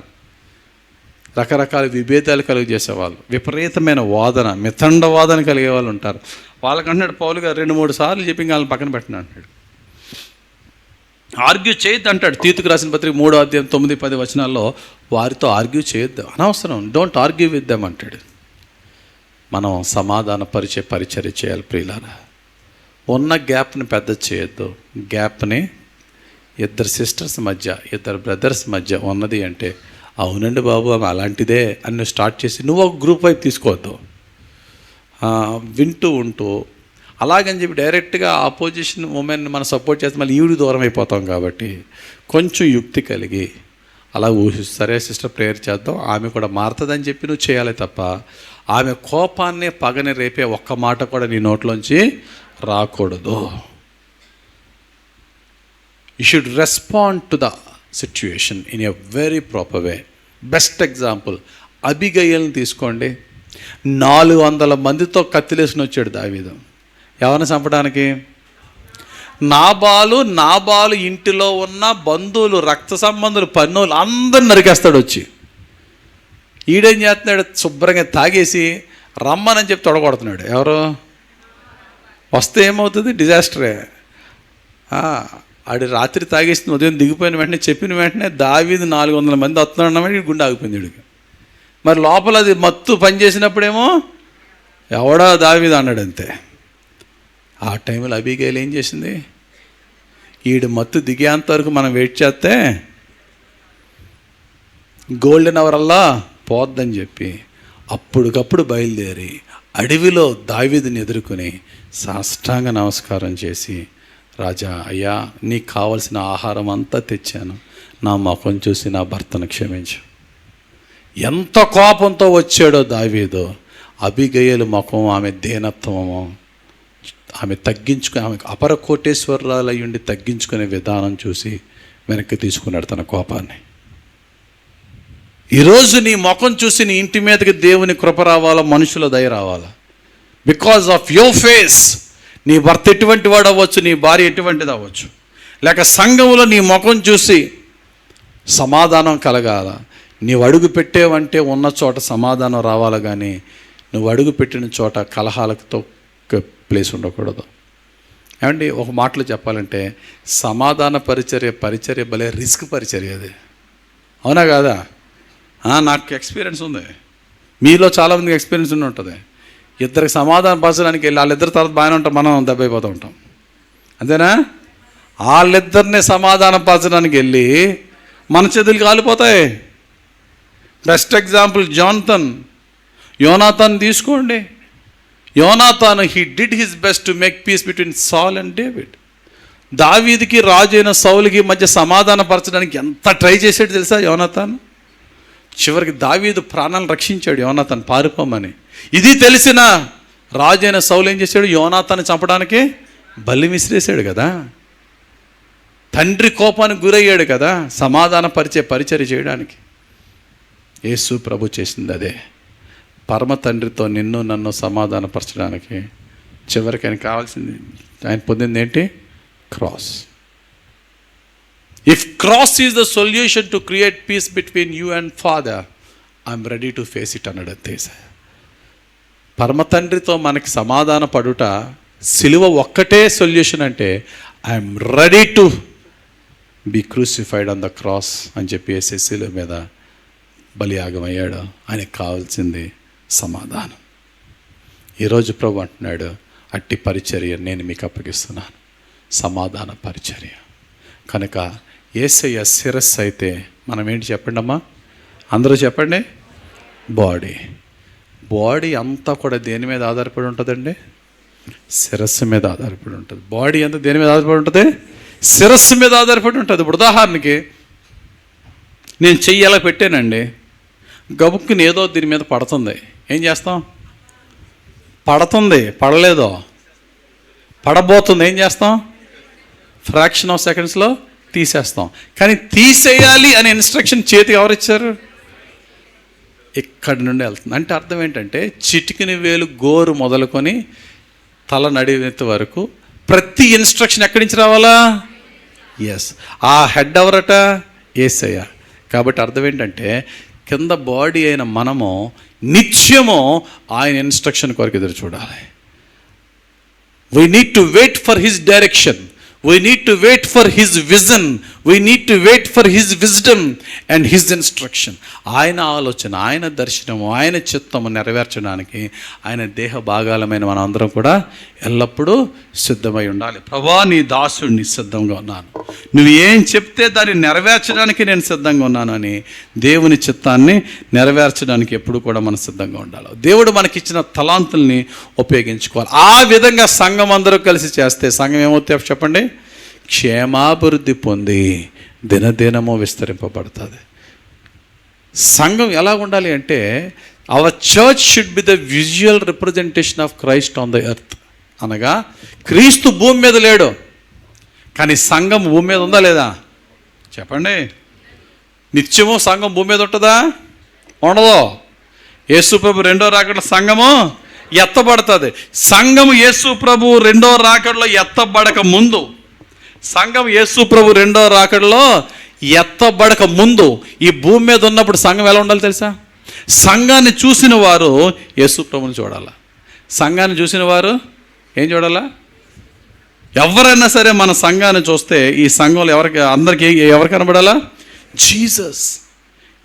రకరకాల విభేదాలు కలుగజేసేవాళ్ళు, విపరీతమైన వాదన, మితండ వాదన కలిగే వాళ్ళు ఉంటారు. వాళ్ళకంటున్నాడు పౌలు గారు 2-3 సార్లు చెప్పి వాళ్ళని పక్కన పెట్టిన అంటాడు. ఆర్గ్యూ చేయొద్దు అంటాడు. తీతుకు రాసిన పత్రిక 3వ అధ్యాయం 9-10 వచనాల్లో వారితో ఆర్గ్యూ చేయొద్దు, అనవసరం, డోంట్ ఆర్గ్యూ విత్ దెమ్ అంటాడు. మనం సమాధాన పరిచర్య చేయాలి ప్రియులారా. ఉన్న గ్యాప్ని పెద్ద చేయొద్దు. గ్యాప్ని 2 సిస్టర్స్ మధ్య, 2 బ్రదర్స్ మధ్య ఉన్నది అంటే అవునండి బాబు ఆమె అలాంటిదే అని స్టార్ట్ చేసి నువ్వు ఒక గ్రూప్ వైపు తీసుకోవద్దు. వింటూ ఉంటూ అలాగని చెప్పి డైరెక్ట్గా ఆపోజిషన్ ఉమెన్ మనం సపోర్ట్ చేస్తే మళ్ళీ ఈవిడికి దూరం అయిపోతాం. కాబట్టి కొంచెం యుక్తి కలిగి అలా సరే సిస్టర్ ప్రేయర్ చేద్దాం, ఆమె కూడా మారుతుందని చెప్పి నువ్వు చేయాలి తప్ప ఆమె కోపాన్ని పగని రేపే ఒక్క మాట కూడా నీ నోట్లోంచి రాకూడదు. You should respond to the situation in a very proper way. Best example అబిగయల్ని తీసుకోండి. 400 మందితో కత్తిలేసుకుని వచ్చాడు దావీదు. ఎవరిని చంపడానికి? నాబాలు ఇంటిలో ఉన్న బంధువులు, రక్త సంబంధులు, పన్నులు అందరిని నరికేస్తాడు వచ్చి. ఈడేం చేస్తున్నాడు? శుభ్రంగా తాగేసి రమ్మనని చెప్పి తొడగొడుతున్నాడు. ఎవరు వస్తే ఏమవుతుంది? డిజాస్టరే. ఆడి రాత్రి తాగేసి ఉదయం దిగిపోయిన వెంటనే చెప్పిన వెంటనే దావీదు 400 మంది వస్తున్నాడు, గుండె ఆగిపోయింది వీడికి. మరి లోపల అది మత్తు పనిచేసినప్పుడేమో ఎవడా దావీదు అన్నాడు అంతే. ఆ టైంలో అబీగైల్ ఏం చేసింది? ఈడు మత్తు దిగేంత వరకు మనం వెయిట్ చేస్తే గోల్డెన్ అవర్ అల్లా పోద్దని చెప్పి అప్పటికప్పుడు బయలుదేరి అడవిలో దావీదుని ఎదుర్కొని సాష్టాంగ నమస్కారం చేసి, రాజా అయ్యా నీకు కావలసిన ఆహారం అంతా తెచ్చాను, నా ముఖం చూసి నా భర్తను క్షమించు. ఎంత కోపంతో వచ్చాడో దావీదు. అబీగయలు ముఖం, ఆమె దీనత్వము, ఆమె తగ్గించుకుని, ఆమె అపర కోటేశ్వరరాలు అయ్యుండి తగ్గించుకునే విధానం చూసి వెనక్కి తీసుకున్నాడు తన కోపాన్ని. ఈరోజు నీ ముఖం చూసి నీ ఇంటి మీదకి దేవుని కృప రావాలా, మనుషుల దయ రావాలా. Because of your face. నీ భర్త ఎటువంటి వాడు అవ్వచ్చు, నీ భార్య ఎటువంటిది అవ్వచ్చు, లేక సంఘంలో నీ ముఖం చూసి సమాధానం కలగాల. నీవు అడుగు పెట్టేవంటే ఉన్న చోట సమాధానం రావాలి, కానీ నువ్వు అడుగు పెట్టిన చోట కలహాలతో ప్లేస్ ఉండకూడదు. ఏమండి, ఒక మాటలో చెప్పాలంటే సమాధాన పరిచర్య భలే రిస్క్ పరిచర్య అది. అవునా కాదా? నాకు ఎక్స్పీరియన్స్ ఉంది, మీలో చాలామందికి ఎక్స్పీరియన్స్ ఉండి ఉంటుంది. ఇద్దరికి సమాధానం పరచడానికి వెళ్ళి వాళ్ళిద్దరి తర్వాత బాగానే ఉంటాం, మనం దెబ్బైపోతూ ఉంటాం. అంతేనా? వాళ్ళిద్దరిని సమాధానం పరచడానికి వెళ్ళి మన చేతులు కాలిపోతాయి. బెస్ట్ ఎగ్జాంపుల్ యోనాతాన్ తీసుకోండి. యోనాతాను he did his best to make peace between Saul and David. దావీదుకి రాజు అయిన సౌలుకి మధ్య సమాధాన పరచడానికి ఎంత ట్రై చేసాడు తెలుసా యోనాతాను. చివరికి దావీదు ప్రాణాలను రక్షించాడు యోనాతాను పారిపోమని. ఇది తెలిసిన రాజు అయిన సౌలు ఏం చేశాడు? యోనాతాను చంపడానికి బల్లి విసిరేశాడు కదా. తండ్రి కోపానికి గురయ్యాడు కదా సమాధాన పరిచర్య చేయడానికి. యేసు ప్రభు చేసింది అదే. పరమ తండ్రితో నిన్ను నన్ను సమాధానపరచడానికి చివరికి ఆయన కావాల్సింది, ఆయన పొందింది ఏంటి? Cross. If cross is the solution to create piece between you and father, I'm ready to face it అన్నాడు అంతే. పరమ తండ్రితో మనకి సమాధాన పడుట, సిలువ ఒక్కటే సొల్యూషన్ అంటే I'm ready to be crucified on the cross అని చెప్పి వేసే సిలువ మీద బలియాగమయ్యాడు. ఆయనకు కావాల్సింది సమాధానం. ఈరోజు ప్రభు అంటున్నాడు, అట్టి పరిచర్య నేను మీకు అప్పగిస్తున్నాను, సమాధాన పరిచర్య. కనుక యేసయ్య శిరస్సు అయితే మనం ఏంటి చెప్పండి అమ్మా, అందరూ చెప్పండి. బాడీ అంతా కూడా దేని మీద ఆధారపడి ఉంటుందండి? శిరస్సు మీద ఆధారపడి ఉంటుంది. బాడీ అంతా దేని మీద ఆధారపడి ఉంటుంది? శిరస్సు మీద ఆధారపడి ఉంటుంది. ఇప్పుడు ఉదాహరణకి నేను చెయ్యి ఎలా పెట్టానండి, గబుక్కుని ఏదో దీని మీద పడుతుంది, ఏం చేస్తాం? పడలేదో, పడబోతుంది, ఏం చేస్తాం? ఫ్రాక్షన్ ఆఫ్ సెకండ్స్లో తీసేస్తాం. కానీ తీసేయాలి అనే ఇన్స్ట్రక్షన్ చేతికి ఎవరిచ్చారు? ఇక్కడి నుండి వెళ్తుంది. అంటే అర్థం ఏంటంటే చిటికిన వేలు గోరు మొదలుకొని తల నడివెత్తి వరకు ప్రతి ఇన్స్ట్రక్షన్ ఎక్కడి నుంచి రావాలా? ఆ హెడ్ ఎవరట? యేసయ్య. కాబట్టి అర్థం ఏంటంటే కింద బాడీ అయిన మనము నిత్యము ఆయన ఇన్స్ట్రక్షన్ కొరకు ఎదురు చూడాలి. We need to wait for his direction, we need to wait for his vision, we need to wait for his wisdom and his instruction. ఆయన ఆలోచన, ఆయన దర్శనము, ఆయన చిత్తము నెరవేర్చడానికి ఆయన దేహ భాగాలమైన మనం అందరం కూడా ఎల్లప్పుడూ సిద్ధమై ఉండాలి. ప్రభా, నీ దాసుడిని సిద్ధంగా ఉన్నాను, నువ్వు ఏం చెప్తే దాన్ని నెరవేర్చడానికి నేను సిద్ధంగా ఉన్నాను అని దేవుని చిత్తాన్ని నెరవేర్చడానికి ఎప్పుడు కూడా మనం సిద్ధంగా ఉండాలి. దేవుడు మనకిచ్చిన తలాంతుల్ని ఉపయోగించుకోవాలి. ఆ విధంగా సంఘం అందరూ కలిసి చేస్తే సంఘం ఏమవుతాయో చెప్పండి? క్షేమాభివృద్ధి పొంది దినదినము విస్తరింపబడుతుంది. సంఘం ఎలా ఉండాలి అంటే our church should be the visual representation of Christ on the earth. అనగా క్రీస్తు భూమి మీద లేడు, కానీ సంఘం భూమి మీద ఉందా లేదా? చెప్పండి. నిత్యము సంఘం భూమి మీద ఉంటుందా? ఉండదు. యేసు ప్రభు రెండో రాకడలో సంఘము ఎత్తబడుతుంది. సంఘము యేసు ప్రభు రెండో రాకడలో ఎత్తబడక ముందు, సంఘం యేసు ప్రభు రెండో రాకడలో ఎత్తబడక ముందు ఈ భూమి మీద ఉన్నప్పుడు సంఘం ఎలా ఉండాలి తెలుసా? సంఘాన్ని చూసిన వారు యేసు ప్రభుని చూడాలా. సంఘాన్ని చూసిన వారు ఏం చూడాలా? ఎవరైనా సరే మన సంఘాన్ని చూస్తే ఈ సంఘంలో అందరికీ ఎవరు కనబడాలా? జీసస్.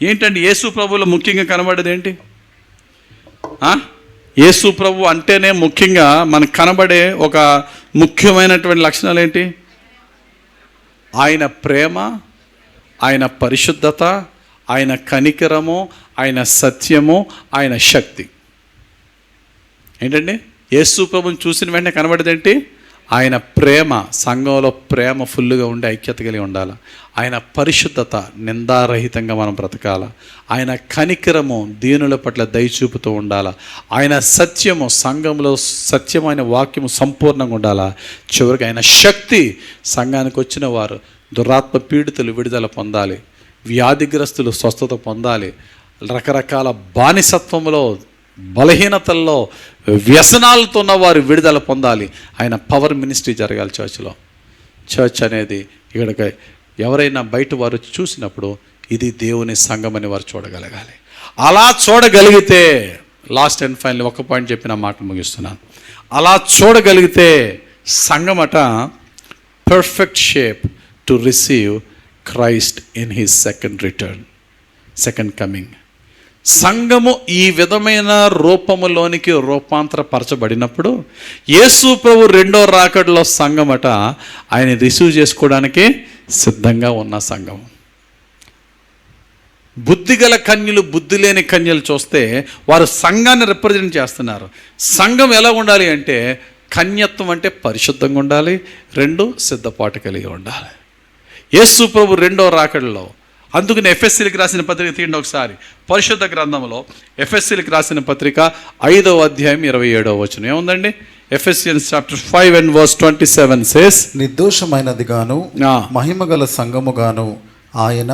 ఏంటండి యేసు ప్రభువులో ముఖ్యంగా కనబడేది ఏంటి? యేసు ప్రభు అంటేనే ముఖ్యంగా మనకు కనబడే ఒక ముఖ్యమైనటువంటి లక్షణాలు ఏంటి? ఆయన ప్రేమ, ఆయన పరిశుద్ధత, ఆయన కనికరము, ఆయన సత్యము, ఆయన శక్తి. ఏంటండి యేసు ప్రభుని చూసిన వెంటనే కనబడేదేంటి? ఆయన ప్రేమ, సంఘంలో ప్రేమ ఫుల్గా ఉండి ఐక్యత కలిగి ఉండాలి. ఆయన పరిశుద్ధత, నిందారహితంగా మనం బ్రతకాల. ఆయన కనికరము, దీనుల పట్ల దయచూపుతూ ఉండాలి. ఆయన సత్యము, సంఘంలో సత్యమైన వాక్యము సంపూర్ణంగా ఉండాలా. చివరికి ఆయన శక్తి, సంఘానికి వచ్చిన వారు దురాత్మ పీడితులు విడుదల పొందాలి, వ్యాధిగ్రస్తులు స్వస్థత పొందాలి, రకరకాల బానిసత్వంలో, బలహీనతల్లో, వ్యసనాలతో ఉన్న వారు విడుదల పొందాలి. ఆయన పవర్ మినిస్ట్రీ జరగాలి చర్చ్లో. చర్చ్ అనేది ఇక్కడికి ఎవరైనా బయట వారు చూసినప్పుడు ఇది దేవుని సంఘమని వారు చూడగలగాలి. అలా చూడగలిగితే, లాస్ట్ అండ్ ఫైనల్ ఒక పాయింట్ చెప్పిన మాట ముగిస్తున్నాను. అలా చూడగలిగితే సంఘమట perfect shape to receive Christ in his second coming. సంఘము ఈ విధమైన రూపములోనికి రూపాంతరపరచబడినప్పుడు యేసు ప్రభు రెండో రాకడలో సంఘమట ఆయన రిసీవ్ చేసుకోవడానికి సిద్ధంగా ఉన్న సంఘం. బుద్ధిగల కన్యలు, బుద్ధి లేని కన్యలు చూస్తే వారు సంఘాన్ని రిప్రజెంట్ చేస్తున్నారు. సంఘం ఎలా ఉండాలి అంటే, కన్యత్వం అంటే పరిశుద్ధంగా ఉండాలి, 2 సిద్ధపాటు కలిగి ఉండాలి. యేసు ప్రభు రెండో రాకడలో, అందుకని ఎఫ్ఎస్సీలకు రాసిన పత్రిక తీయండి ఒకసారి. పరిశుద్ధ గ్రంథంలో ఎఫ్ఎస్సీలకు రాసిన పత్రిక 5వ అధ్యాయం 27వ వచనం ఏముందండి? Ephesians chapter 5 and verse 27 says, నిర్దోషమైనది గాను మహిమగల సంఘముగాను ఆయన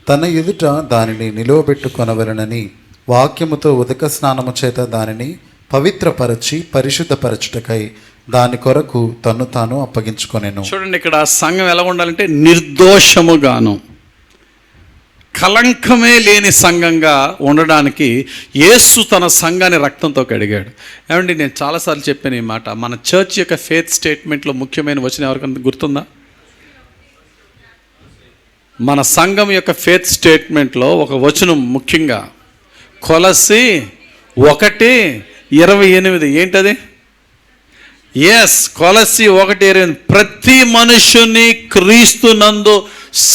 తన ఎదుట దానిని నిలువబెట్టుకొనవలెనని వాక్యముతో ఉదక స్నానము చేత దానిని పవిత్రపరచి పరిశుద్ధపరచుటకై దాని కొరకు తన్ను తాను అప్పగించుకొనెను. చూడండి, ఇక్కడ సంఘం ఎలా ఉండాలంటే నిర్దోషముగాను, కలంకమే లేని సంఘంగా ఉండడానికి యేసు తన సంఘాన్ని రక్తంతో కడిగాడు. ఏమండి, నేను చాలాసార్లు చెప్పాను ఈ మాట. మన చర్చ్ యొక్క ఫేత్ స్టేట్మెంట్లో ముఖ్యమైన వచనం ఎవరికైనా గుర్తుందా? మన సంఘం యొక్క ఫేత్ స్టేట్మెంట్లో ఒక వచనం ముఖ్యంగా, కొలస్సీ 1:28. ఏంటది? ఎస్, కొలస్సీ 1:28. ప్రతి మనుషుని క్రీస్తునందు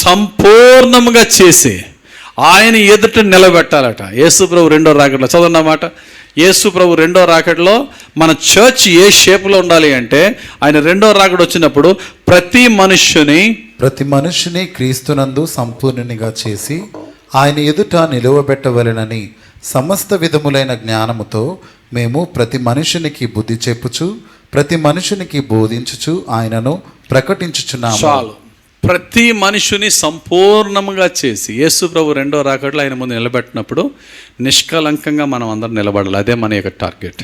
సంపూర్ణంగా చేసి ఆయన ఎదుట నిలబెట్టాలట. యేసు ప్రభు రెండో రాకడలో చదవన్నమాట. యేసు ప్రభు రెండో రాకడలో మన చర్చ్ ఏ షేప్లో ఉండాలి అంటే, ఆయన రెండో రాకడ వచ్చినప్పుడు ప్రతి మనుష్యుని క్రీస్తునందు సంపూర్ణునిగా చేసి ఆయన ఎదుట నిలువబెట్టవలెనని సమస్త విధములైన జ్ఞానముతో మేము ప్రతి మనుషునికి బుద్ధి చెప్పుచు ప్రతి మనుషునికి బోధించుచు ఆయనను ప్రకటించుచున్నాము. చాలు. ప్రతి మనుషుని సంపూర్ణంగా చేసి యేసు ప్రభు రెండో రాకడలో ఆయన ముందు నిలబెట్టినప్పుడు నిష్కలంకంగా మనం అందరం నిలబడాలి. అదే మన యొక్క టార్గెట్.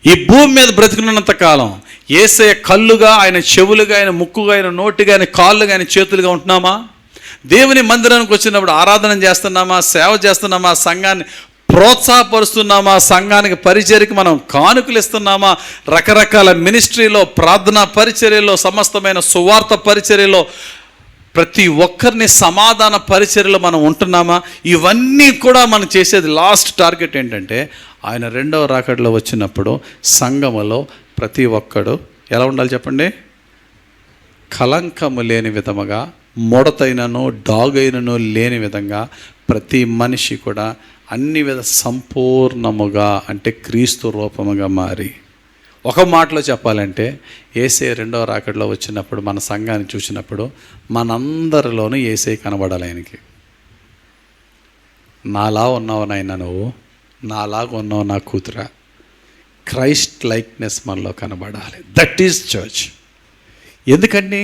ఈ భూమి మీద బ్రతికున్నంత కాలం యేసయ్య కళ్ళుగా, ఆయన చెవులుగా, ఆయన ముక్కుగా, ఆయన నోటిగా, ఆయన కాళ్ళుగా, ఆయన చేతులుగా ఉంటున్నామా? దేవుని మందిరానికి వచ్చినప్పుడు ఆరాధన చేస్తున్నామా? సేవ చేస్తున్నామా? సంఘాన్ని ప్రోత్సాహపరుస్తున్నామా? సంఘానికి పరిచర్యకి మనం కానుకలు ఇస్తున్నామా? రకరకాల మినిస్ట్రీలో, ప్రార్థనా పరిచర్యలో, సమస్తమైన సువార్త పరిచర్యలో, ప్రతి ఒక్కరిని సమాధాన పరిచర్యలో మనం ఉంటున్నామా? ఇవన్నీ కూడా మనం చేసేది లాస్ట్ టార్గెట్ ఏంటంటే, ఆయన రెండవ రాకడలో వచ్చినప్పుడు సంఘములో ప్రతి ఒక్కడు ఎలా ఉండాలి చెప్పండి? కలంకము లేని విధముగా, ముడతైనను డాగైనను లేని విధంగా ప్రతి మనిషి కూడా అన్ని సంపూర్ణముగా, అంటే క్రీస్తు రూపముగా మారి, ఒక మాటలో చెప్పాలంటే యేసే రెండవ రాకడలో వచ్చినప్పుడు మన సంఘాన్ని చూసినప్పుడు మనందరిలోనూ యేసే కనబడాలి. ఆయనకి, నాలా ఉన్నావు నాయన, నువ్వు నాలాగా ఉన్నావు నా కూతురా, క్రైస్ట్ లైక్నెస్ మనలో కనబడాలి. That is church. ఎందుకంటే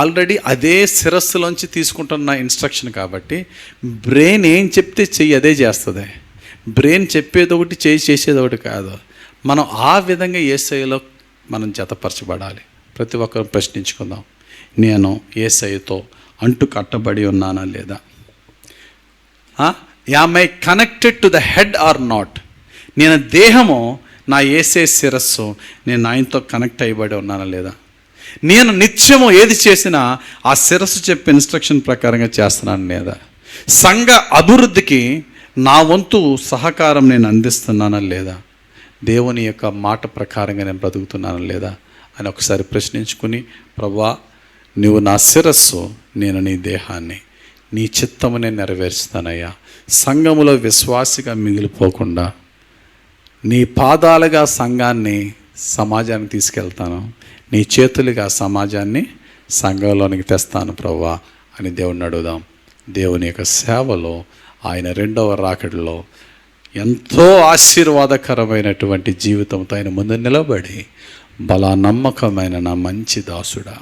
ఆల్రెడీ అదే శిరస్సులోంచి తీసుకుంటున్న ఇన్స్ట్రక్షన్ కాబట్టి బ్రెయిన్ ఏం చెప్తే చెయ్యి అదే చేస్తుంది. బ్రెయిన్ చెప్పేది ఒకటి, చేయి చేసేది ఒకటి కాదు. మనం ఆ విధంగా యేసయ్యలో మనం జతపరచబడాలి. ప్రతి ఒక్కరు ప్రశ్నించుకుందాం, నేను యేసయ్యతో అంటు కట్టబడి ఉన్నానా లేదా? Am I connected to the head or not? నేను దేహము, నా యేసే శిరస్సు, నేను ఆయనతో కనెక్ట్ అయ్యబడి ఉన్నానా లేదా? నేను నిత్యము ఏది చేసినా ఆ శిరస్సు చెప్పే ఇన్స్ట్రక్షన్ ప్రకారంగా చేస్తున్నాను లేదా? సంఘ అభివృద్ధికి నా వంతు సహకారం నేను అందిస్తున్నానా లేదా? దేవుని యొక్క మాట ప్రకారంగా నేను బ్రతుకుతున్నానా లేదా అని ఒకసారి ప్రశ్నించుకుని, ప్రభువా నువ్వు నా శిరస్సు, నేను నీ దేహాన్ని, నీ చిత్తము నేను నెరవేరుస్తానయ్యా. సంఘములో విశ్వాసిగా మిగిలిపోకుండా నీ పాదాలుగా సంఘాన్ని, సమాజానికి తీసుకెళ్తాను, నీ చేతులుగా సమాజాన్ని సంఘంలోనికి తెస్తాను ప్రభువా అని దేవుడిని అడుగుదాం. దేవుని యొక్క సేవలో, ఆయన రెండవ రాకడలో ఎంతో ఆశీర్వాదకరమైనటువంటి జీవితంతో ఆయన ముందు నిలబడి, బలా నమ్మకమైన నా మంచి దాసుడా,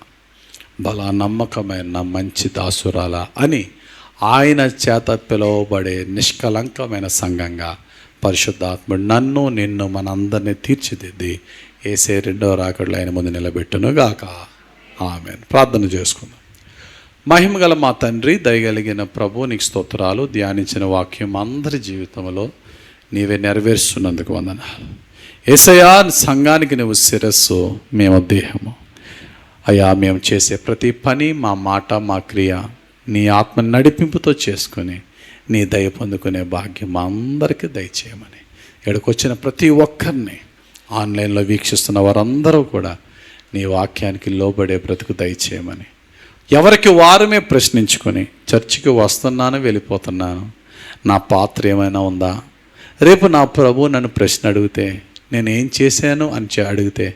బలా నమ్మకమైన నా మంచి దాసురాలా అని ఆయన చేత పిలువబడే నిష్కలంకమైన సంఘంగా పరిశుద్ధాత్ముడు నన్ను, నిన్ను, మనందరినీ తీర్చిదిద్ది యేసే రెండవ రాకడలో ఆయన ముందు నిలబెట్టును గాక. ఆమేన్. ప్రార్థన చేసుకుందాం. మహిమగల మా తండ్రి, దయగలిగిన ప్రభు, నీకు స్తోత్రాలు. ధ్యానించిన వాక్యం అందరి జీవితంలో నీవే నెరవేర్చున్నందుకు వందనాలు. యేసయ్యా, సంఘానికి నువ్వు శిరస్సు, మేము దేహము. అయ్యా, మేము చేసే ప్రతి పని, మా మాట, మా క్రియ నీ ఆత్మ నడిపింపుతో చేసుకొని నీ దయ పొందుకునే భాగ్యం మా అందరికీ దయచేయమని, ఇక్కడికొచ్చిన ప్రతి ఒక్కరిని, ఆన్లైన్లో వీక్షిస్తున్న వారందరూ కూడా నీ వాక్యానికి లోబడే బ్రతుకు దయచేయమని, ఎవరికి వారమే ప్రశ్నించుకొని చర్చికి వస్తున్నాను, వెళ్ళిపోతున్నాను, నా పాత్ర ఏమైనా ఉందా, రేపు నా ప్రభు నన్ను ప్రశ్న అడిగితే నేను ఏం చేశాను అని అడిగితే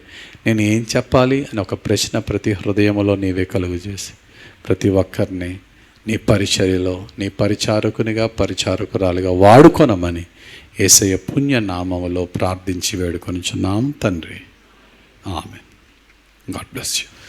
నేను ఏం చెప్పాలి అని ఒక ప్రశ్న ప్రతి హృదయంలో నీవే కలుగు చేసి ప్రతి ఒక్కరిని నీ పరిచర్యలో, నీ పరిచారకునిగా, పరిచారకురాలుగా వాడుకొనమని యేసయ్య పుణ్య నామములో ప్రార్థించి వేడుకొనుచున్నాం తండ్రి. ఆమేన్. God bless you.